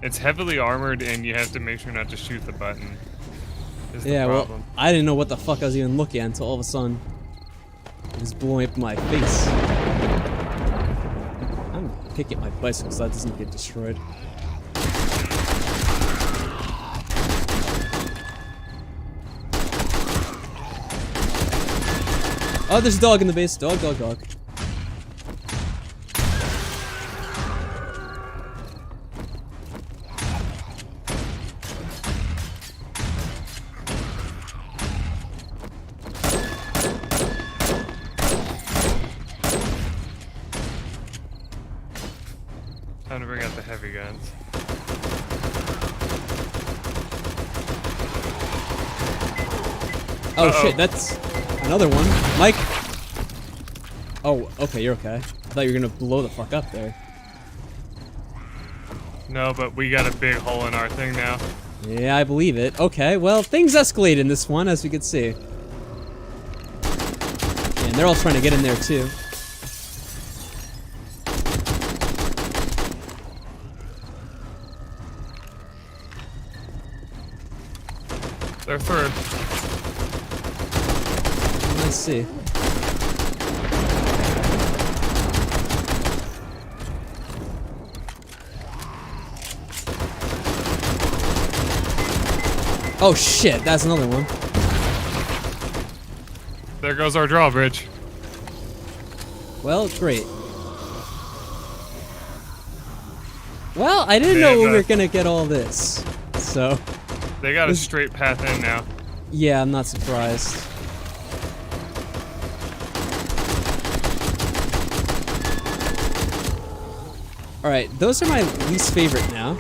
It's heavily armored and you have to make sure not to shoot the button. Is the Yeah, well, problem. I didn't know what the fuck I was even looking at until all of a sudden it was blowing up in my face. I'm gonna pick at my bicycle so that doesn't get destroyed. Oh, there's a dog in the base. Dog, dog, dog. Time to bring out the heavy guns. Oh Uh-oh. shit, that's another one. Mike! Oh, okay, you're okay. I thought you were gonna blow the fuck up there. No, but we got a big hole in our thing now. Yeah, I believe it. Okay, well, things escalate in this one, as we can see. And they're all trying to get in there, too. They're third. Let's see. Oh shit, that's another one. There goes our drawbridge. Well, great. Well, I didn't They know we have, were gonna get all this. So, They got a straight path in now. yeah, I'm not surprised. Alright, those are my least favorite now.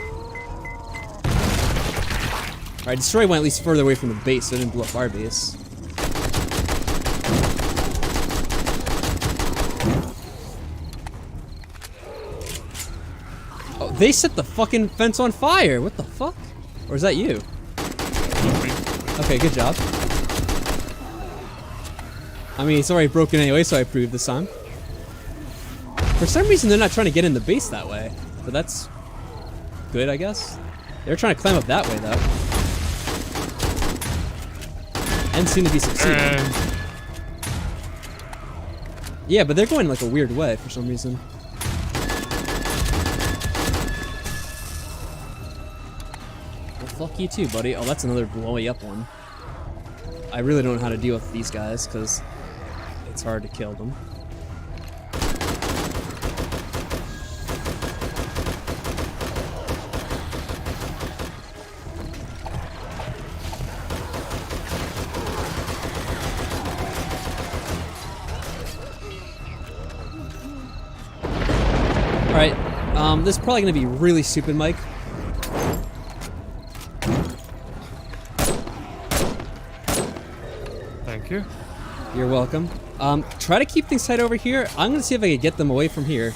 Alright, Destroy went at least further away from the base, so it didn't blow up our base. Oh, they set the fucking fence on fire! What the fuck? Or is that you? Okay, good job. I mean, it's already broken anyway, so I approved this time. For some reason, they're not trying to get in the base that way. But that's good, I guess. They're trying to climb up that way, though. And seem to be succeeding. Yeah, but they're going like a weird way for some reason. Well, fuck you too, buddy. Oh, that's another blowy up one. I really don't know how to deal with these guys, because it's hard to kill them. Alright, this is probably gonna be really stupid, Mike. Thank you. You're welcome. Try to keep things tight over here. I'm gonna see if I can get them away from here.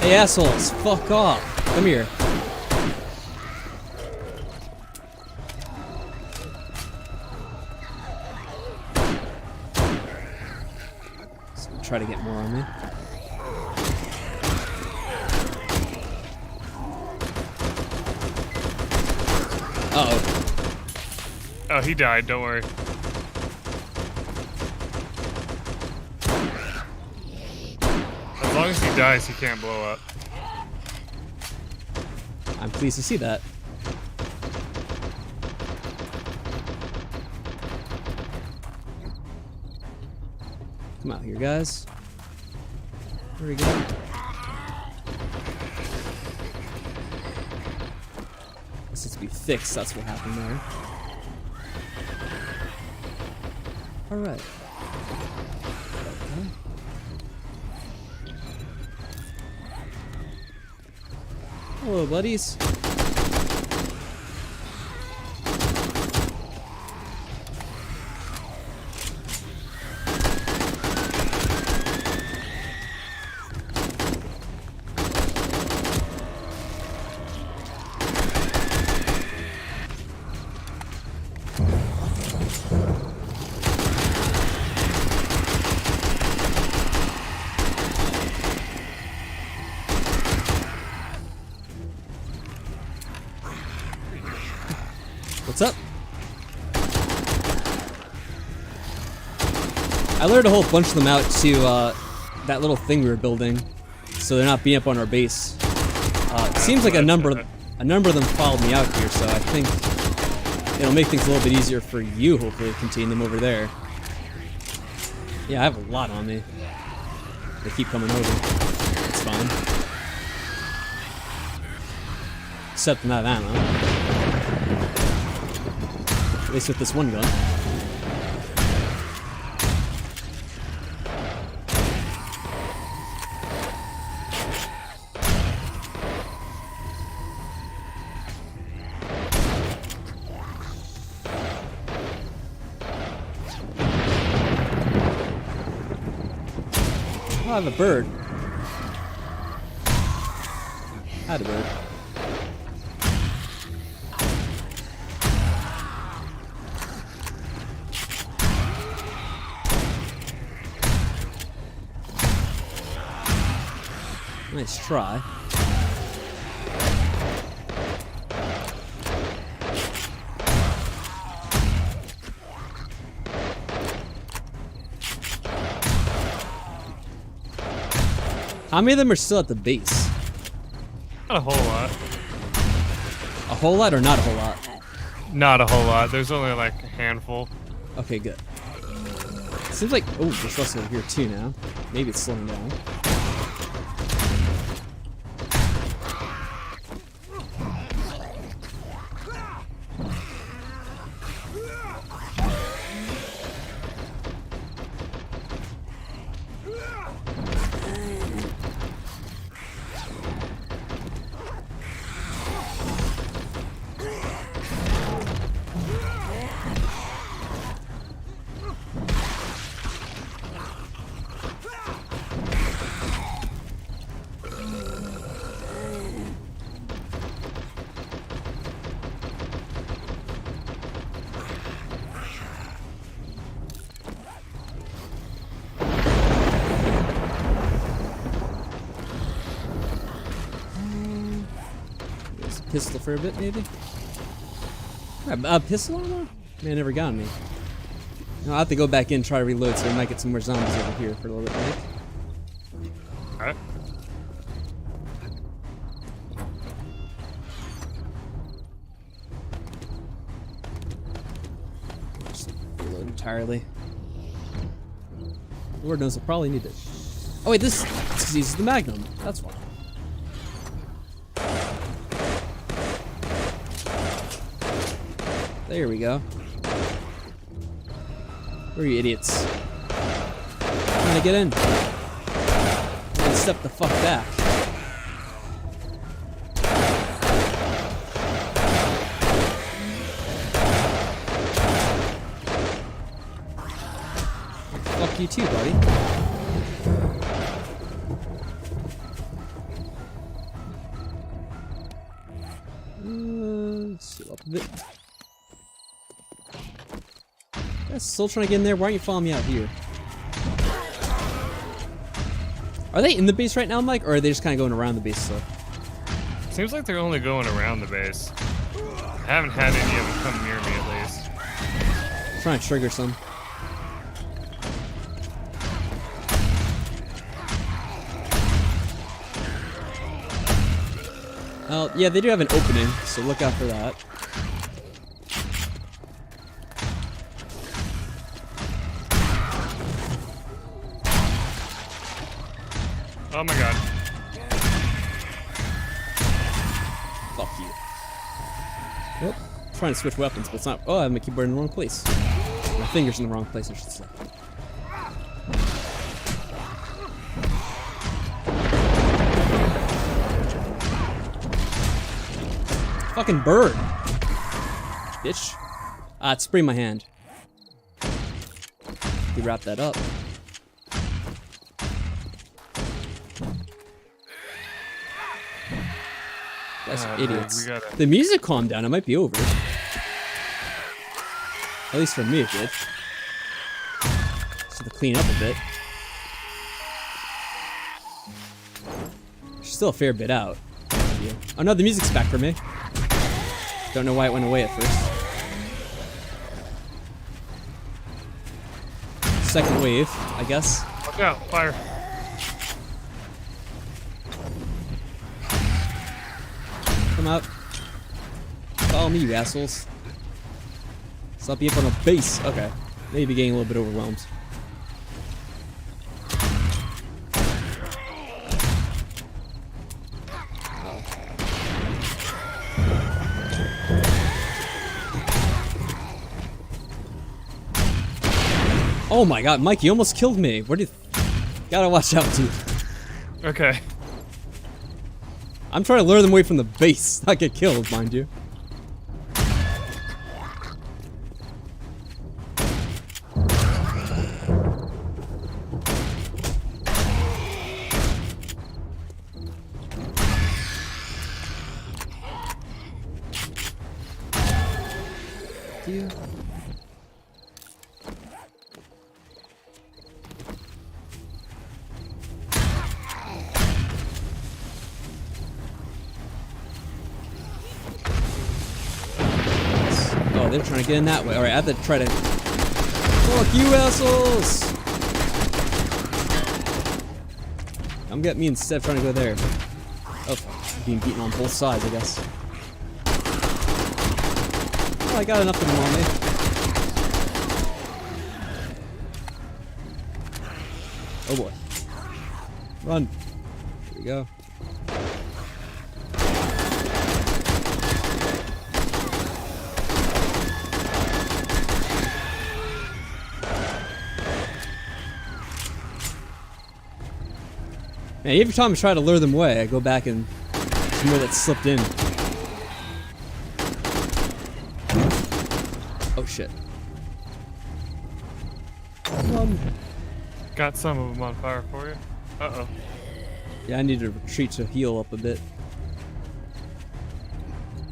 Hey, assholes, fuck off. Come here. So try to get more on me. Uh-oh. Oh, he died. Don't worry. As long as he dies, he can't blow up. I'm pleased to see that. Come out here, guys. There we go. This needs to be fixed, that's what happened there. Alright. Okay. Hello, buddies. What's up? I lured a whole bunch of them out to that little thing we were building, so they're not being up on our base. It seems like a number of them followed me out here, so I think it'll make things a little bit easier for you, hopefully, to contain them over there. Yeah, I have a lot on me. They keep coming over. It's fine. Except I'm out of ammo. At least with this one gun. Oh, I have a bird. I had a bird. Nice try. How many of them are still at the base? Not a whole lot. A whole lot or not a whole lot? Not a whole lot. There's only like a handful. Okay, good. Seems like, oh, there's also here too now. Maybe it's slowing down. pistol for a bit, maybe? Pistol armor? Man, never got me. I'll have to go back in and try to reload so we might get some more zombies over here for a little bit, Mike. Alright. Just reload entirely. Lord knows I'll probably need it. Oh wait, this uses the Magnum. That's why. There we go. Where are you idiots? Trying to get in. And step the fuck back. Fuck you too, buddy. Let's go up a bit. Yeah, still trying to get in there. Why aren't you following me out here? Are they in the base right now, Mike, or are they just kind of going around the base still? Seems like they're only going around the base. I haven't had any of them come near me at least. I'm trying to trigger some. Well, yeah, they do have an opening, so look out for that. Oh my god. Fuck you. Nope. I'm trying to switch weapons, but it's not. Oh, I have my keyboard in the wrong place. My finger's in the wrong place, I should say. Fucking bird. Bitch. Ah, it sprayed my hand. You wrap that up. Guys are idiots. The music calmed down. It might be over. At least for me, it did. Just have to clean up a bit. There's still a fair bit out. Oh no, the music's back for me. Don't know why it went away at first. Second wave, I guess. Watch out, fire. Come out. Follow me, you assholes. Stop being up on a base. Okay. Maybe getting a little bit overwhelmed. Oh my god, Mike, you almost killed me. Where did... Gotta watch out, dude. Okay. I'm trying to lure them away from the base, not get killed, mind you. You. Oh, they're trying to get in that way. Alright, I have to try to... Fuck you, assholes! Come get me instead of trying to go there. Oh, being beaten on both sides, I guess. Oh, I got enough of them on me. Oh boy. Run. Here we go. Man, every time I try to lure them away, I go back and there's more that slipped in. Oh shit. Got some of them on fire for you. Uh-oh. Yeah, I need to retreat to heal up a bit.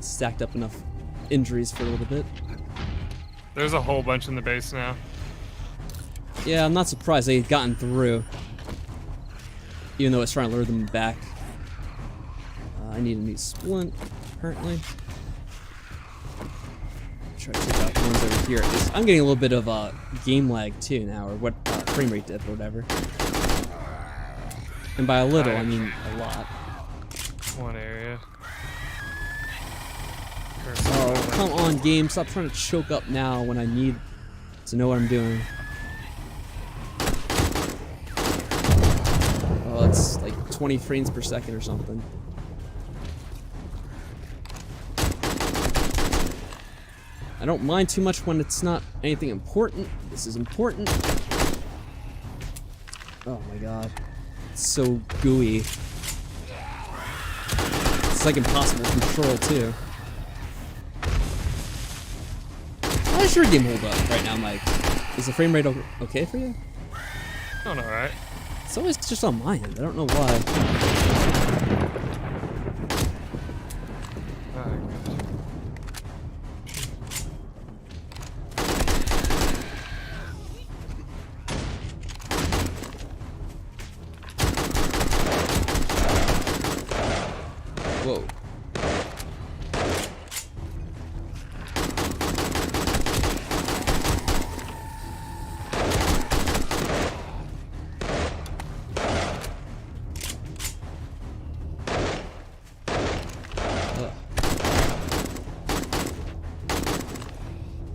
Stacked up enough injuries for a little bit. There's a whole bunch in the base now. Yeah, I'm not surprised they've gotten through. Even though it's trying to lure them back. I need a new splint. currently. Try to take out the ones over here. I'm getting a little bit of game lag too now, or what frame rate dip or whatever. And by a little, I mean a lot. One area. Oh, come on, game. Stop trying to choke up now when I need to know what I'm doing. Oh, it's like 20 frames per second or something. I don't mind too much when it's not anything important. This is important. Oh my god. It's so gooey. It's like impossible to control too. How does your game hold up right now, Mike? Is the frame rate okay for you? Doing alright. It's always just on my end. I don't know why. Whoa.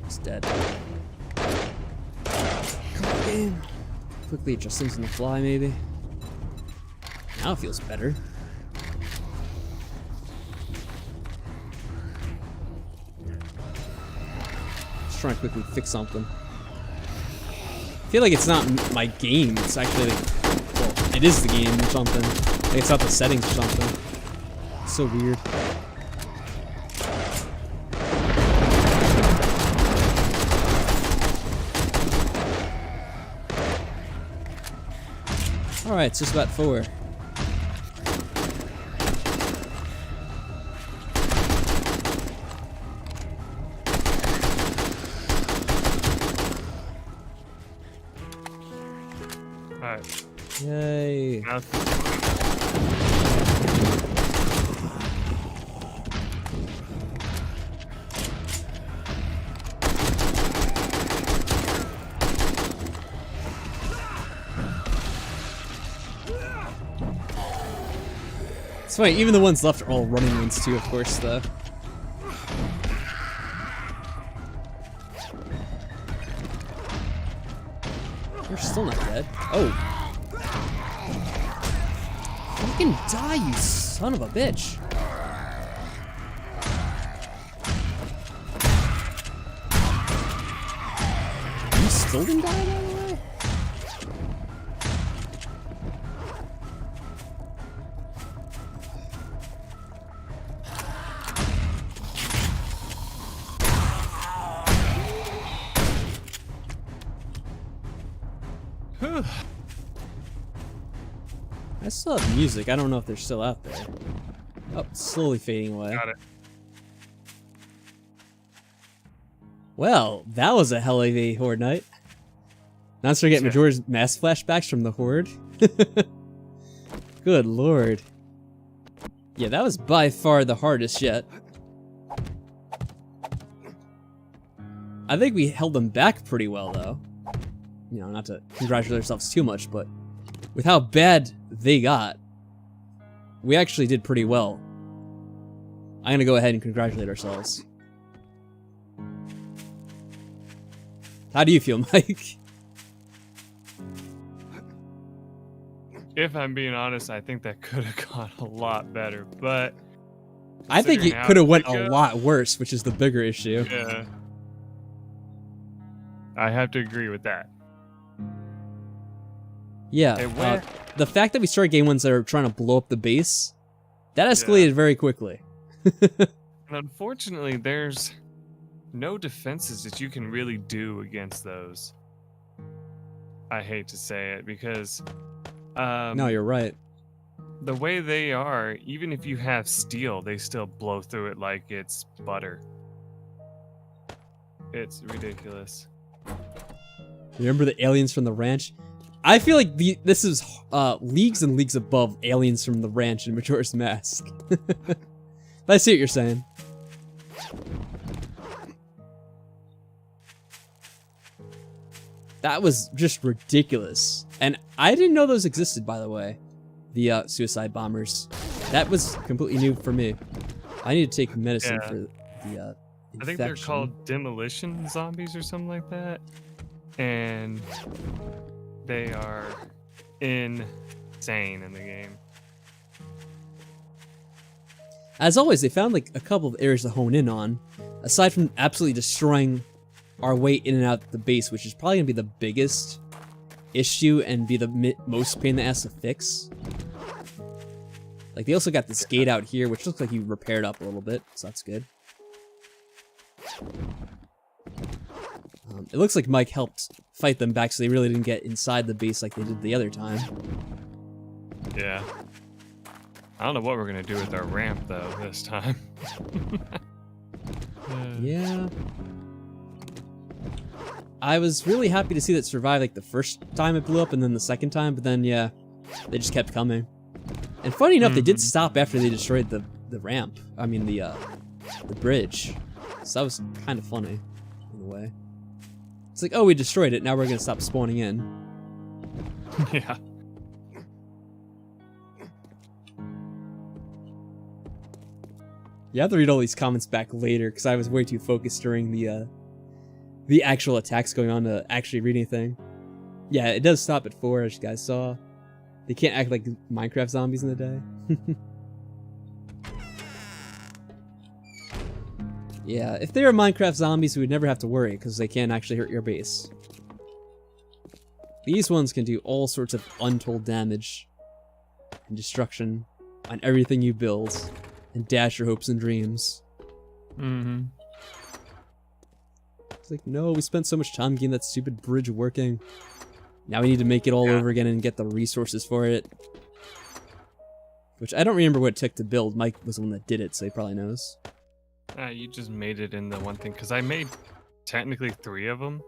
It's dead. Come on, game. Quickly adjust things on the fly, maybe. Now it feels better. Trying to quickly fix something. I feel like it's not my game, it's actually like, well, it is the game or something. Like it's not the settings or something. It's so weird. Alright, it's just about 4. Alright. Yay. It's funny, even the ones left are all running ones too, of course, though. You're still not dead. Oh. Fucking die, you son of a bitch. You still didn't die, by the way? I still have music. I don't know if they're still out there. Oh, slowly fading away. Got it. Well, that was a hell of a Horde night. Now let's get Majora's Mask flashbacks from the Horde. Good lord. Yeah, that was by far the hardest yet. I think we held them back pretty well, though. You know, not to congratulate ourselves too much, but with how bad they got, we actually did pretty well. I'm gonna go ahead and congratulate ourselves. How do you feel, Mike? If I'm being honest, I think that could have gone a lot better, but I think it could have went a lot worse, which is the bigger issue. Yeah. I have to agree with that. Yeah, the fact that we started getting ones that are trying to blow up the base, that escalated very quickly. And unfortunately, there's no defenses that you can really do against those. I hate to say it, because no, you're right. the way they are, even if you have steel, they still blow through it like it's butter. It's ridiculous. Remember the aliens from the ranch? I feel like this is leagues and leagues above aliens from the ranch in Majora's Mask. But I see what you're saying. That was just ridiculous. And I didn't know those existed, by the way. The suicide bombers. That was completely new for me. I need to take medicine for the infection. I think they're called demolition zombies or something like that. And they are insane in the game. As always, they found like a couple of areas to hone in on. Aside from absolutely destroying our way in and out the base, which is probably going to be the biggest issue and be the most pain in the ass to fix. Like, they also got this gate out here, which looks like you repaired up a little bit, so that's good. It looks like Mike helped fight them back, so they really didn't get inside the base like they did the other time. Yeah. I don't know what we're going to do with our ramp, though, this time. Yeah. I was really happy to see that it survived like the first time it blew up and then the second time, but then, yeah, they just kept coming. And funny enough, they did stop after they destroyed the ramp. I mean, the bridge. So that was kind of funny, in a way. It's like, oh, we destroyed it, now we're gonna stop spawning in. Yeah. You have to read all these comments back later, because I was way too focused during the actual attacks going on to actually read anything. Yeah, it does stop at 4, as you guys saw. They can't act like Minecraft zombies in the day. Yeah, if they were Minecraft zombies, we would never have to worry, because they can't actually hurt your base. These ones can do all sorts of untold damage and destruction on everything you build, and dash your hopes and dreams. Mm-hmm. It's like, no, we spent so much time getting that stupid bridge working. Now we need to make it all over again and get the resources for it. Which I don't remember what it took to build. Mike was the one that did it, so he probably knows. You just made it in the one thing, because I made technically 3 of them.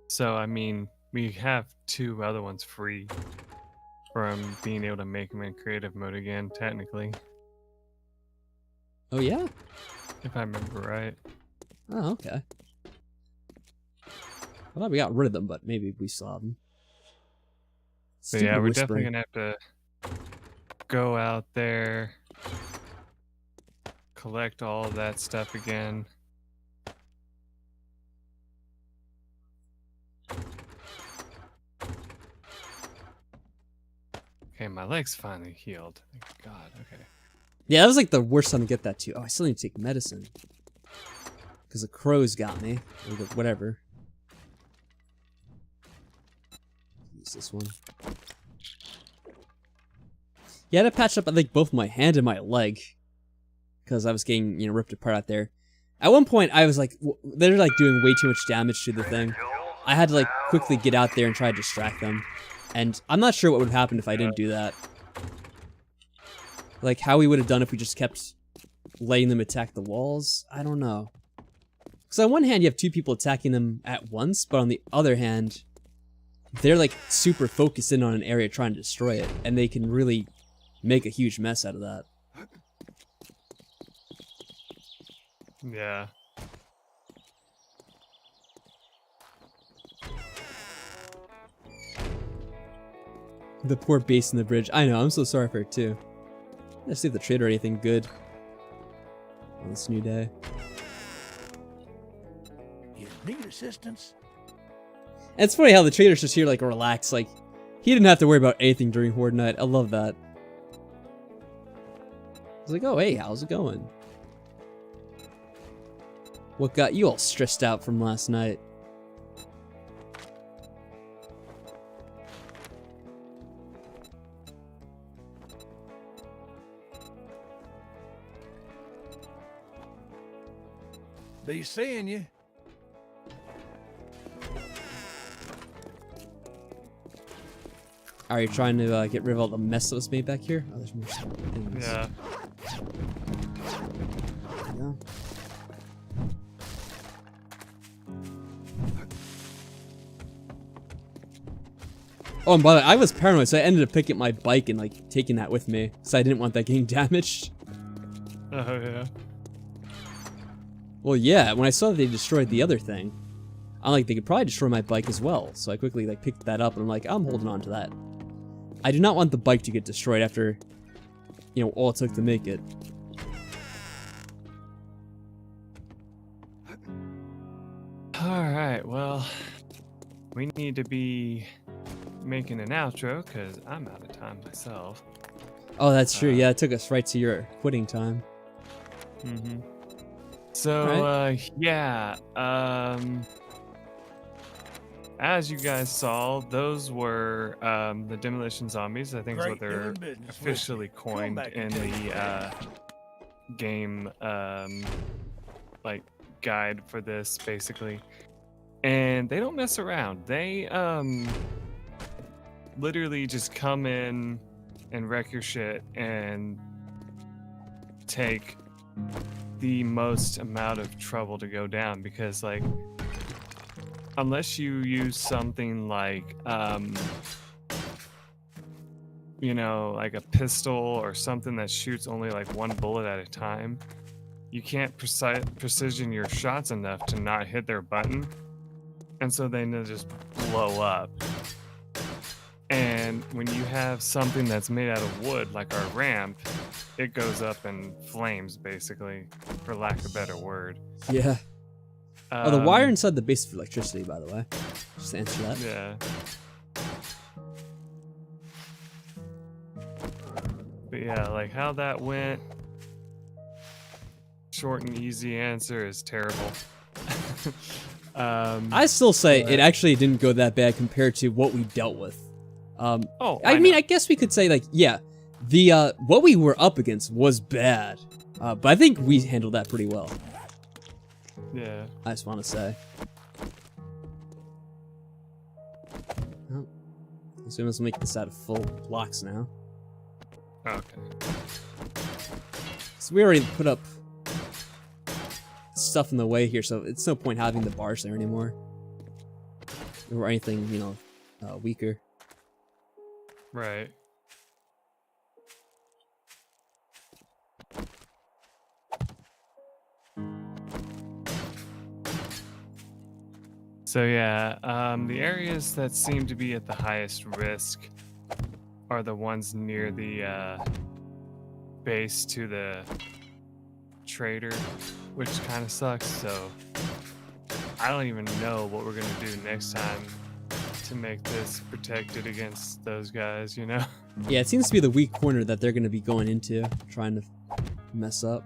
So, I mean, we have 2 other ones free from being able to make them in creative mode again, technically. Oh, yeah? If I remember right. Oh, okay. I thought we got rid of them, but maybe we still have them. So yeah, we're definitely going to have to go out there, collect all of that stuff again. Okay, my leg's finally healed. Thank God, okay. Yeah, that was like the worst time to get that too. Oh, I still need to take medicine. Because the crows got me. Or whatever. Use this one. Yeah, I had to patch up, I think, both my hand and my leg. Because I was getting, ripped apart out there. At one point, I was like, they're like doing way too much damage to the thing. I had to like quickly get out there and try to distract them. And I'm not sure what would have happened if I didn't do that. Like, how we would have done if we just kept letting them attack the walls? I don't know. Because on one hand, you have 2 people attacking them at once, but on the other hand, they're like super focused in on an area trying to destroy it, and they can really make a huge mess out of that. Yeah. The poor base in the bridge. I know, I'm so sorry for it too. Let's see if the trader anything good on this new day. You need assistance? And it's funny how the trader's just here like relaxed, like he didn't have to worry about anything during Horde Night. I love that. I was like, oh hey, how's it going? What got you all stressed out from last night? Be seeing you. Are you trying to get rid of all the mess that was made back here? Oh, there's more things. Yeah. Yeah. Oh, and by the way, I was paranoid, so I ended up picking up my bike and like taking that with me, so I didn't want that getting damaged. Oh yeah. Well, yeah, when I saw that they destroyed the other thing, I'm like, they could probably destroy my bike as well. So I quickly like picked that up and I'm like, I'm holding on to that. I do not want the bike to get destroyed after, you know, all it took to make it. Alright, well, we need to be making an outro because I'm out of time myself. Oh, that's true. Yeah, it took us right to your quitting time. Mm-hmm. So, Alright. yeah, as you guys saw, those were the demolition zombies. I think is what Great they're doing business with officially you. Come coined back in and tell you the game like guide for this, basically. And they don't mess around. They literally just come in and wreck your shit and take the most amount of trouble to go down, because like unless you use something like you know, like a pistol or something that shoots only like one bullet at a time, you can't precision your shots enough to not hit their button, and so then they'll just blow up. And when you have something that's made out of wood, like our ramp, it goes up in flames, basically, for lack of a better word. Yeah. Oh, the wire inside the base of electricity, by the way. Just to answer that. Yeah. But yeah, like how that went, short and easy answer is terrible. I still say it actually didn't go that bad compared to what we dealt with. I mean, know. I guess we could say like, yeah, the what we were up against was bad, but I think we handled that pretty well. Yeah. I just want to say. Oh, as soon as we make this out of full blocks now. Okay. So we already put up stuff in the way here, so it's no point having the bars there anymore. Or anything, you know, weaker. Right. So yeah, the areas that seem to be at the highest risk are the ones near the base to the trader, which kind of sucks. So I don't even know what we're gonna do next time to make this protected against those guys, you know? Yeah, it seems to be the weak corner that they're going to be going into, trying to mess up.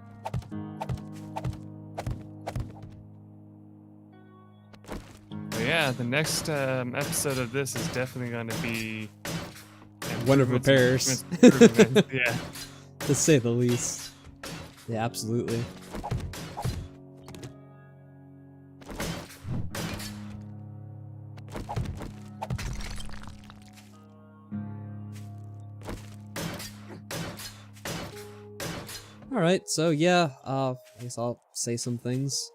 But yeah, the next episode of this is definitely going to be One of repairs. improvements, yeah. To say the least. Yeah, absolutely. Alright, so yeah, I guess I'll say some things.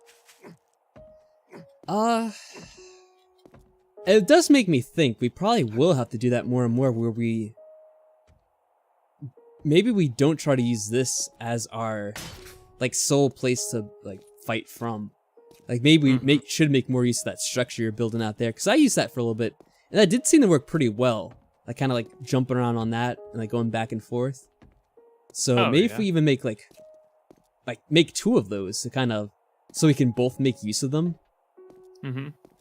It does make me think we probably will have to do that more and more, where we... Maybe we don't try to use this as our, like, sole place to, like, fight from. Like, maybe we should make more use of that structure you're building out there, because I used that for a little bit, and that did seem to work pretty well. Like, kind of, like, jumping around on that, and, like, going back and forth. So maybe if we even make make two of those to kind of, so we can both make use of them,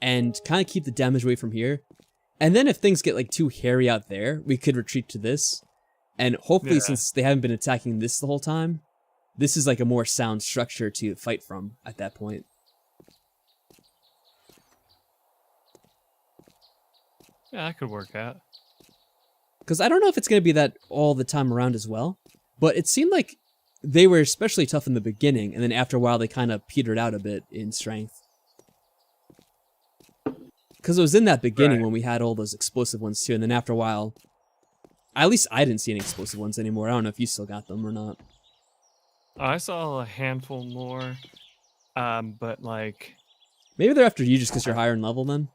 and kind of keep the damage away from here. And then if things get like too hairy out there, we could retreat to this. And hopefully, since they haven't been attacking this the whole time, this is like a more sound structure to fight from at that point. Yeah, that could work out. Because I don't know if it's going to be that all the time around as well, but it seemed like they were especially tough in the beginning, and then after a while they kind of petered out a bit in strength. Because it was in that beginning when we had all those explosive ones too, and then after a while, at least I didn't see any explosive ones anymore. I don't know if you still got them or not. Oh, I saw a handful more, but like... Maybe they're after you just because you're higher in level then?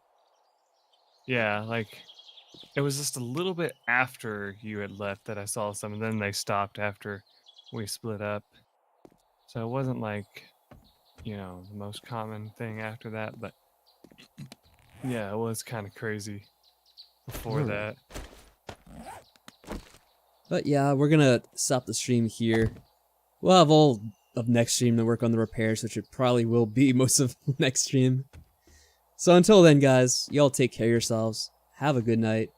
Yeah, like... It was just a little bit after you had left that I saw some, and then they stopped after we split up. So it wasn't like, the most common thing after that, but yeah, it was kind of crazy before Alright. that. But yeah, we're gonna stop the stream here. We'll have all of next stream to work on the repairs, which it probably will be most of next stream. So until then, guys, y'all take care of yourselves. Have a good night.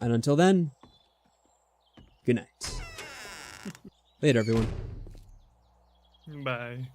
And until then, good night. Later, everyone. Bye.